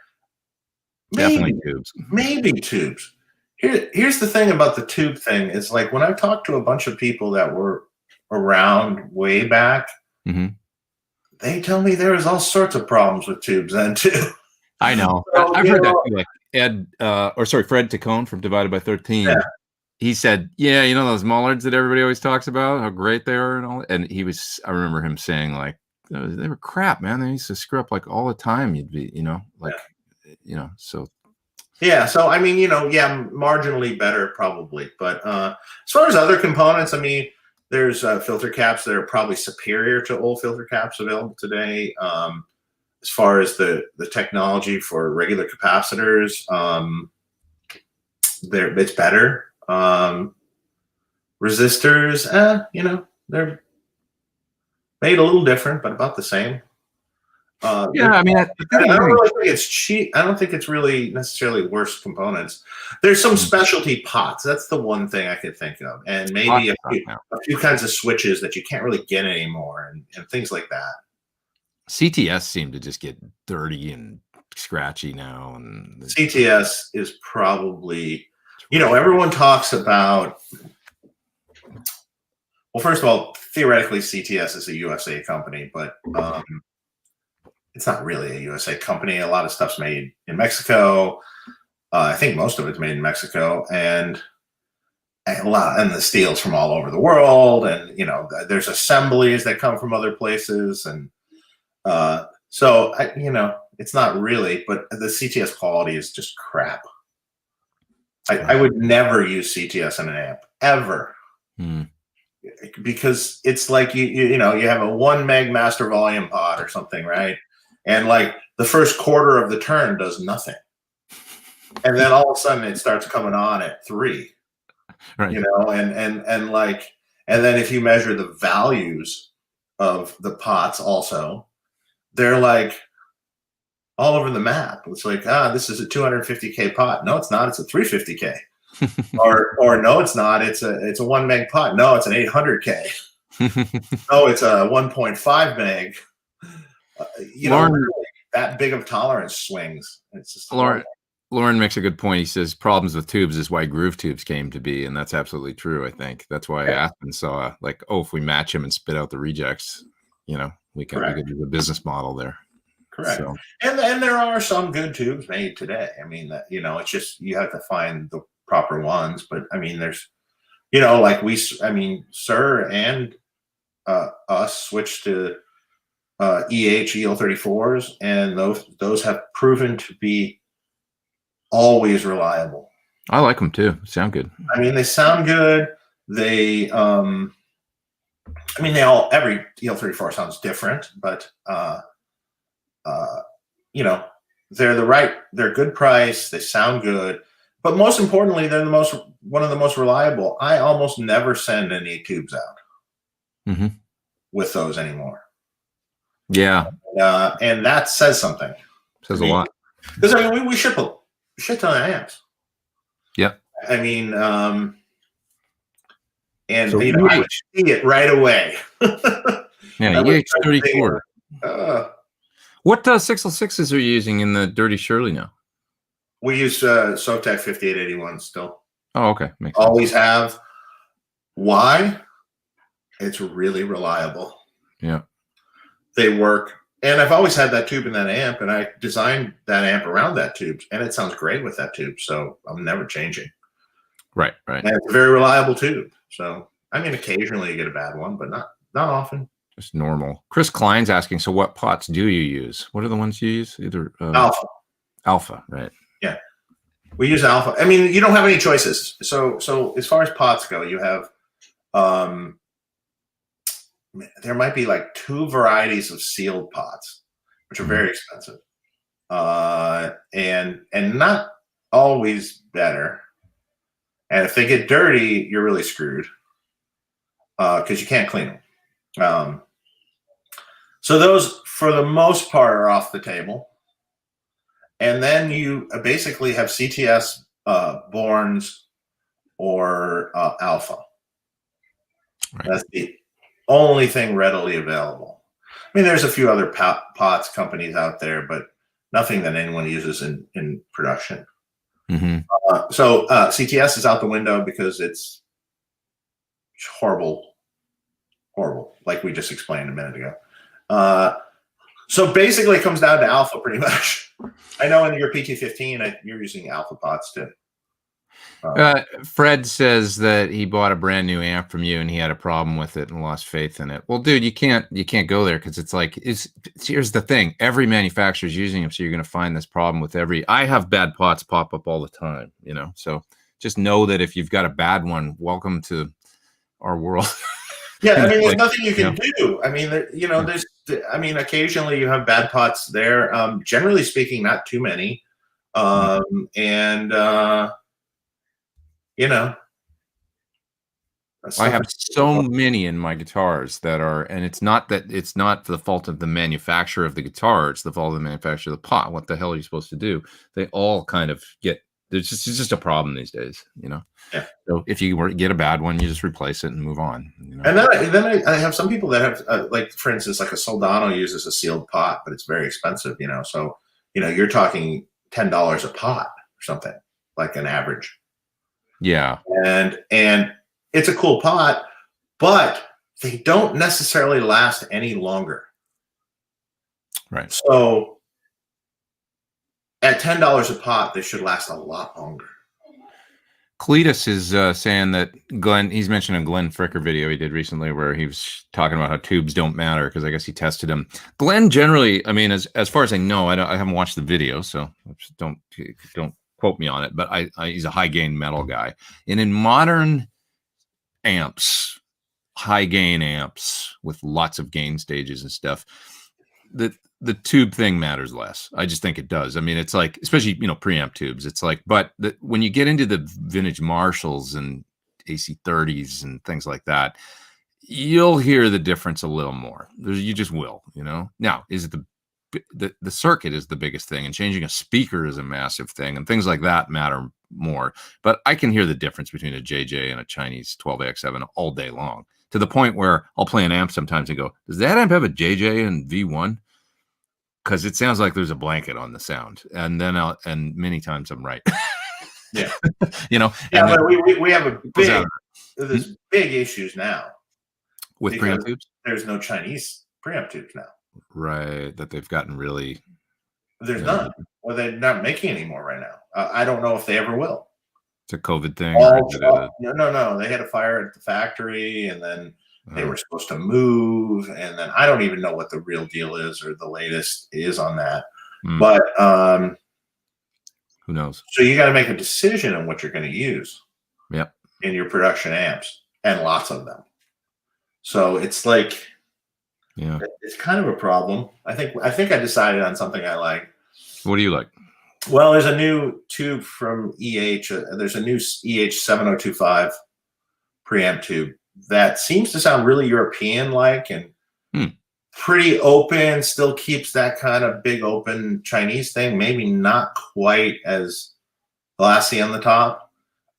Definitely tubes. Maybe tubes. Here's the thing about the tube thing is, like, when I've talked to a bunch of people that were around way back, they tell me there was all sorts of problems with tubes then too. I know. So, I've heard that too. Like Fred Tacone from Divided by 13. Yeah. He said, "Yeah, those Mullards that everybody always talks about, how great they are and all." And I remember him saying, like, they were crap, man. They used to screw up like all the time. You'd be, so. Yeah, so I mean, marginally better probably, but as far as other components, I mean, there's filter caps that are probably superior to old filter caps available today. As far as the technology for regular capacitors, it's better. Resistors, they're made a little different, but about the same. I mean, I don't really think it's cheap. I don't think it's really necessarily worse components. There's some specialty pots. That's the one thing I could think of, and maybe a few kinds of switches that you can't really get anymore, and things like that. CTS seem to just get dirty and scratchy now, and CTS is probably, everyone talks about Well, first of all, theoretically, CTS is a USA company, but it's not really a USA company. A lot of stuff's made in Mexico. I think most of it's made in Mexico, and the steel's from all over the world. And there's assemblies that come from other places, and so it's not really. But the CTS quality is just crap. I would never use CTS in an amp ever. Because it's like you have a 1 meg master volume pod or something, right? And like the first quarter of the turn does nothing, and then all of a sudden it starts coming on at 3, right? And then if you measure the values of the pots, also, they're like all over the map. It's like, this is a 250K pot. No, it's not. It's a 350K. or no, it's not. It's a 1 meg pot. No, it's an 800K. No, it's a 1.5 meg. Lauren, that big of tolerance swings. It's just Lauren makes a good point. He says problems with tubes is why groove tubes came to be, and that's absolutely true. I think that's why Aspen saw if we match them and spit out the rejects, we could do the business model there. Correct. So. And there are some good tubes made today. I mean, it's just you have to find the proper ones. But I mean, there's, Mxr and us switched to EL34s, and those have proven to be always reliable. I like them too. Sound good. I mean, they sound good. They, every EL34 sounds different, but they're good price. They sound good, but most importantly, they're one of the most reliable. I almost never send any tubes out with those anymore. Yeah. And that says something. Says a lot. Because we ship a shit ton of amps. Yep. I mean, I would see it right away. Yeah, EH34. What 606s are you using in the Dirty Shirley now? We use Sotec 5881 still. Oh, okay. Makes Always sense. Have. Why? It's really reliable. Yeah. They work. And I've always had that tube in that amp, and I designed that amp around that tube, and it sounds great with that tube. So I'm never changing. Right. And it's a very reliable tube. So, occasionally you get a bad one, but not often. Just normal. Chris Klein's asking, so what pots do you use? What are the ones you use? Either Alpha. Alpha, right? Yeah, we use Alpha. I mean, you don't have any choices. So as far as pots go, you have there might be like 2 varieties of sealed pots, which are very expensive, and not always better. And if they get dirty, you're really screwed because you can't clean them. So those, for the most part, are off the table. And then you basically have CTS Borns or Alpha. Right. That's the only thing readily available. I mean, there's a few other pots companies out there, but nothing that anyone uses in production. So CTS is out the window because it's horrible, like we just explained a minute ago. So basically it comes down to Alpha pretty much. I know in your PT15, you're using Alpha pots too. Fred says that he bought a brand new amp from you and he had a problem with it and lost faith in it. Well, dude, you can't go there because it's like, here's the thing. Every manufacturer is using them. So you're going to find this problem with I have bad pots pop up all the time, so just know that if you've got a bad one, welcome to our world. Yeah. I mean, there's nothing you can do. I mean, occasionally you have bad pots there. Generally speaking, not too many. I have so many in my guitars that are, and it's not the fault of the manufacturer of the guitar, it's the fault of the manufacturer of the pot. What the hell are you supposed to do? They all kind of it's just a problem these days, Yeah. So if you get a bad one, you just replace it and move on. And then I have some people that have, like, for instance, like a Soldano uses a sealed pot, but it's very expensive, So, you're talking $10 a pot or something, like an average. Yeah. And it's a cool pot, but they don't necessarily last any longer. Right. So at $10 a pot, they should last a lot longer. Cletus is saying that Glenn, he's mentioned a Glenn Fricker video he did recently where he was talking about how tubes don't matter because I guess he tested them. Glenn generally, I mean, as far as I know, I haven't watched the video, so don't quote me on it, but he's a high gain metal guy. And in modern amps, high gain amps with lots of gain stages and stuff, the tube thing matters less. I just think it does. I mean, it's like, especially, preamp tubes, it's like, but when you get into the vintage Marshalls and AC30s and things like that, you'll hear the difference a little more. You just will, Now, is it the circuit is the biggest thing, and changing a speaker is a massive thing, and things like that matter more. But I can hear the difference between a JJ and a Chinese 12AX7 all day long, to the point where I'll play an amp sometimes and go, does that amp have a JJ and V1? Because it sounds like there's a blanket on the sound, and then and many times I'm right. Yeah, Yeah, but we have there's big issues now with preamp tubes. There's no Chinese preamp tubes now. Right, that they've gotten really. There's none. Well, they're not making any more right now. I don't know if they ever will. It's a COVID thing. No. They had a fire at the factory, and then they were supposed to move, and then I don't even know what the real deal is or the latest is on that. But who knows? So you got to make a decision on what you're going to use. Yep. In your production amps, and lots of them. So it's like, it's kind of a problem. I think I decided on something I like. What do you like? Well, there's a new tube from EH. There's a new EH 7025 preamp tube that seems to sound really European-like and pretty open, still keeps that kind of big open Chinese thing, maybe not quite as glassy on the top.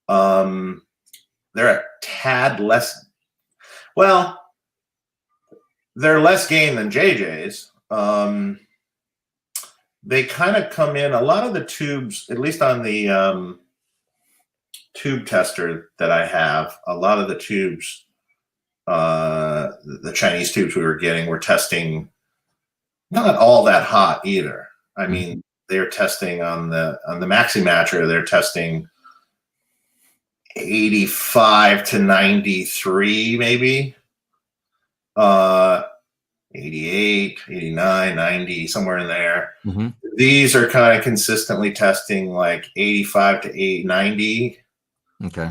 They're a tad less, well, they're less gain than JJ's. They kind of come in, a lot of the tubes, at least on the tube tester that I have, a lot of the tubes, the Chinese tubes we were getting were testing not all that hot either. I mean, they're testing on the Mxr, they're testing 85 to 93 maybe. 88, 89, 90, somewhere in there. These are kind of consistently testing like 85 to 90. Okay.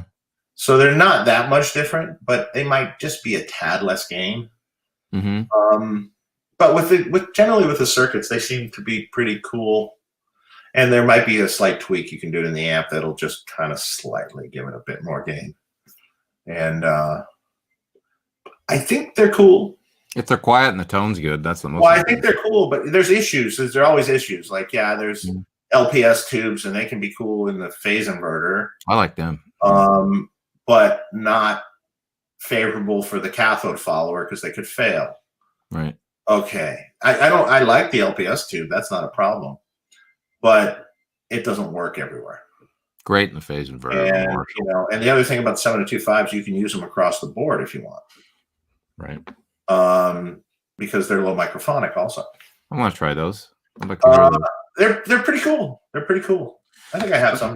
So they're not that much different, but they might just be a tad less gain. But generally with the circuits, they seem to be pretty cool. And there might be a slight tweak you can do it in the amp that'll just kind of slightly give it a bit more gain. And I think they're cool. If they're quiet and the tone's good, that's the most. Well, I think they're cool, but there's issues. There are always issues. Like, there's LPS tubes, and they can be cool in the phase inverter. I like them. But not favorable for the cathode follower because they could fail. Right. Okay. I like the LPS tube. That's not a problem. But it doesn't work everywhere. Great in the phase inverter. And, and the other thing about 702.5s, you can use them across the board if you want. Right. Because they're low microphonic also. I want to try those. They're pretty cool. They're pretty cool. I think I have some.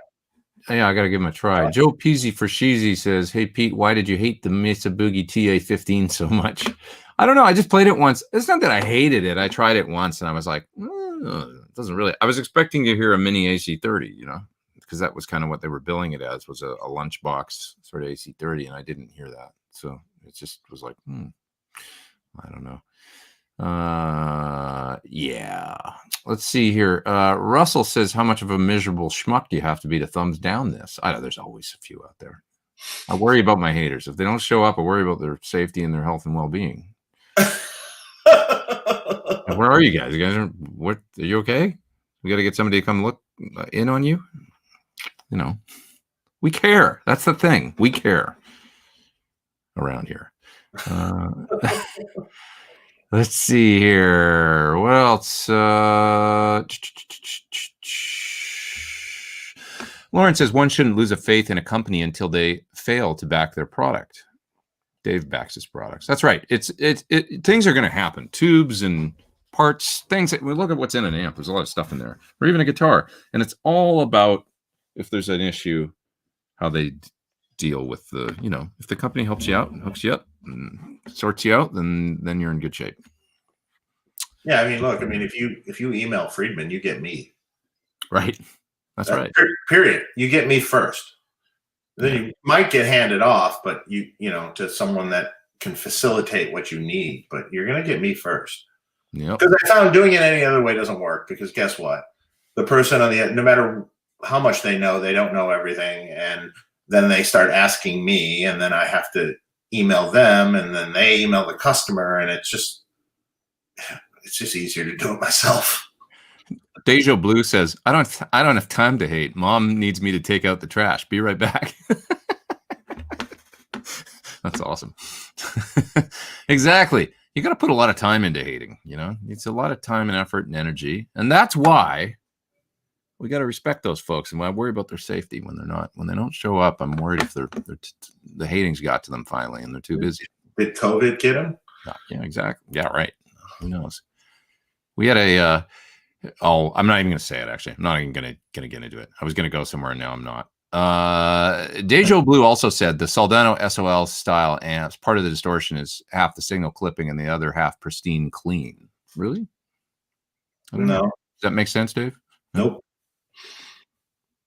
Yeah, I got to give them a try. Joe Peasy for Sheezy says, "Hey Pete, why did you hate the Mitsubishi TA15 so much?" I don't know. I just played it once. It's not that I hated it. I tried it once and I was like, it doesn't really. I was expecting to hear a mini AC30, because that was kind of what they were billing it as, was a lunchbox sort of AC30, and I didn't hear that. So it just was like, I don't know. Yeah. Let's see here. Russell says, how much of a miserable schmuck do you have to be to thumbs down this? I know there's always a few out there. I worry about my haters. If they don't show up, I worry about their safety and their health and well-being. Where are you guys? Are you okay? We got to get somebody to come look in on you. We care. That's the thing. We care around here. Let's see here. What else? Lauren says one shouldn't lose a faith in a company until they fail to back their product. Dave backs his products. That's right. Things are going to happen. Tubes and parts, things. We look at what's in an amp. There's a lot of stuff in there, or even a guitar, and it's all about if there's an issue, how they deal with the. If the company helps you out and hooks you up and sorts you out, then you're in good shape. Yeah, I mean, look, if you email Friedman, you get me. Right. That's right. Period. You get me first. Then you might get handed off, but to someone that can facilitate what you need. But you're going to get me first. Yeah. Because I found doing it any other way doesn't work. Because guess what? The person on the end, no matter how much they know, they don't know everything, and then they start asking me, and then I have to email them, and then they email the customer, and it's just easier to do it myself. Deja Blue says, I don't have time to hate. Mom needs me to take out the trash. Be right back. That's awesome. Exactly. You got to put a lot of time into hating, It's a lot of time and effort and energy. And that's why we got to respect those folks. And I worry about their safety when they don't show up. I'm worried if the hating's got to them finally and they're too busy. Did COVID get them? Yeah, exactly. Yeah, right. Who knows? We had I'm not even going to say it, actually. I'm not even going to get into it. I was going to go somewhere, and now I'm not. Dejo Blue also said the Soldano SOL style amps, part of the distortion is half the signal clipping and the other half pristine clean. Really? I don't know. Does that make sense, Dave? Nope.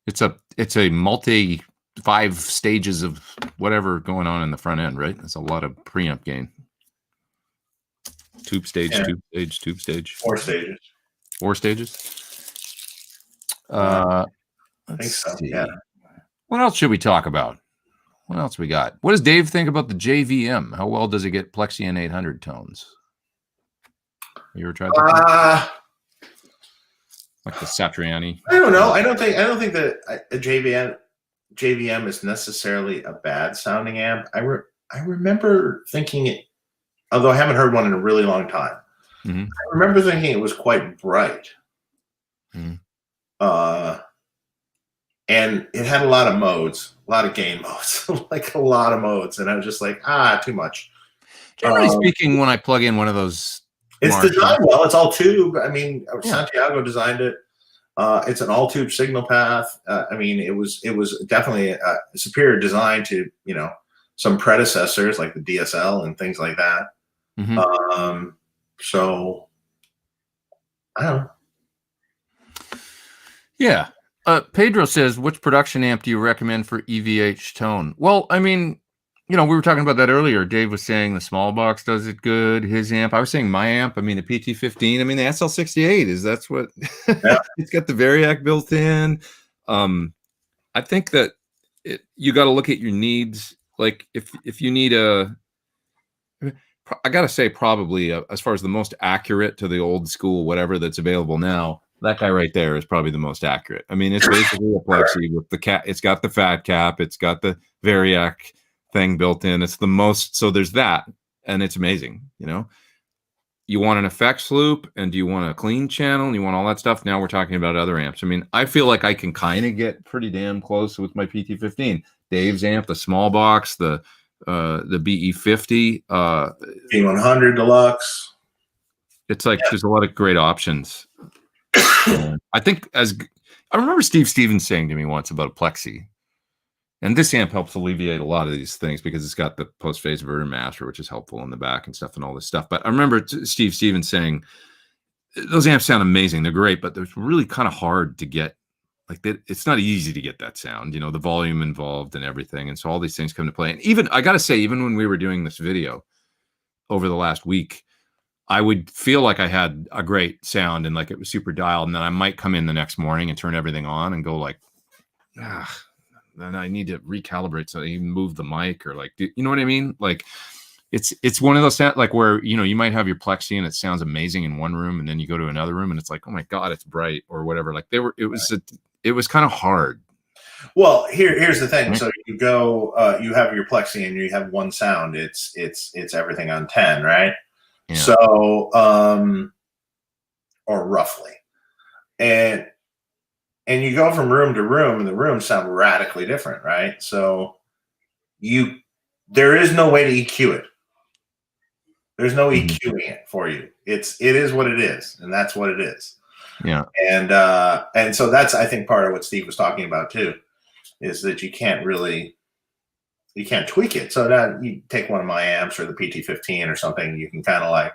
It's a multi 5 stages of whatever going on in the front end, right? It's a lot of preamp gain. Tube stage, tube stage, tube stage. 4 stages. 4 stages. I think so. See. Yeah. What else should we talk about? What else we got? What does Dave think about the JVM? How well does it get Plexian 800 tones? You ever tried that? Like the Satriani? I don't know. I don't think that a JVM is necessarily a bad sounding amp. I remember thinking it, although I haven't heard one in a really long time. Mm-hmm. I remember thinking it was quite bright. Mm-hmm. And it had a lot of modes, a lot of gain modes, like a lot of modes. And I was just like, too much. Generally speaking, when I plug in one of those, it's designed well. It's all tube. I mean, Santiago designed it. It's an all tube signal path. It was definitely a superior design to some predecessors like the DSL and things like that. Mm-hmm. So I don't know. Yeah. Pedro says, which production amp do you recommend for EVH tone? Well, we were talking about that earlier. Dave was saying the small box does it good. His amp. I was saying my amp. The PT15. The SL68 that's what it's got the Variac built in. I think that you got to look at your needs. Like if you need I got to say probably as far as the most accurate to the old school, whatever that's available now, that guy right there is probably the most accurate. It's basically a Plexi with the cap. It's got the fat cap. It's got the Variac thing built in. It's the most. So there's that, and it's amazing. You want an effects loop, and do you want a clean channel? And you want all that stuff. Now we're talking about other amps. I feel like I can kind of get pretty damn close with my PT15. Dave's amp, the small box, the BE50, B100 Deluxe. It's like there's a lot of great options. I think I remember Steve Stevens saying to me once about a Plexi, and this amp helps alleviate a lot of these things because it's got the post-phase inverter master, which is helpful in the back and stuff and all this stuff. But I remember Steve Stevens saying those amps sound amazing. They're great, but they're really kind of hard to get. Like it's not easy to get that sound, the volume involved and everything. And so all these things come to play. And even, I got to say, even when we were doing this video over the last week, I would feel like I had a great sound and like it was super dialed. And then I might come in the next morning and turn everything on and go like, then I need to recalibrate. So I even move the mic or like, you know what I mean? Like it's one of those sounds like where, you might have your Plexi and it sounds amazing in one room. And then you go to another room and it's like, oh my God, it's bright or whatever. Like it was kind of hard. Well, here's the thing. So you go, you have your Plexi and you have one sound. It's everything on 10, right? Yeah. So, or roughly, and you go from room to room, and the rooms sound radically different, right? So you there is no way to EQ it. There's no EQing it for you. It is what it is, and that's what it is. Yeah. And so that's, I think, part of what Steve was talking about too, is that you can't tweak it. So that you take one of my amps or the PT15 or something, you can kind of like,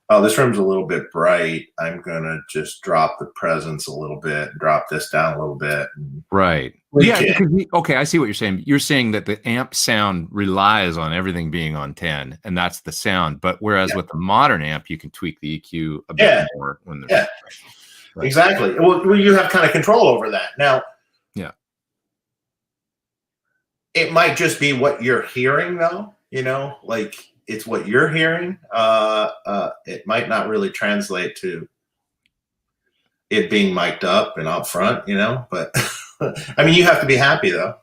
oh, this room's a little bit bright. I'm gonna just drop the presence a little bit, drop this down a little bit. Right. Yeah. Okay, I see what you're saying. You're saying that the amp sound relies on everything being on 10, and that's the sound. But whereas with the modern amp, you can tweak the EQ a bit more when there's right. Exactly. Well, you have kind of control over that. Now, it might just be what you're hearing, though. Like it's what you're hearing. It might not really translate to it being mic'd up and out front, but I mean, you have to be happy though.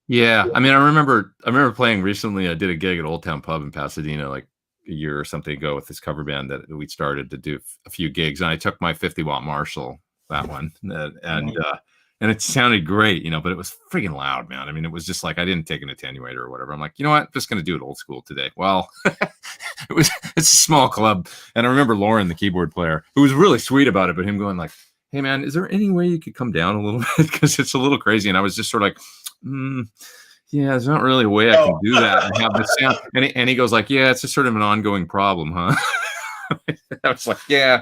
Yeah. I mean, I remember playing recently. I did a gig at Old Town Pub in Pasadena, like a year or something ago, with this cover band that we started to do a few gigs. And I took my 50-watt Marshall, that one, and it sounded great, but it was freaking loud, man. I mean, it was just like, I didn't take an attenuator or whatever. I'm like, you know what? I'm just going to do it old school today. Well, it's a small club. And I remember Lauren, the keyboard player, who was really sweet about it, but him going like, hey man, is there any way you could come down a little bit? Because it's a little crazy. And I was just sort of like, yeah, there's not really a way I can do that and have the sound. And he goes like, yeah, it's just sort of an ongoing problem, huh? I was like, yeah.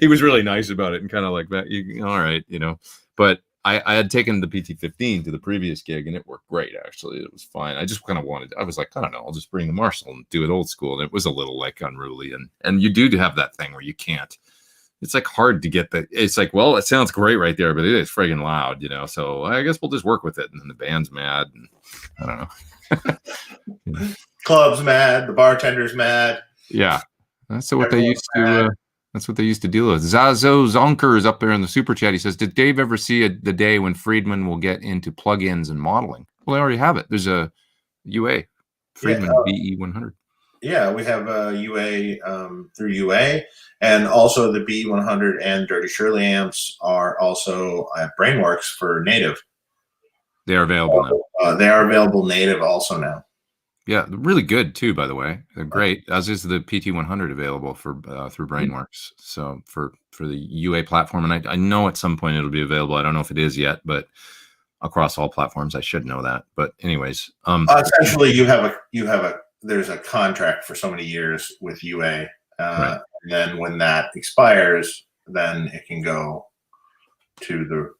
He was really nice about it and kind of like that. All right, but I had taken the PT15 to the previous gig and it worked great. Actually, it was fine. I just kind of I was like, I don't know, I'll just bring the Marshall and do it old school. And it was a little like unruly. And you do have that thing where you can't, it's like hard to get it's like, well, it sounds great right there, but it is friggin' loud, so I guess we'll just work with it. And then the band's mad. And I don't know. Club's mad. The bartender's mad. Yeah. That's what they used to. That's what they used to deal with. Zazo Zonker is up there in the super chat. He says, "Did Dave ever see the day when Friedman will get into plugins and modeling?" Well, they already have it. There's a UA Friedman BE100. Yeah, we have a UA through UA, and also the BE100 and Dirty Shirley amps are also at Brainworks for native. They are available now. They are available native also now. Yeah, they're really good too, by the way. They're great, as is the PT100 available for through Brainworks. So for the UA platform, and I know at some point it'll be available. I don't know if it is yet, but across all platforms, I should know that. But anyways, essentially, there's a contract for so many years with UA. Right. And then when that expires, then it can go to the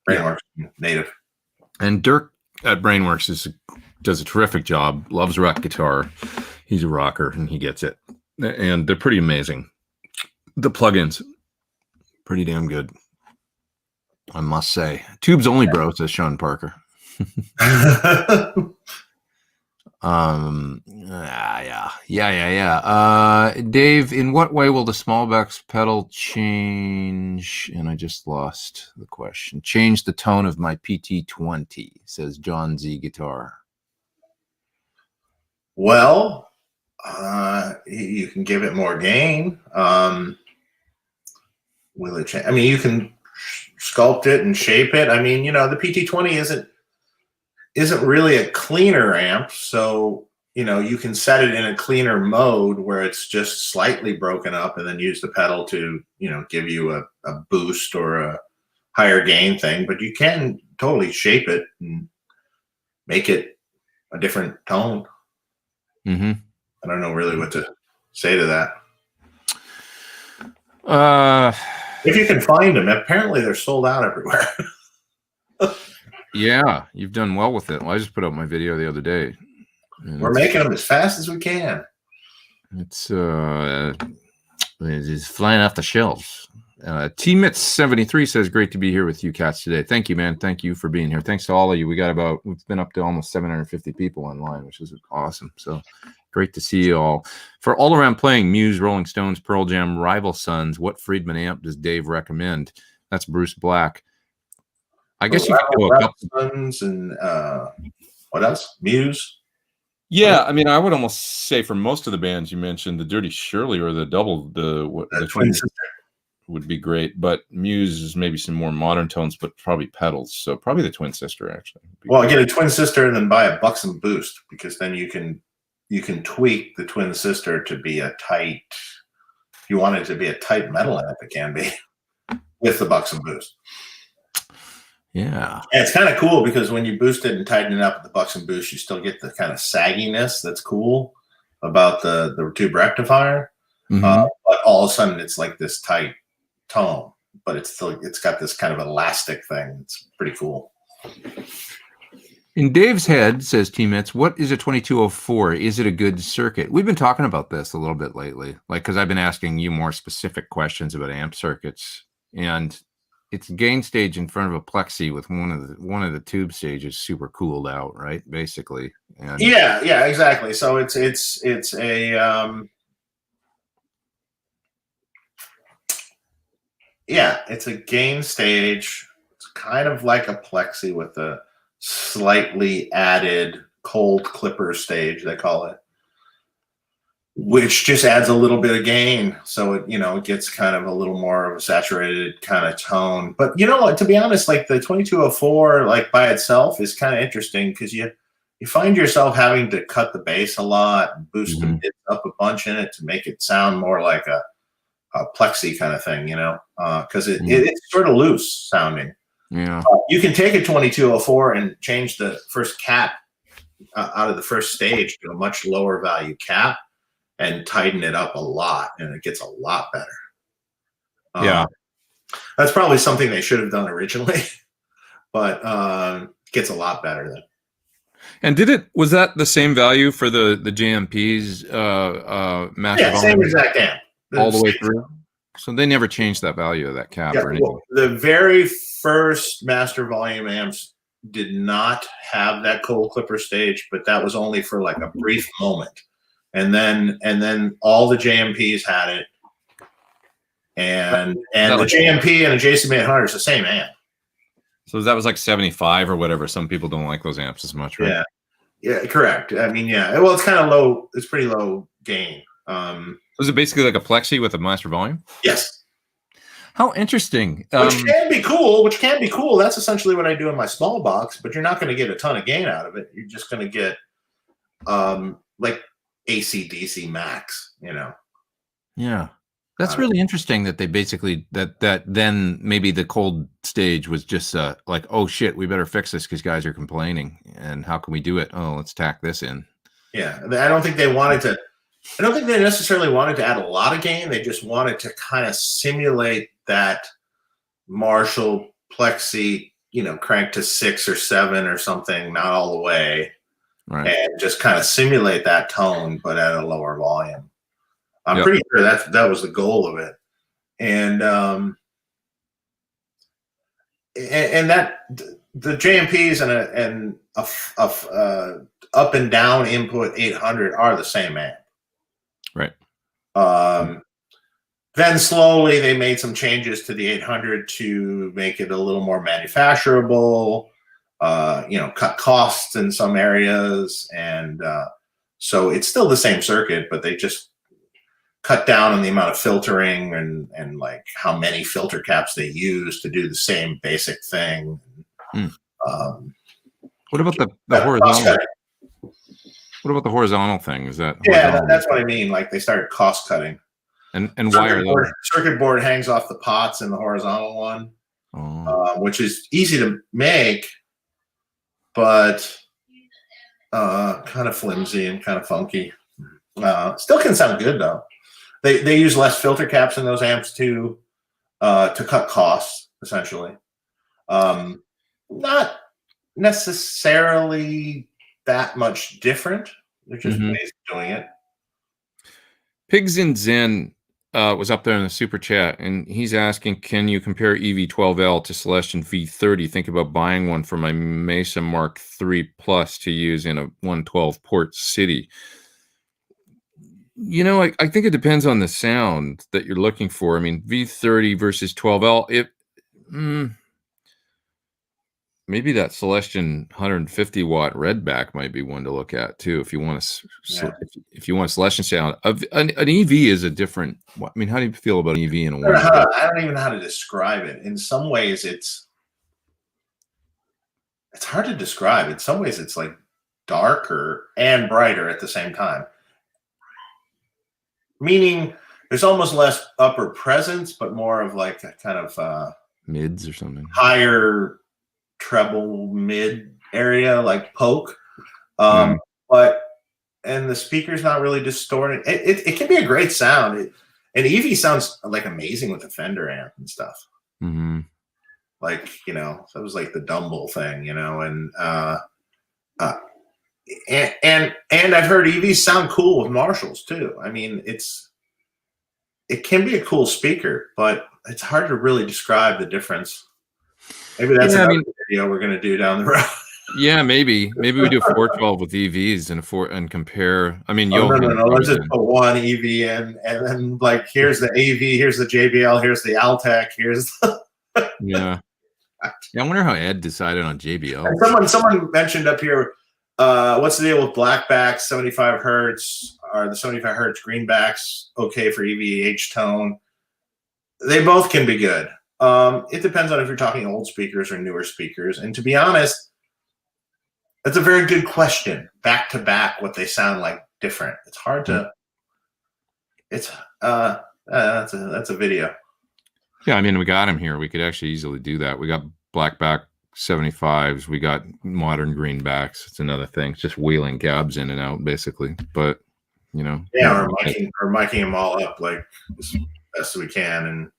Brainworks native. And Dirk at Brainworks does a terrific job. Loves rock guitar. He's a rocker and he gets it. And they're pretty amazing. The plugins, pretty damn good, I must say. Tubes only, bro, says Sean Parker. Yeah. Dave, in what way will the Smallbox pedal change? And I just lost the question. Change the tone of my PT20, says John Z Guitar. Well, you can give it more gain. Will it change? I mean, you can sculpt it and shape it. I mean, the PT20 isn't really a cleaner amp, so you can set it in a cleaner mode where it's just slightly broken up, and then use the pedal to give you a boost or a higher gain thing. But you can totally shape it and make it a different tone. Mm-hmm. I don't know really what to say to that. If you can find them, apparently they're sold out everywhere. Yeah, you've done well with it. Well, I just put up my video the other day. We're making them as fast as we can. It's flying off the shelves. T-Mitz73 says, great to be here with you cats today. Thank you, man. Thank you for being here. Thanks to all of you. We've been up to almost 750 people online, which is awesome. So great to see you all. For all around playing, Muse, Rolling Stones, Pearl Jam, Rival Sons, what Friedman amp does Dave recommend? That's Bruce Black. I guess you could go a couple. Sons and what else? Muse. Yeah, I mean, I would almost say for most of the bands you mentioned, the Dirty Shirley or the double, the Twin Sister. would be great. But Muse is maybe some more modern tones, but probably pedals. So probably the Twin Sister actually. Well, get a Twin Sister and then buy a Buxom Boost, because then you can tweak the Twin Sister to be a tight. If you want it to be a tight metal amp, it can be with the Buxom Boost. Yeah. And it's kind of cool because when you boost it and tighten it up with the Buxom Boost, you still get the kind of sagginess that's cool about the tube rectifier. But all of a sudden it's like this tight tone, but it's got this kind of elastic thing. It's pretty cool. In Dave's head, says T-Mitz, what is a 2204? Is it a good circuit? We've been talking about this a little bit lately, like, because I've been asking you more specific questions about amp circuits, and it's a gain stage in front of a plexi with one of the tube stages super cooled out, right? Basically. And yeah, exactly. So it's a gain stage. It's kind of like a plexi with a slightly added cold clipper stage, they call it, which just adds a little bit of gain. So it gets kind of a little more of a saturated kind of tone. But to be honest, like the 2204, like by itself is kind of interesting because you find yourself having to cut the bass a lot and boost the bits up a bunch in it to make it sound more like a plexi kind of thing, because it's sort of loose sounding. Yeah. You can take a 2204 and change the first cap out of the first stage to a much lower value cap and tighten it up a lot, and it gets a lot better. Yeah. That's probably something they should have done originally, but gets a lot better then. And was that the same value for the JMP's master? Yeah, same exact amp. All the way through? So they never changed that value of that cap or anything? Well, the very first master volume amps did not have that cold clipper stage, but that was only for like a brief moment. And then all the JMPs had it. And the JMP and a JCB800 is the same amp. So that was like 75 or whatever. Some people don't like those amps as much, right? Yeah, correct. I mean, yeah. Well, it's kind of low. It's pretty low gain. Was it basically like a plexi with a master volume? Yes. How interesting. Which can be cool. That's essentially what I do in my small box, but you're not going to get a ton of gain out of it. You're just going to get like AC/DC max, Yeah. That's really interesting that they basically that then maybe the cold stage was just like, oh shit, we better fix this because guys are complaining, and how can we do it? Oh, let's tack this in. Yeah, I don't think they necessarily wanted to add a lot of gain. They just wanted to kind of simulate that Marshall plexi, crank to 6 or 7 or something, not all the way, right? And just kind of simulate that tone, but at a lower volume. I'm pretty sure that was the goal of it, and that the JMPs and a up and down input 800 are the same amp, right? Then slowly they made some changes to the 800 to make it a little more manufacturable, cut costs in some areas, and so it's still the same circuit, but they just cut down on the amount of filtering and like how many filter caps they use to do the same basic thing. What about the horizontal? What about the horizontal thing? Is that that's what I mean. Like they started cost cutting. And why are those? Circuit board hangs off the pots in the horizontal one, which is easy to make, but kind of flimsy and kind of funky. Still can sound good though. They use less filter caps in those amps to cut costs, essentially. Not necessarily that much different. They're just ways of doing it. Pigs in Zen was up there in the super chat, and he's asking, can you compare EV12L to Celestion V30? Think about buying one for my Mesa Mark III Plus to use in a 112 port city. I think it depends on the sound that you're looking for. I mean, V30 versus 12L. maybe that Celestion 150 watt redback might be one to look at too if you want to if you want Celestion sound. An EV is a different. I mean, how do you feel about an EV in a one? I don't even know how to describe it. In some ways, it's hard to describe. In some ways, it's like darker and brighter at the same time. Meaning, there's almost less upper presence, but more of like a kind of mids or something, higher treble mid area, like poke. But and the speaker's not really distorted. It can be a great sound. And EV sounds like amazing with the Fender amp and stuff. Like, you know, so it was like the Dumble thing, you know, and I've heard EVs sound cool with Marshalls too. I mean, it can be a cool speaker, but it's hard to really describe the difference. Maybe that's another video we're going to do down the road. Yeah, maybe we do 412 with EVs and compare. I mean, no. Let's just put one EV in, and then like here's the AV, here's the JBL, here's the Altec, here's the yeah. I wonder how Ed decided on JBL. And someone mentioned up here, what's the deal with blackbacks, 75 hertz? Are the 75 hertz greenbacks okay for EVH tone? They both can be good. It depends on if you're talking old speakers or newer speakers. And to be honest, that's a very good question. Back to back, what they sound like different. It's hard to. It's that's a video. Yeah, I mean, we got him here. We could actually easily do that. We got blackback 75s. We got modern greenbacks. It's another thing. It's just wheeling cabs in and out, basically. But, you know. Yeah, or miking them all up like as best as we can.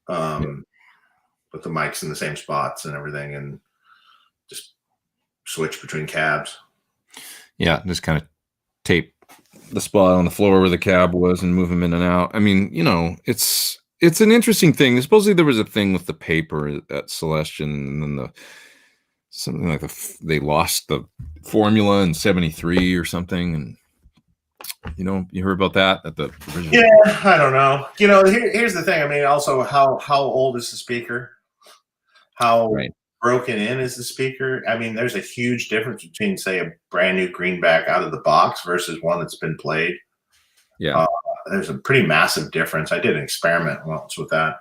And put the mics in the same spots and everything. And just switch between cabs. Yeah, just kind of tape the spot on the floor where the cab was and move them in and out. I mean, you know, it's an interesting thing. Supposedly there was a thing with the paper at Celestion, and then something like they lost the formula in '73 or something. And you know, you heard about that at the original. Yeah, I don't know. You know, here's the thing. I mean, also how old is the speaker? How broken in is the speaker? I mean, there's a huge difference between, say, a brand new greenback out of the box versus one that's been played. Yeah. There's a pretty massive difference. I did an experiment once with that.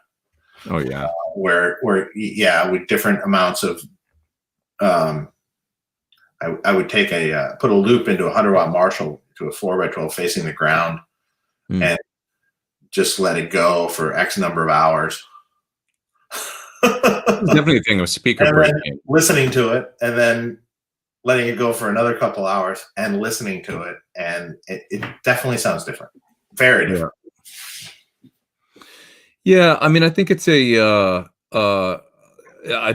Oh yeah. Where with different amounts of, I would take put a loop into a 100-watt Marshall to a 4x12 facing the ground, and just let it go for X number of hours. Definitely a thing of speaker breaking. Listening to it, and then letting it go for another couple hours, and listening to it, and it definitely sounds different. Very different. Yeah, I mean, I think it's a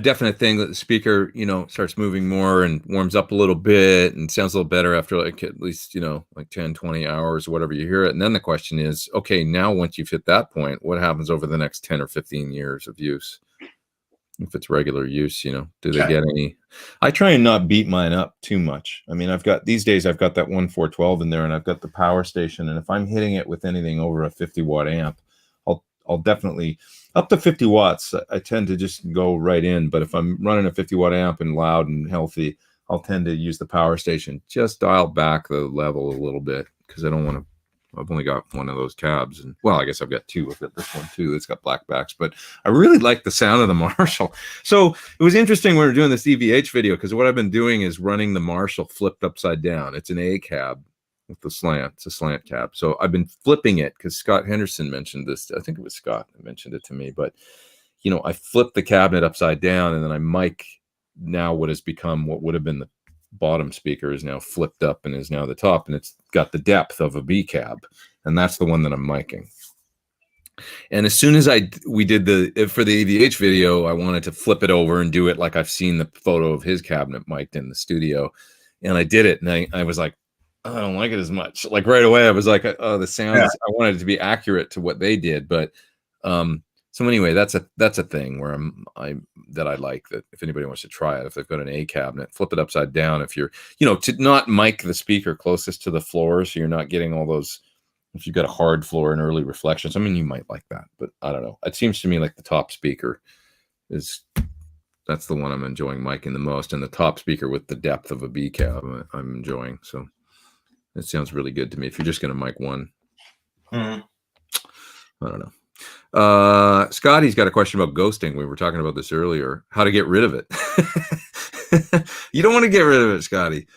definite thing that the speaker, you know, starts moving more and warms up a little bit and sounds a little better after like at least, you know, like 10, 20 hours or whatever you hear it. And then the question is, okay, now once you've hit that point, what happens over the next 10 or 15 years of use? If it's regular use, you know, do they get any? I try and not beat mine up too much. I mean, these days I've got that 1.412 in there, and I've got the power station. And if I'm hitting it with anything over a 50-watt amp, I'll definitely up to 50 watts. I tend to just go right in. But if I'm running a 50-watt amp and loud and healthy, I'll tend to use the power station. Just dial back the level a little bit because I don't want to. I've only got one of those cabs, and well, I guess I've got two. I've got this one too. It's got blackbacks, but I really like the sound of the Marshall. So it was interesting when we were doing this EVH video, because what I've been doing is running the Marshall flipped upside down. It's an A cab with the slant. It's a slant cab. So I've been flipping it because Scott Henderson mentioned this. I think it was Scott that mentioned it to me, but you know, I flipped the cabinet upside down, and then I mic now what has become what would have been the bottom speaker is now flipped up and is now the top, and it's got the depth of a B cab, and that's the one that I'm miking. And as soon as we did for the EVH video, I wanted to flip it over and do it like I've seen the photo of his cabinet mic'd in the studio, and I did it, and I was like, oh, I don't like it as much. Like right away, I was like, oh, the sound. I wanted it to be accurate to what they did, but so anyway, that's a thing where I like that if anybody wants to try it, if they've got an A cabinet, flip it upside down. If you're, you know, to not mic the speaker closest to the floor, so you're not getting all those. If you've got a hard floor and early reflections, I mean, you might like that, but I don't know. It seems to me like the top speaker is That's the one I'm enjoying miking the most, and the top speaker with the depth of a B cab I'm enjoying. So it sounds really good to me. If you're just going to mic one, Mm-hmm. I don't know. Scotty's got a question about ghosting. We were talking about this earlier. How to get rid of it? You don't want to get rid of it, Scotty.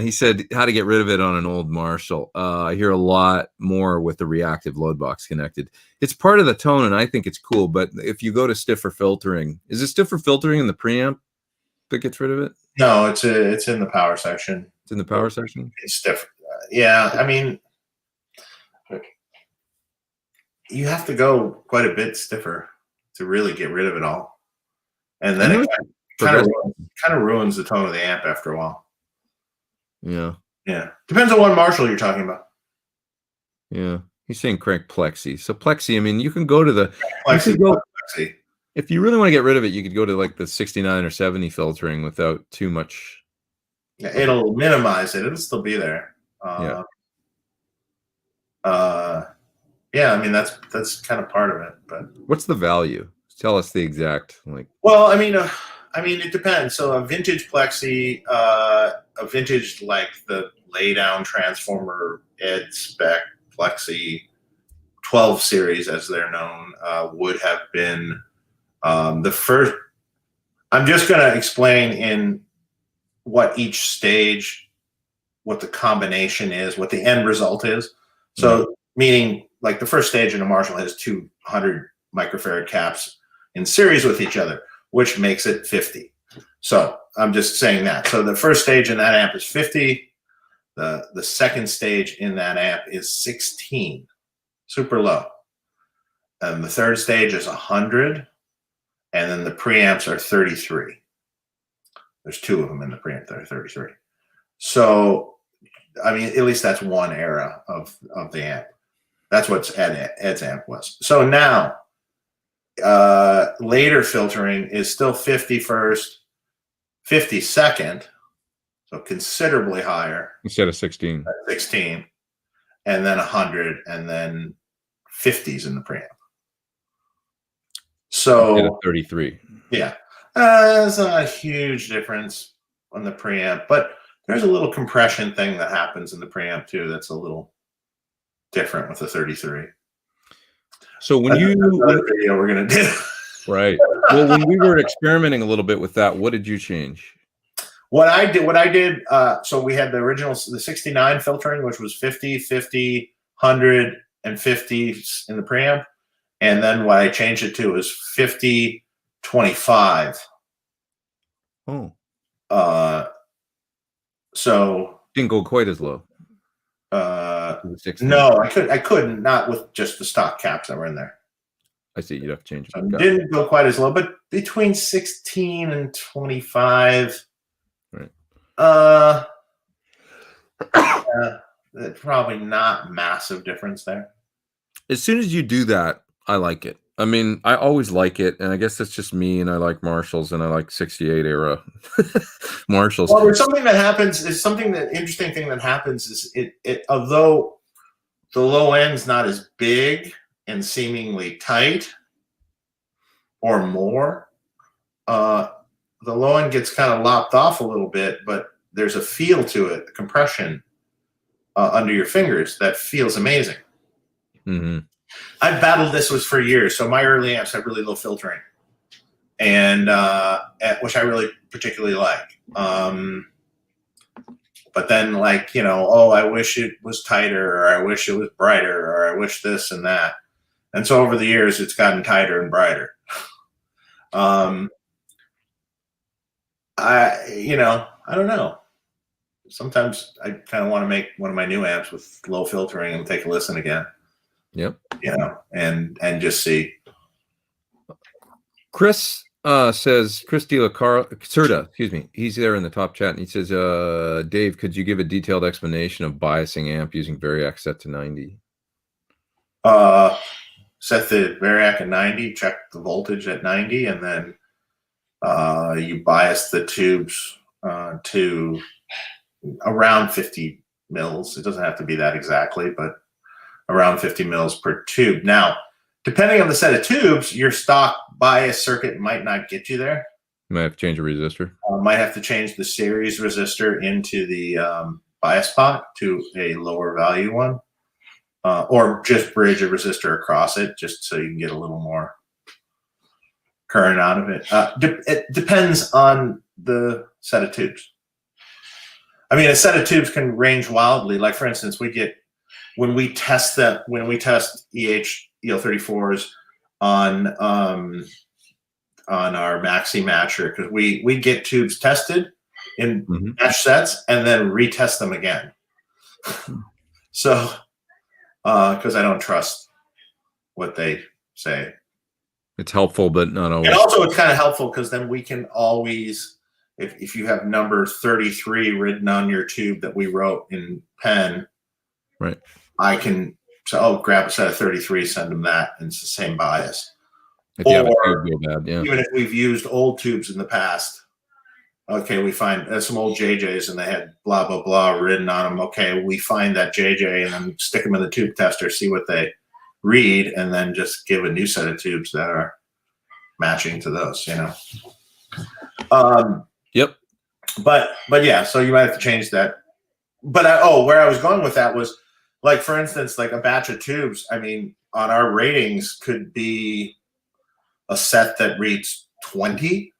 He said how to get rid of it on an old Marshall. I hear a lot more with the reactive load box connected. It's part of the tone, and I think it's cool. But if you go to stiffer filtering, is it stiffer filtering in the preamp that gets rid of it? No, it's in the power section. It's in the power section. It's different. Yeah, I mean, you have to go quite a bit stiffer to really get rid of it all, and then it kind of ruins the tone of the amp after a while. Yeah. Yeah. Depends on what Marshall you're talking about. Yeah. He's saying crank plexi. So plexi, I mean, you can go to the plexi. If you really want to get rid of it, you could go to like the 69 or 70 filtering without too much. Yeah, it'll minimize it. It'll still be there. Yeah. Yeah, I mean that's kind of part of it. But what's the value? Tell us the exact like. Well, I mean, it depends. So a vintage plexi, a vintage like the laydown transformer ed spec plexi 12 series, as they're known, would have been the first. I'm just going to explain in what each stage, what the combination is, what the end result is. So, meaning like the first stage in a Marshall has 200 microfarad caps in series with each other, which makes it 50. So I'm just saying that. So the first stage in that amp is 50. The second stage in that amp is 16, super low. And the third stage is 100. And then the preamps are 33. There's two of them in the preamp that are 33. So, I mean, at least that's one era of the amp. That's what Ed's amp was. So now, later filtering is still 50 first, 50 second, so considerably higher. Instead of 16. 16, and then 100, and then 50s in the preamp. So 33. Yeah, there's a huge difference on the preamp, but there's a little compression thing that happens in the preamp too that's a little different with the 33. So when another video we're gonna do. Right. Well, when we were experimenting a little bit with that, what did you change? What I did, so we had the original, the 69 filtering, which was 50, 50, 100, and 50 in the preamp. And then what I changed it to is 50, 25. Oh. So didn't go quite as low. No, I couldn't, not with just the stock caps that were in there. I see. You'd have to change it. So didn't go quite as low, but between 16 and 25. Right. Probably not massive difference there. As soon as you do that, I like it. I mean, I always like it, and I guess that's just me, and I like Marshalls, and I like 68 era Marshalls. Well, there's something that happens, interesting thing that happens is it although the low end's not as big and seemingly tight or more, the low end gets kind of lopped off a little bit, but there's a feel to it, a compression under your fingers that feels amazing. Mm-hmm. I've battled this for years. So my early amps have really low filtering, and which I really particularly like. But then, like, you know, oh, I wish it was tighter, or I wish it was brighter, or I wish this and that. And so over the years, it's gotten tighter and brighter. I don't know. Sometimes I kind of want to make one of my new amps with low filtering and take a listen again. Yep. You know, and just see. Chris says, Chris De La Cerda, excuse me. He's there in the top chat, and he says, Dave, could you give a detailed explanation of biasing amp using Variac set to 90? Set the Variac at 90, check the voltage at 90, and then you bias the tubes to around 50 mils. It doesn't have to be that exactly, but around 50 mils per tube. Now, depending on the set of tubes, your stock bias circuit might not get you there. You might have to change a resistor. Might have to change the series resistor into the bias pot to a lower value one, or just bridge a resistor across it, just so you can get a little more current out of it. It depends on the set of tubes. I mean, a set of tubes can range wildly. Like, for instance, when we test EL34s on our Maxi Matcher, because we get tubes tested in match sets and then retest them again. So, because I don't trust what they say. It's helpful, but not always. And also, it's kind of helpful because then we can always, if you have number 33 written on your tube that we wrote in pen, right? I can say, oh, grab a set of 33, send them that, and it's the same bias. If you have a tube go bad, yeah. Even if we've used old tubes in the past, okay, we find some old JJs and they had blah, blah, blah written on them. Okay, we find that JJ and then stick them in the tube tester, see what they read, and then just give a new set of tubes that are matching to those, you know. Yep. But yeah, so you might have to change that. But where I was going with that was, like, for instance, like a batch of tubes, I mean, on our ratings could be a set that reads 20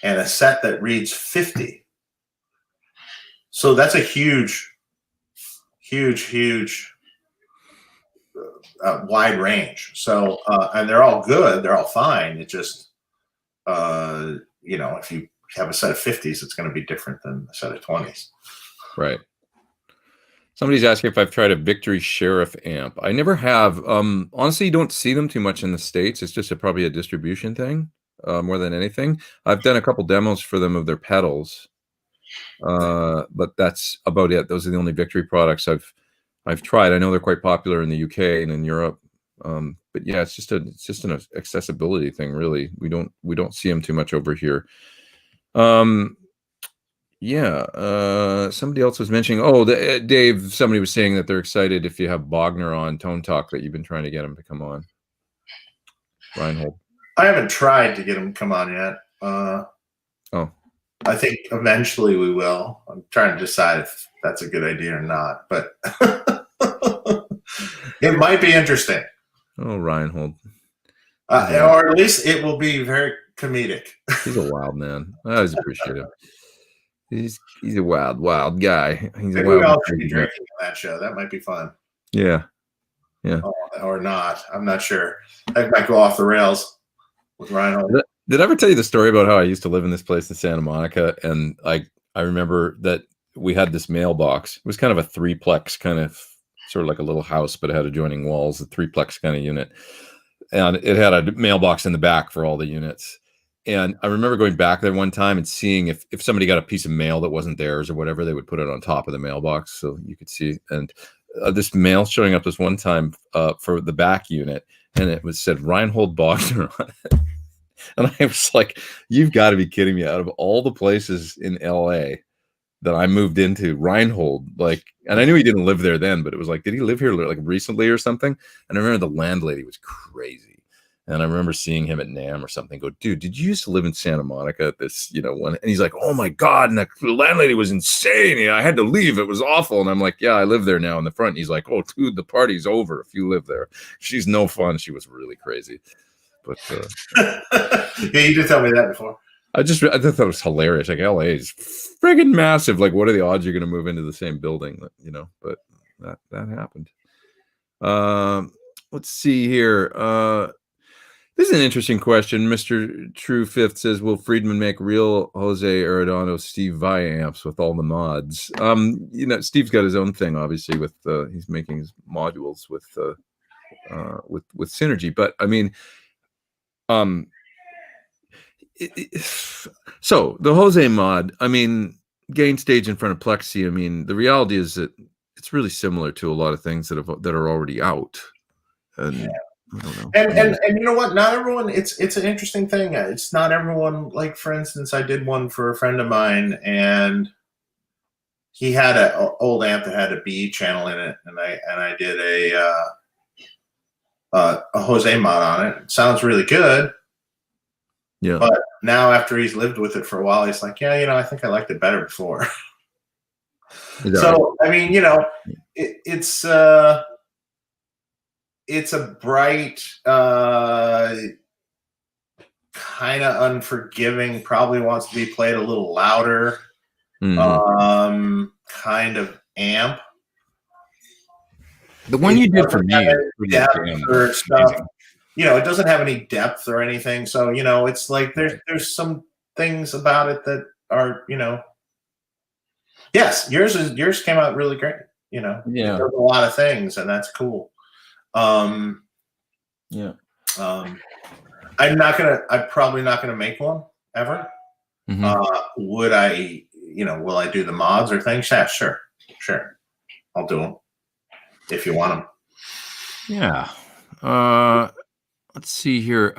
and a set that reads 50. So that's a huge wide range. So, and they're all good. They're all fine. It just, you know, if you have a set of 50s, it's going to be different than a set of 20s. Right. Somebody's asking if I've tried a Victory Sheriff amp. I never have. Honestly, you don't see them too much in the States. It's just probably a distribution thing more than anything. I've done a couple demos for them of their pedals, but that's about it. Those are the only Victory products I've tried. I know they're quite popular in the UK and in Europe, but yeah, it's just an accessibility thing, really. We don't see them too much over here. Yeah, somebody else was mentioning, Dave, somebody was saying that they're excited if you have Bogner on Tone Talk, that you've been trying to get him to come on. Reinhold. I haven't tried to get him to come on yet. I think eventually we will. I'm trying to decide if that's a good idea or not, but it might be interesting. Oh, Reinhold. Or at least it will be very comedic. He's a wild man. I always appreciate him. He's a wild guy. Maybe we all should be drinking on that show. That might be fun. Yeah. Or not. I'm not sure. That might go off the rails with Reinhold. Did I ever tell you the story about how I used to live in this place in Santa Monica? And I remember that we had this mailbox. It was kind of a threeplex, kind of sort of like a little house, but it had adjoining walls, a threeplex kind of unit. And it had a mailbox in the back for all the units. And I remember going back there one time and seeing if somebody got a piece of mail that wasn't theirs or whatever, they would put it on top of the mailbox so you could see. And this mail showing up this one time for the back unit, and it said Reinhold Bogner on it. And I was like, you've got to be kidding me. Out of all the places in LA that I moved into, Reinhold, like, and I knew he didn't live there then, but it was like, did he live here like recently or something? And I remember the landlady was crazy. And I remember seeing him at NAMM or something, go, dude, did you used to live in Santa Monica at this, one? And he's like, oh my God. And the landlady was insane. I had to leave. It was awful. And I'm like, yeah, I live there now in the front. And he's like, oh, dude, the party's over if you live there. She's no fun. She was really crazy. But yeah, you did tell me that before. I thought that was hilarious. Like, LA is friggin' massive. Like, what are the odds you're going to move into the same building? But that happened. Let's see here. This is an interesting question. Mr. True Fifth says, will Friedman make real Jose Arredondo Steve Vai amps with all the mods? Steve's got his own thing, obviously, with he's making his modules with Synergy. But I mean, so the Jose mod, I mean, gain stage in front of Plexi. I mean, the reality is that it's really similar to a lot of things that are already out. And yeah. I don't know. And you know what? Not everyone. It's an interesting thing. It's not everyone. Like, for instance, I did one for a friend of mine, and he had an old amp that had a B channel in it, and I did a Jose mod on it. It sounds really good, Yeah. But now after he's lived with it for a while, he's like, yeah, I think I liked it better before. So, right? I mean, it's a bright, kind of unforgiving, probably wants to be played a little louder, kind of amp. The one you did for me depth or stuff. It doesn't have any depth or anything. So, it's like there's some things about it that are, yes, yours came out really great. It does a lot of things, and that's cool. I'm probably not gonna make one ever. Would I, will I do the mods or things? Yeah, sure. I'll do them if you want them. Yeah. Let's see here.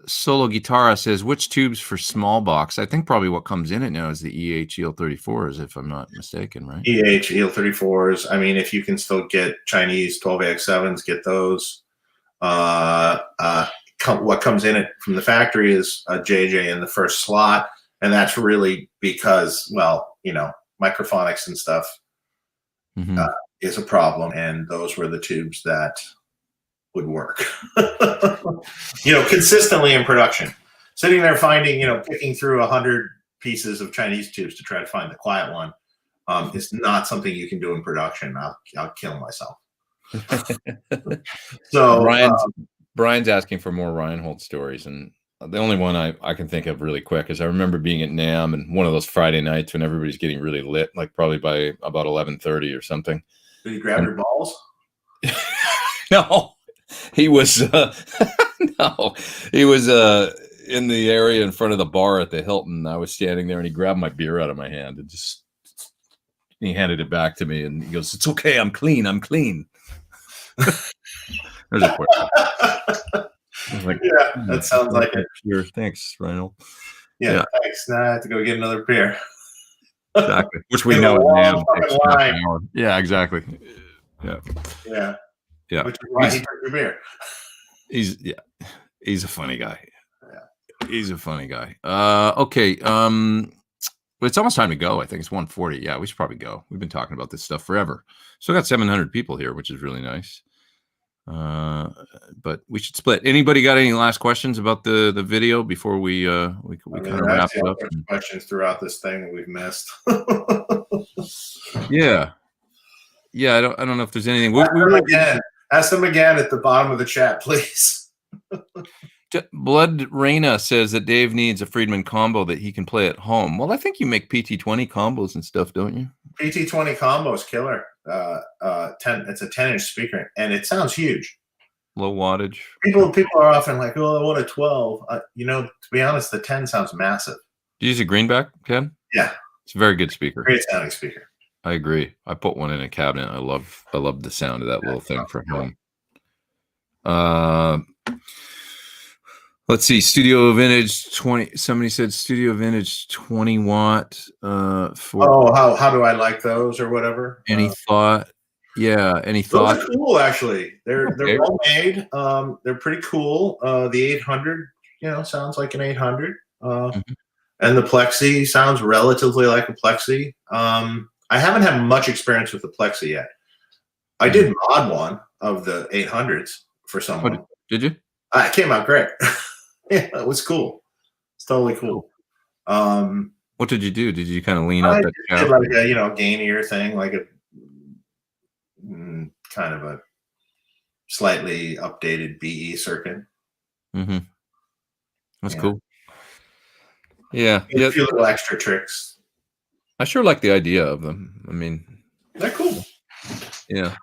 Solo Guitarra says, which tubes for small box? I think probably what comes in it now is the EH EL34s, if I'm not mistaken, right? EH EL34s. I mean, if you can still get Chinese 12AX7s, get those. What comes in it from the factory is a JJ in the first slot, and that's really because, microphonics and stuff is a problem, and those were the tubes that would work, consistently in production. Sitting there finding, picking through 100 pieces of Chinese tubes to try to find the quiet one is not something you can do in production. I'll kill myself. So Brian's asking for more Reinhold stories, and the only one I can think of really quick is I remember being at NAMM and one of those Friday nights when everybody's getting really lit, like probably by about 11:30 or something. Did he grab your balls? No. He was he was in the area in front of the bar at the Hilton. I was standing there and he grabbed my beer out of my hand and he handed it back to me and he goes, "It's okay, I'm clean. There's a question. Like, that sounds like it. Sure. Thanks, Reinhold. Yeah, thanks. Now I have to go get another beer. Exactly. Which we know Yeah, exactly. Yeah. Which is why he took your beer. He's a funny guy. Yeah. He's a funny guy. Okay. It's almost time to go. I think it's 1:40. Yeah, we should probably go. We've been talking about this stuff forever. So I got 700 people here, which is really nice. But we should split. Anybody got any last questions about the video before we kind of wrap it up? Questions throughout this thing that we've missed. Yeah. I don't know if there's anything. Ask them again at the bottom of the chat, please. Blood Reina says that Dave needs a Friedman combo that he can play at home. Well, I think you make PT20 combos and stuff, don't you? PT20 combo is killer. It's a 10-inch speaker, and it sounds huge. Low wattage. People are often like, "Oh, I want a 12." To be honest, the 10 sounds massive. Do you use a greenback, Ken? Yeah, it's a very good speaker. Great sounding speaker. I agree. I put one in a cabinet. I love the sound of that little thing for home. Let's see. Studio Vintage 20. Somebody said Studio Vintage 20 watt. How do I like those or whatever? Any thought? Yeah. Any thought? Those are cool, actually. They're well made. They're pretty cool. The 800, sounds like an 800. And the Plexi sounds relatively like a Plexi. I haven't had much experience with the Plexi yet. I did mod one of the 800s for someone. Oh, did you? It came out great. Yeah, it was cool. It's totally cool. What did you do? Did you kind of lean up? I did like a gainier thing, like a kind of a slightly updated BE circuit. That's cool. Yeah. A few little extra tricks. I sure like the idea of them. I mean, they're cool. Yeah.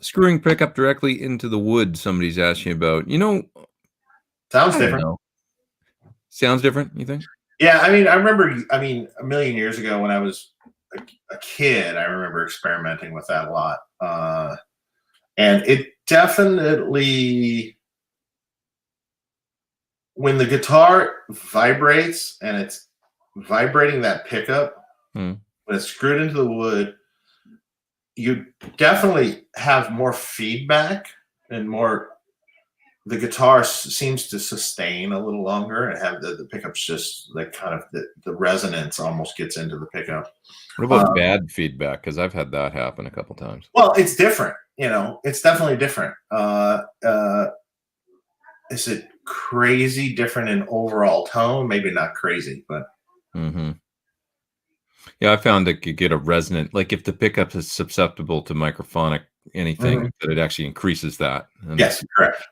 Screwing pickup directly into the wood, somebody's asking about. Sounds different. Sounds different, you think? Yeah, I remember a million years ago when I was a kid, I remember experimenting with that a lot. And it definitely, when the guitar vibrates and it's vibrating that pickup, when it's screwed into the wood, you definitely have more feedback and more the guitar seems to sustain a little longer and have the pickups just like kind of the resonance almost gets into the pickup. What about bad feedback? Because I've had that happen a couple times. Well, it's different. It's definitely different. Is it crazy different in overall tone? Maybe not crazy, but. Mm-hmm. Yeah, I found that you get a resonant, like if the pickup is susceptible to microphonic anything, that it actually increases that. And yes, correct.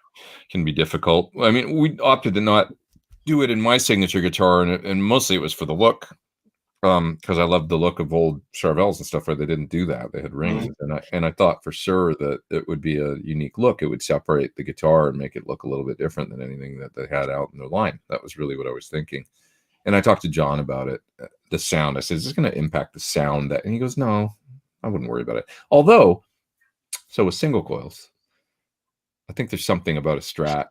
Can be difficult. I mean, we opted to not do it in my signature guitar, and mostly it was for the look, because I loved the look of old Charvels and stuff where they didn't do that. They had rings, and I thought for sure that it would be a unique look. It would separate the guitar and make it look a little bit different than anything that they had out in their line. That was really what I was thinking. And I talked to John about it, the sound. I said, is this going to impact the sound? And he goes, no, I wouldn't worry about it. Although, so with single coils, I think there's something about a Strat.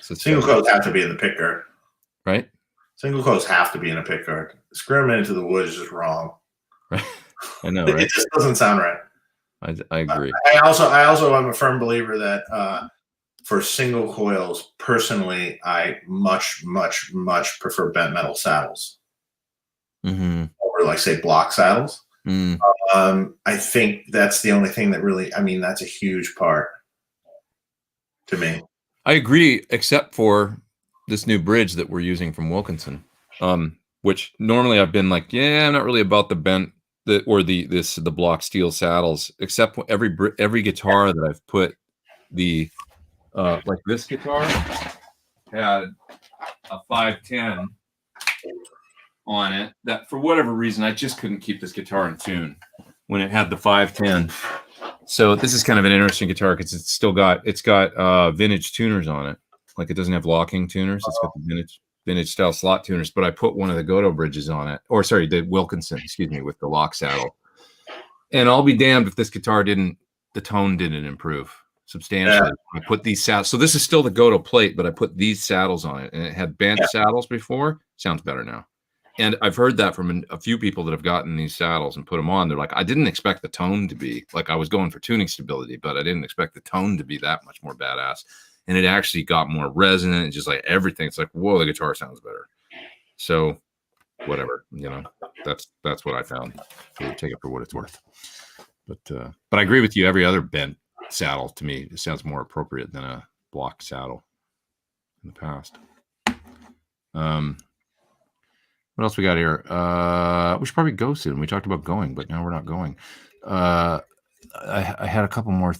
Single coils have to be in the pickguard. Right? Single coils have to be in a pickguard. Screwing them into the wood is just wrong. Right. I know, right? It just doesn't sound right. I agree. I also am a firm believer that for single coils, personally, I much prefer bent metal saddles over, like, say, block saddles. I think that's the only thing that really, that's a huge part to me. I agree, except for this new bridge that we're using from Wilkinson, which normally I've been like, yeah, I'm not really about the bent the block steel saddles, except every guitar that I've put the like this guitar had a 510 on it that for whatever reason I just couldn't keep this guitar in tune when it had the 510. So this is kind of an interesting guitar because it's got vintage tuners on it. Like, it doesn't have locking tuners. It's got the vintage style slot tuners, but I put one of the Godot bridges on it, or sorry, the Wilkinson, with the lock saddle. And I'll be damned if this guitar the tone didn't improve substantially. Yeah. I put these saddles. So this is still the Godot plate, but I put these saddles on it, and it had bent saddles before. Sounds better now. And I've heard that from a few people that have gotten these saddles and put them on. They're like, I didn't expect the tone to be like, I was going for tuning stability, but I didn't expect the tone to be that much more badass. And it actually got more resonant, just like everything. It's like, whoa, the guitar sounds better. So whatever, that's what I found. So take it for what it's worth. But I agree with you. Every other bent saddle to me, it sounds more appropriate than a block saddle in the past. What else we got here? We should probably go soon. We talked about going, but now we're not going. I had a couple more.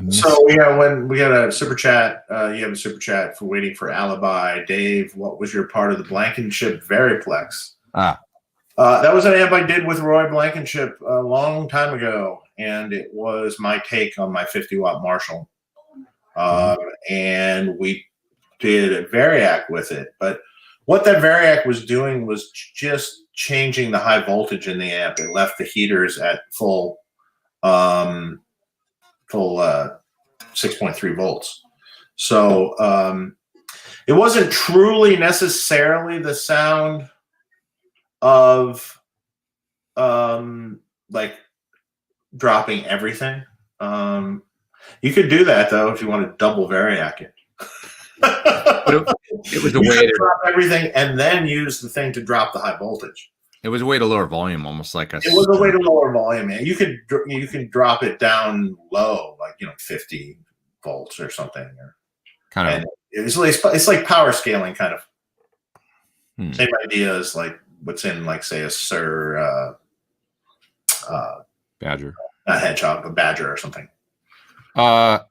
So yeah, when we got a super chat, you have a super chat for waiting for Alibi. Dave, what was your part of the Blankenship Variplex? That was an amp I did with Roy Blankenship a long time ago, and it was my take on my 50-watt Marshall. And we did a Variac with it, but what that Variac was doing was just changing the high voltage in the amp. It left the heaters at full 6.3 volts. So it wasn't truly necessarily the sound of like dropping everything. You could do that though if you want to double Variac it. It was a way to drop everything and then use the thing to drop the high voltage. It was a way to lower volume, almost like it was a way to lower volume. Man, you can drop it down low, like 50 volts or something. Or kind of. It's like power scaling, kind of. Same idea as like what's in, like, say, a Sir Badger, not Hedgehog, but Badger or something.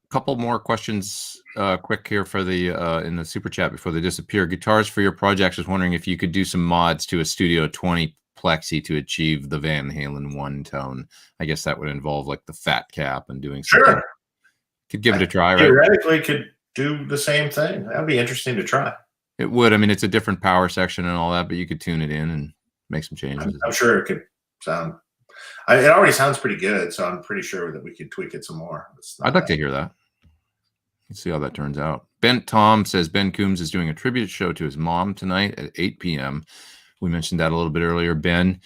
Couple more questions quick here for the in the super chat before they disappear. Guitars for your projects. Was wondering if you could do some mods to a Studio 20 plexi to achieve the Van Halen one tone. I guess that would involve like the fat cap and doing something. Sure. Could give it a try, right? Theoretically could do the same thing. That'd be interesting to try. It would. I mean, it's a different power section and all that, but you could tune it in and make some changes. I'm sure it could sound. It already sounds pretty good, so I'm pretty sure that we could tweak it some more. I'd like to hear that. Let's see how that turns out. Tom says Ben Coombs is doing a tribute show to his mom tonight at 8 p.m. We mentioned that a little bit earlier. Ben,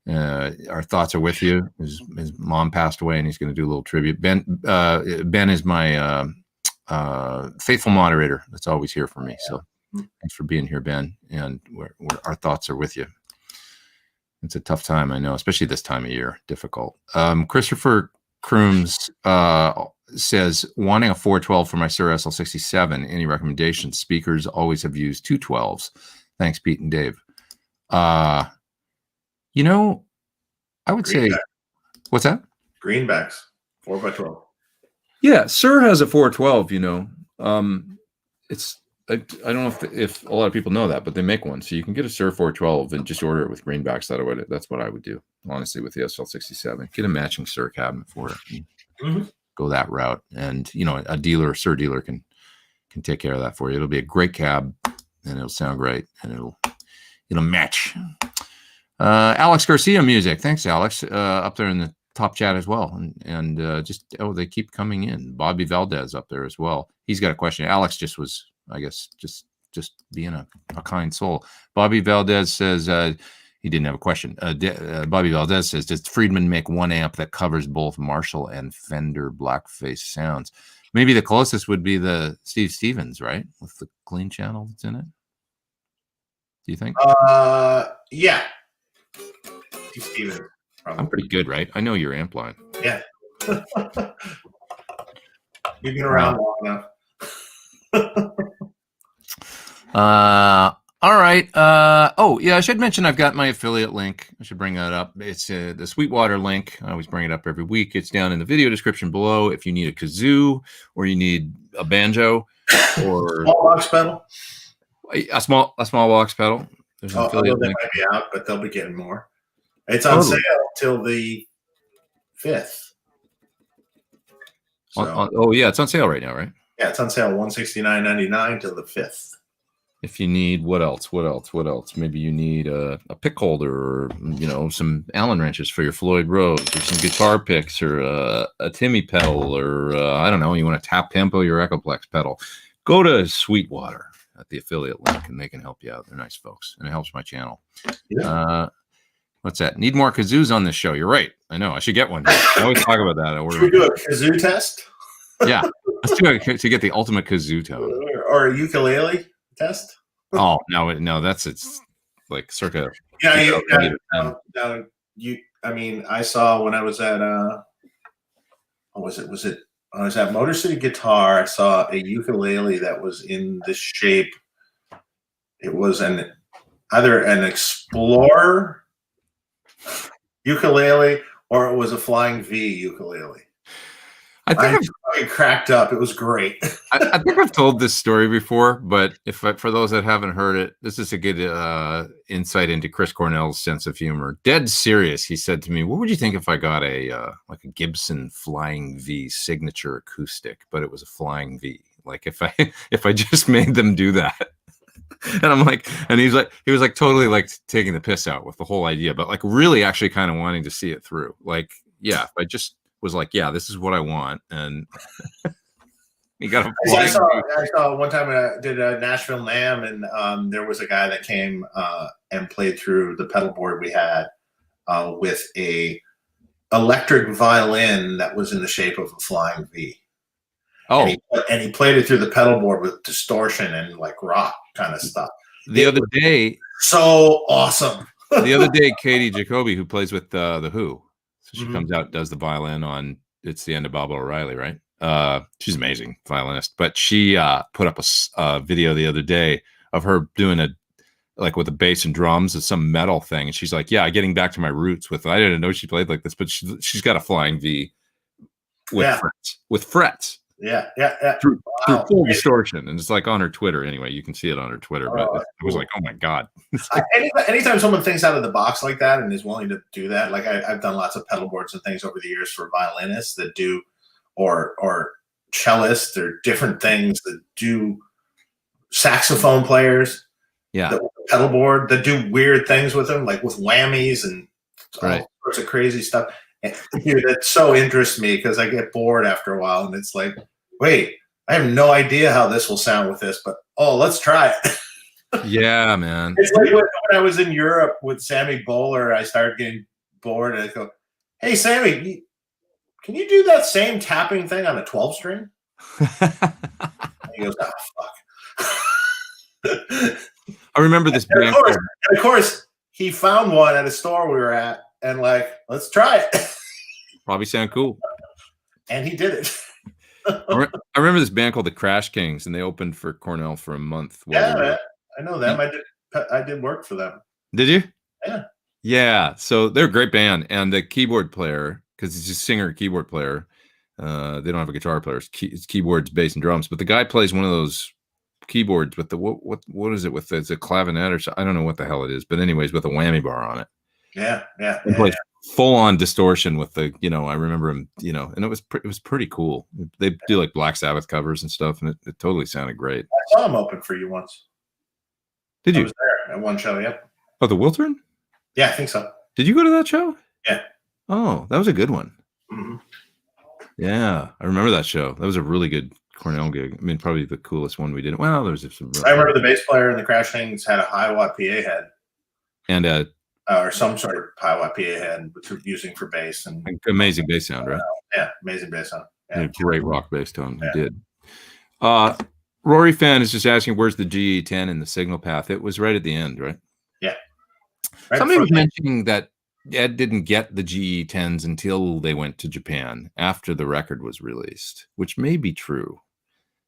our thoughts are with you. His mom passed away, and he's going to do a little tribute. Ben is my faithful moderator that's always here for me. So thanks for being here, Ben. And our thoughts are with you. It's a tough time, I know, especially this time of year. Difficult. Christopher Crooms says, wanting a 412 for my Sir SL67. Any recommendations? Speakers always have used 212s. Thanks, Pete and Dave. You know, I would say, what's that? Greenbacks, 4x12. Yeah, Sir has a 412. You know, it's I don't know if a lot of people know that, but they make one, so you can get a Sir 412 and just order it with greenbacks. That's what I would do, honestly, with the SL67. Get a matching Sir cabinet for it. Go that route, and you know, a dealer, Sir dealer, can take care of that for you. It'll be a great cab, and it'll sound great, and it'll match. Alex Garcia music, thanks, Alex. Up there in the top chat as well, and just they keep coming in. Bobby Valdez up there as well. He's got a question. Alex just was, I guess, just being a kind soul. Bobby Valdez says he didn't have a question. Bobby Valdez says, does Friedman make one amp that covers both Marshall and Fender blackface sounds? Maybe the closest would be the Steve Stevens, right, with the clean channel that's in it. Do you think? Yeah. Steve Stevens. Probably. I'm pretty good, right? I know your amp line. Yeah. You've been around long enough. All right. Oh, yeah, I should mention I've got my affiliate link. I should bring that up. It's the Sweetwater link. I always bring it up every week. It's down in the video description below. If you need a kazoo or you need a banjo or small box pedal. A small box pedal. There's an affiliate link. Might be out, but they'll be getting more. It's on sale till the 5th. So, oh yeah, it's on sale right now, right? Yeah, it's on sale $169.99 till the 5th. If you need what else? Maybe you need a pick holder, or you know, some Allen wrenches for your Floyd Rose, or some guitar picks, or a Timmy pedal, or I don't know, you want a tap tempo your Echoplex pedal. Go to Sweetwater at the affiliate link, and they can help you out. They're nice folks, and it helps my channel. Yeah. What's that? Need more kazoos on this show. You're right. I know. I should get one. I always talk about that. Should we do a kazoo test? Yeah. Let's do it to get the ultimate kazoo tone. Or a ukulele test? Oh, no. It's like circa. Yeah. I mean, I saw when I was at, I was at Motor City Guitar. I saw a ukulele that was in this shape. It was either an Explorer ukulele or it was a Flying V ukulele. I think cracked up. It was great. I think I've told this story before, but for those that haven't heard it, this is a good insight into Chris Cornell's sense of humor. Dead serious, he said to me, "What would you think if I got a Gibson Flying V signature acoustic, but it was a Flying V? Like if I just made them do that." And I'm like, and he was like totally like taking the piss out with the whole idea, but like really actually kind of wanting to see it through. Like, yeah, if I just was like, yeah, this is what I want, and you got. I saw one time I did a Nashville NAMM, and there was a guy that came and played through the pedal board we had with a electric violin that was in the shape of a Flying V. Oh, and he played it through the pedal board with distortion and like rock kind of stuff. The other day, so awesome. The other day, Katie Jacoby, who plays with the Who, so she comes out, does the violin on "It's the End of Bob O'Reilly," right? She's amazing violinist, but she put up a video the other day of her doing with a bass and drums of some metal thing, and she's like, "Yeah, getting back to my roots with." I didn't know she played like this, but she's got a Flying V with frets. Yeah. Through full distortion, and it's like on her Twitter anyway. You can see it on her Twitter, but it was like, oh my god! Anytime someone thinks out of the box like that and is willing to do that, like I've done lots of pedal boards and things over the years for violinists that do, or cellists or different things that do, saxophone players, that pedal board that do weird things with them, like with whammies and all sorts of crazy stuff. And, dude, that so interests me because I get bored after a while, and it's like, wait, I have no idea how this will sound with this, but let's try it. Yeah, man. It's like when I was in Europe with Sammy Bowler, I started getting bored, and I go, "Hey, Sammy, can you do that same tapping thing on a 12 string?" He goes, "Oh fuck." I remember this band. Of course, he found one at a store we were at, and like, let's try it. Probably sound cool. And he did it. I remember this band called the Crash Kings, and they opened for Cornell for a month. Yeah, I know them. I did work for them. Did you? Yeah. Yeah. So they're a great band, and the keyboard player, because he's a singer keyboard player, they don't have a guitar player. It's keyboards, bass, and drums. But the guy plays one of those keyboards with the what is it with? It's a clavinet or something. I don't know what the hell it is, but anyways, with a whammy bar on it. Yeah. He plays full on distortion with the, I remember him, and it was pretty cool. They do like Black Sabbath covers and stuff, and it totally sounded great. I saw him open for you once. Did you? I was there at one show. Yep. Oh, the Wiltern? Yeah, I think so. Did you go to that show? Yeah. Oh, that was a good one. Mm-hmm. Yeah, I remember that show. That was a really good Cornell gig. I mean, probably the coolest one we did. Well, there was some. I remember the bass player in the Crash Kings had a high watt PA head, and or some sort of high watt PA head using for bass, and amazing bass sound, right? Yeah, amazing bass sound. Yeah. Great rock bass tone. He did. Rory Fan is just asking, where's the GE10 in the signal path? It was right at the end, right? Yeah. Right. Somebody was mentioning that Ed didn't get the GE10s until they went to Japan after the record was released, which may be true.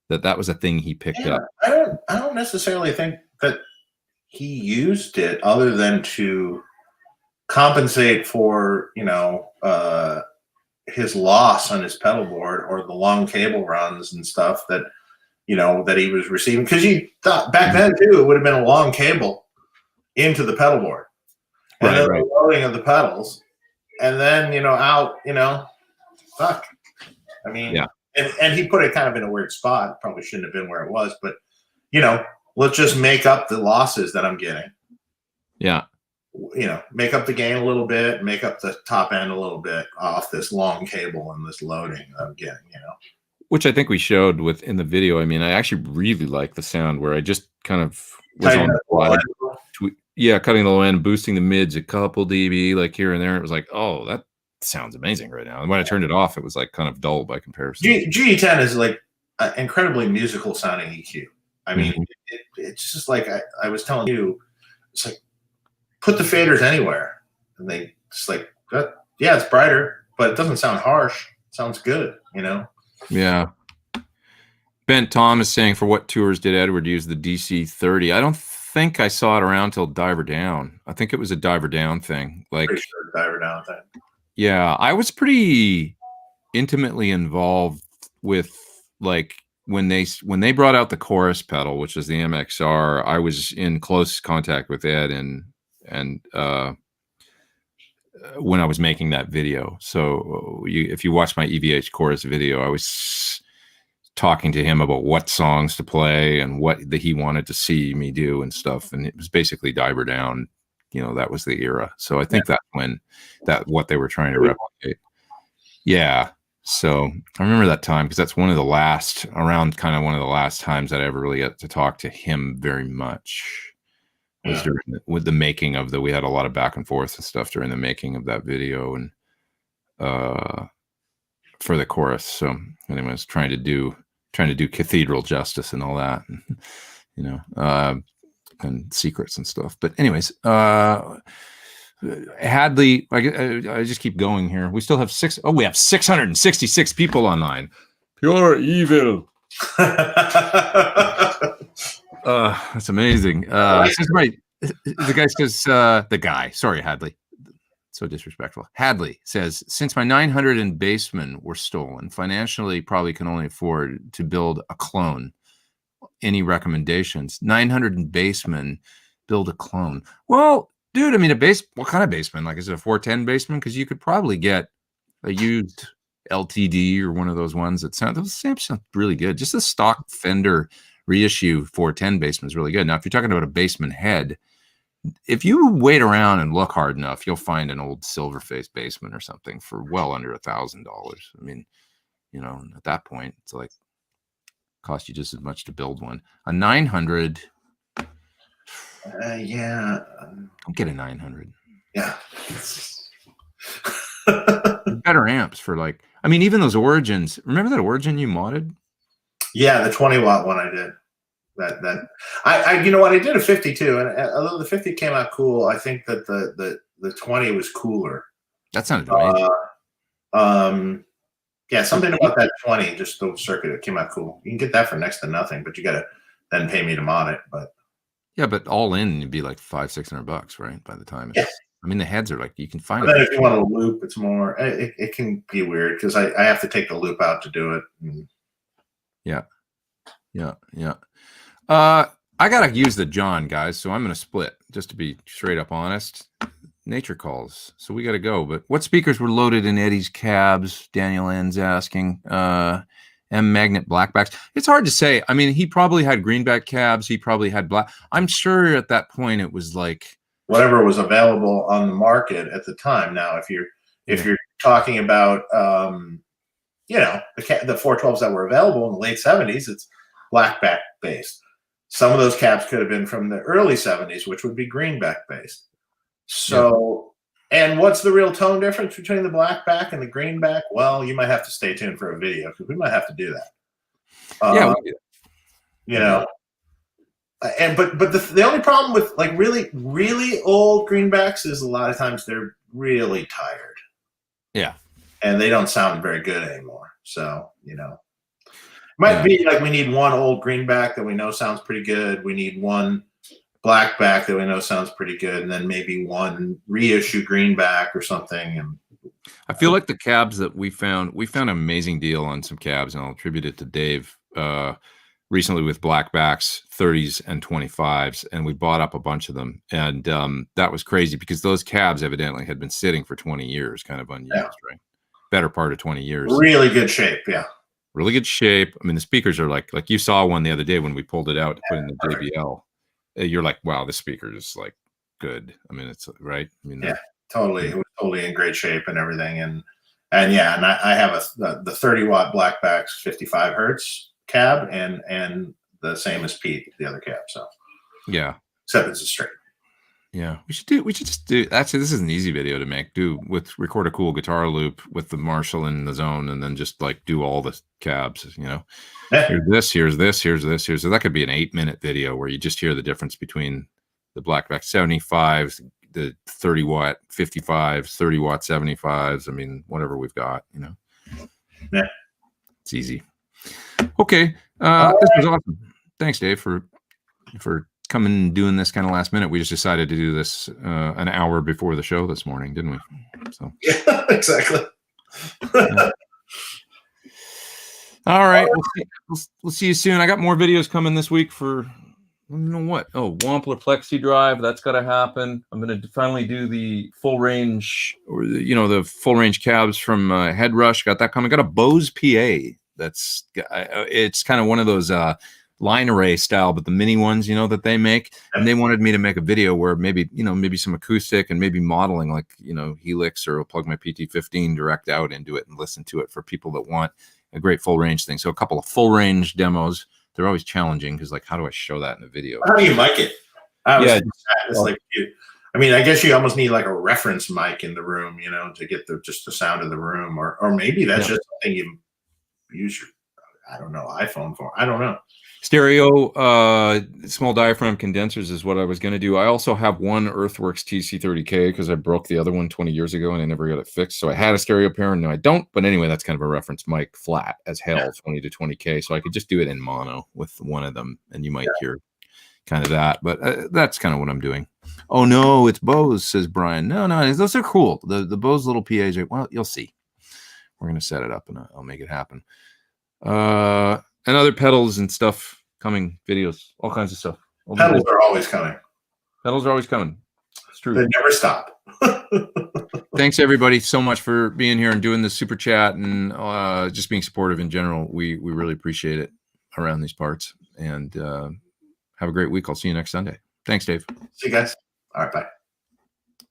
That was a thing he picked up. I don't necessarily think that he used it other than to compensate for, his loss on his pedal board or the long cable runs and stuff that, that he was receiving. Because you thought back then too, it would have been a long cable into the pedal board. And then the loading of the pedals. And then, fuck. I mean, yeah. And he put it kind of in a weird spot. Probably shouldn't have been where it was, but let's just make up the losses that I'm getting. Yeah. Make up the gain a little bit, make up the top end a little bit off this long cable and this loading that I'm getting, Which I think we showed in the video. I mean, I actually really like the sound where I just kind of was on the fly. Cutting the low end, boosting the mids a couple dB, like here and there. It was like, oh, that sounds amazing right now. And when I turned it off, it was like kind of dull by comparison. GE10 is like an incredibly musical sounding EQ. I mean, it's just like I was telling you, it's like put the faders anywhere, and they just like, yeah, it's brighter, but it doesn't sound harsh. It sounds good, Yeah. Ben Tom is saying, for what tours did Edward use the DC-30? I don't think I saw it around till Diver Down. I think it was a Diver Down thing. Pretty sure Diver Down thing. Yeah, I was pretty intimately involved with like when they brought out the chorus pedal, which is the MXR. I was in close contact with Ed and when I was making that video. So if you watch my EVH chorus video, I was talking to him about what songs to play and what he wanted to see me do and stuff. And it was basically Diver Down. That was the era. So I think that's what they were trying to replicate. Yeah. So I remember that time because that's one of the last times that I ever really got to talk to him very much. Was with the making of we had a lot of back and forth and stuff during the making of that video and for the chorus. So anyways, trying to do cathedral justice and all that, and secrets and stuff. But anyways, Hadley, I just keep going here. We still have we have 666 people online. Pure evil. That's amazing. The guy, sorry, Hadley. So disrespectful. Hadley says, since my 900 and Bassman were stolen, financially probably can only afford to build a clone. Any recommendations? 900 and Bassman, build a clone. Well, dude, I mean, what kind of Bassman? Like, is it a 410 Bassman? Because you could probably get a used LTD or one of those ones that sound really good. Just a stock Fender reissue 410 Bassman is really good. Now, if you're talking about a Bassman head, if you wait around and look hard enough, you'll find an old Silverface Bassman or something for well under $1,000. I mean, at that point, it's like cost you just as much to build one. A 900. Yeah. I'll get a 900. Yeah. Better amps for even those Origins. Remember that Origin you modded? Yeah, the 20-watt one I did. I you know what, I did a 52, and although the 50 came out cool, I think that the 20 was cooler. That sounded amazing. Yeah, something about that 20, just the circuit, it came out cool. You can get that for next to nothing, but you got to then pay me to mod it. But yeah, but all in, it'd be like $500-600, right? By the time, yeah. I mean, the heads are like you can find. But then if you want to loop, it's more. It can be weird because I have to take the loop out to do it. Yeah. I gotta use the John, guys, so I'm gonna split just to be straight up honest. Nature calls, so we gotta go. But what speakers were loaded in Eddie's cabs? Daniel N's asking. M magnet blackbacks. It's hard to say. I mean, he probably had greenback cabs. He probably had black. I'm sure at that point it was like whatever was available on the market at the time. Now, if you're talking about you know, the 412s that were available in the late 70s, it's blackback based. Some of those cabs could have been from the early 70s, which would be greenback based. So, and what's the real tone difference between the blackback and the greenback? Well, you might have to stay tuned for a video because we might have to do that. You know, and but the only problem with like really old greenbacks is a lot of times they're really tired. Yeah. And they don't sound very good anymore. So, you know, might be like we need one old greenback that we know sounds pretty good. We need one blackback that we know sounds pretty good, and then maybe one reissue greenback or something. And I feel like the cabs that we found an amazing deal on some cabs, and I'll attribute it to Dave recently with blackbacks, 30s and 25s, and we bought up a bunch of them, and that was crazy because those cabs evidently had been sitting for 20 years, kind of unused, right? Better part of 20 years. Really good shape, really good shape. I mean, the speakers are like you saw one the other day when we pulled it out to put in the JBL. You're like, wow, this speaker is like good. I mean, it's right. I mean, totally. It was totally in great shape and everything. And I have the 30-watt blackbacks 55 hertz cab and the same as Pete, the other cab. So yeah, except it's a straight. Yeah, we should just do. Actually, this is an easy video to make. Record a cool guitar loop with the Marshall in the zone, and then just like do all the cabs. You know, here's this, here's this, here's this, here's. So that could be an 8-minute video where you just hear the difference between the blackback 75s, the 30-watt 55s, 30-watt 75s. I mean, whatever we've got. You know, it's easy. Okay, this was awesome. Thanks, Dave, for coming and doing this kind of last minute. We just decided to do this an hour before the show this morning, didn't we? So yeah, exactly. Yeah. All right, we'll see you soon. I got more videos coming this week for I don't know what. Oh, Wampler Plexi Drive. That's got to happen. I'm going to finally do the full range, or the full range cabs from Head Rush. Got that coming. Got a Bose PA. It's kind of one of those line array style, but the mini ones, that they make. And they wanted me to make a video where maybe some acoustic and maybe modeling like, Helix, or I'll plug my PT15 direct out into it and listen to it for people that want a great full range thing. So a couple of full range demos. They're always challenging because, like, how do I show that in a video? How do you mic it? I guess you almost need like a reference mic in the room, to get just the sound of the room, or maybe that's just something you use your, iPhone for. I don't know. Stereo, small diaphragm condensers is what I was going to do. I also have one Earthworks TC30K because I broke the other one 20 years ago and I never got it fixed. So I had a stereo pair and now I don't. But anyway, that's kind of a reference mic, flat as hell, 20 to 20K. So I could just do it in mono with one of them and you might hear kind of that. But that's kind of what I'm doing. Oh, no, it's Bose, says Brian. No, those are cool. The Bose little PAs are, well, you'll see. We're going to set it up and I'll make it happen. And other pedals and stuff coming, videos, all kinds of stuff. Pedals are always coming. Pedals are always coming. It's true. They never stop. Thanks everybody so much for being here and doing the super chat and just being supportive in general. We really appreciate it around these parts. And have a great week. I'll see you next Sunday. Thanks, Dave. See you guys. All right, bye.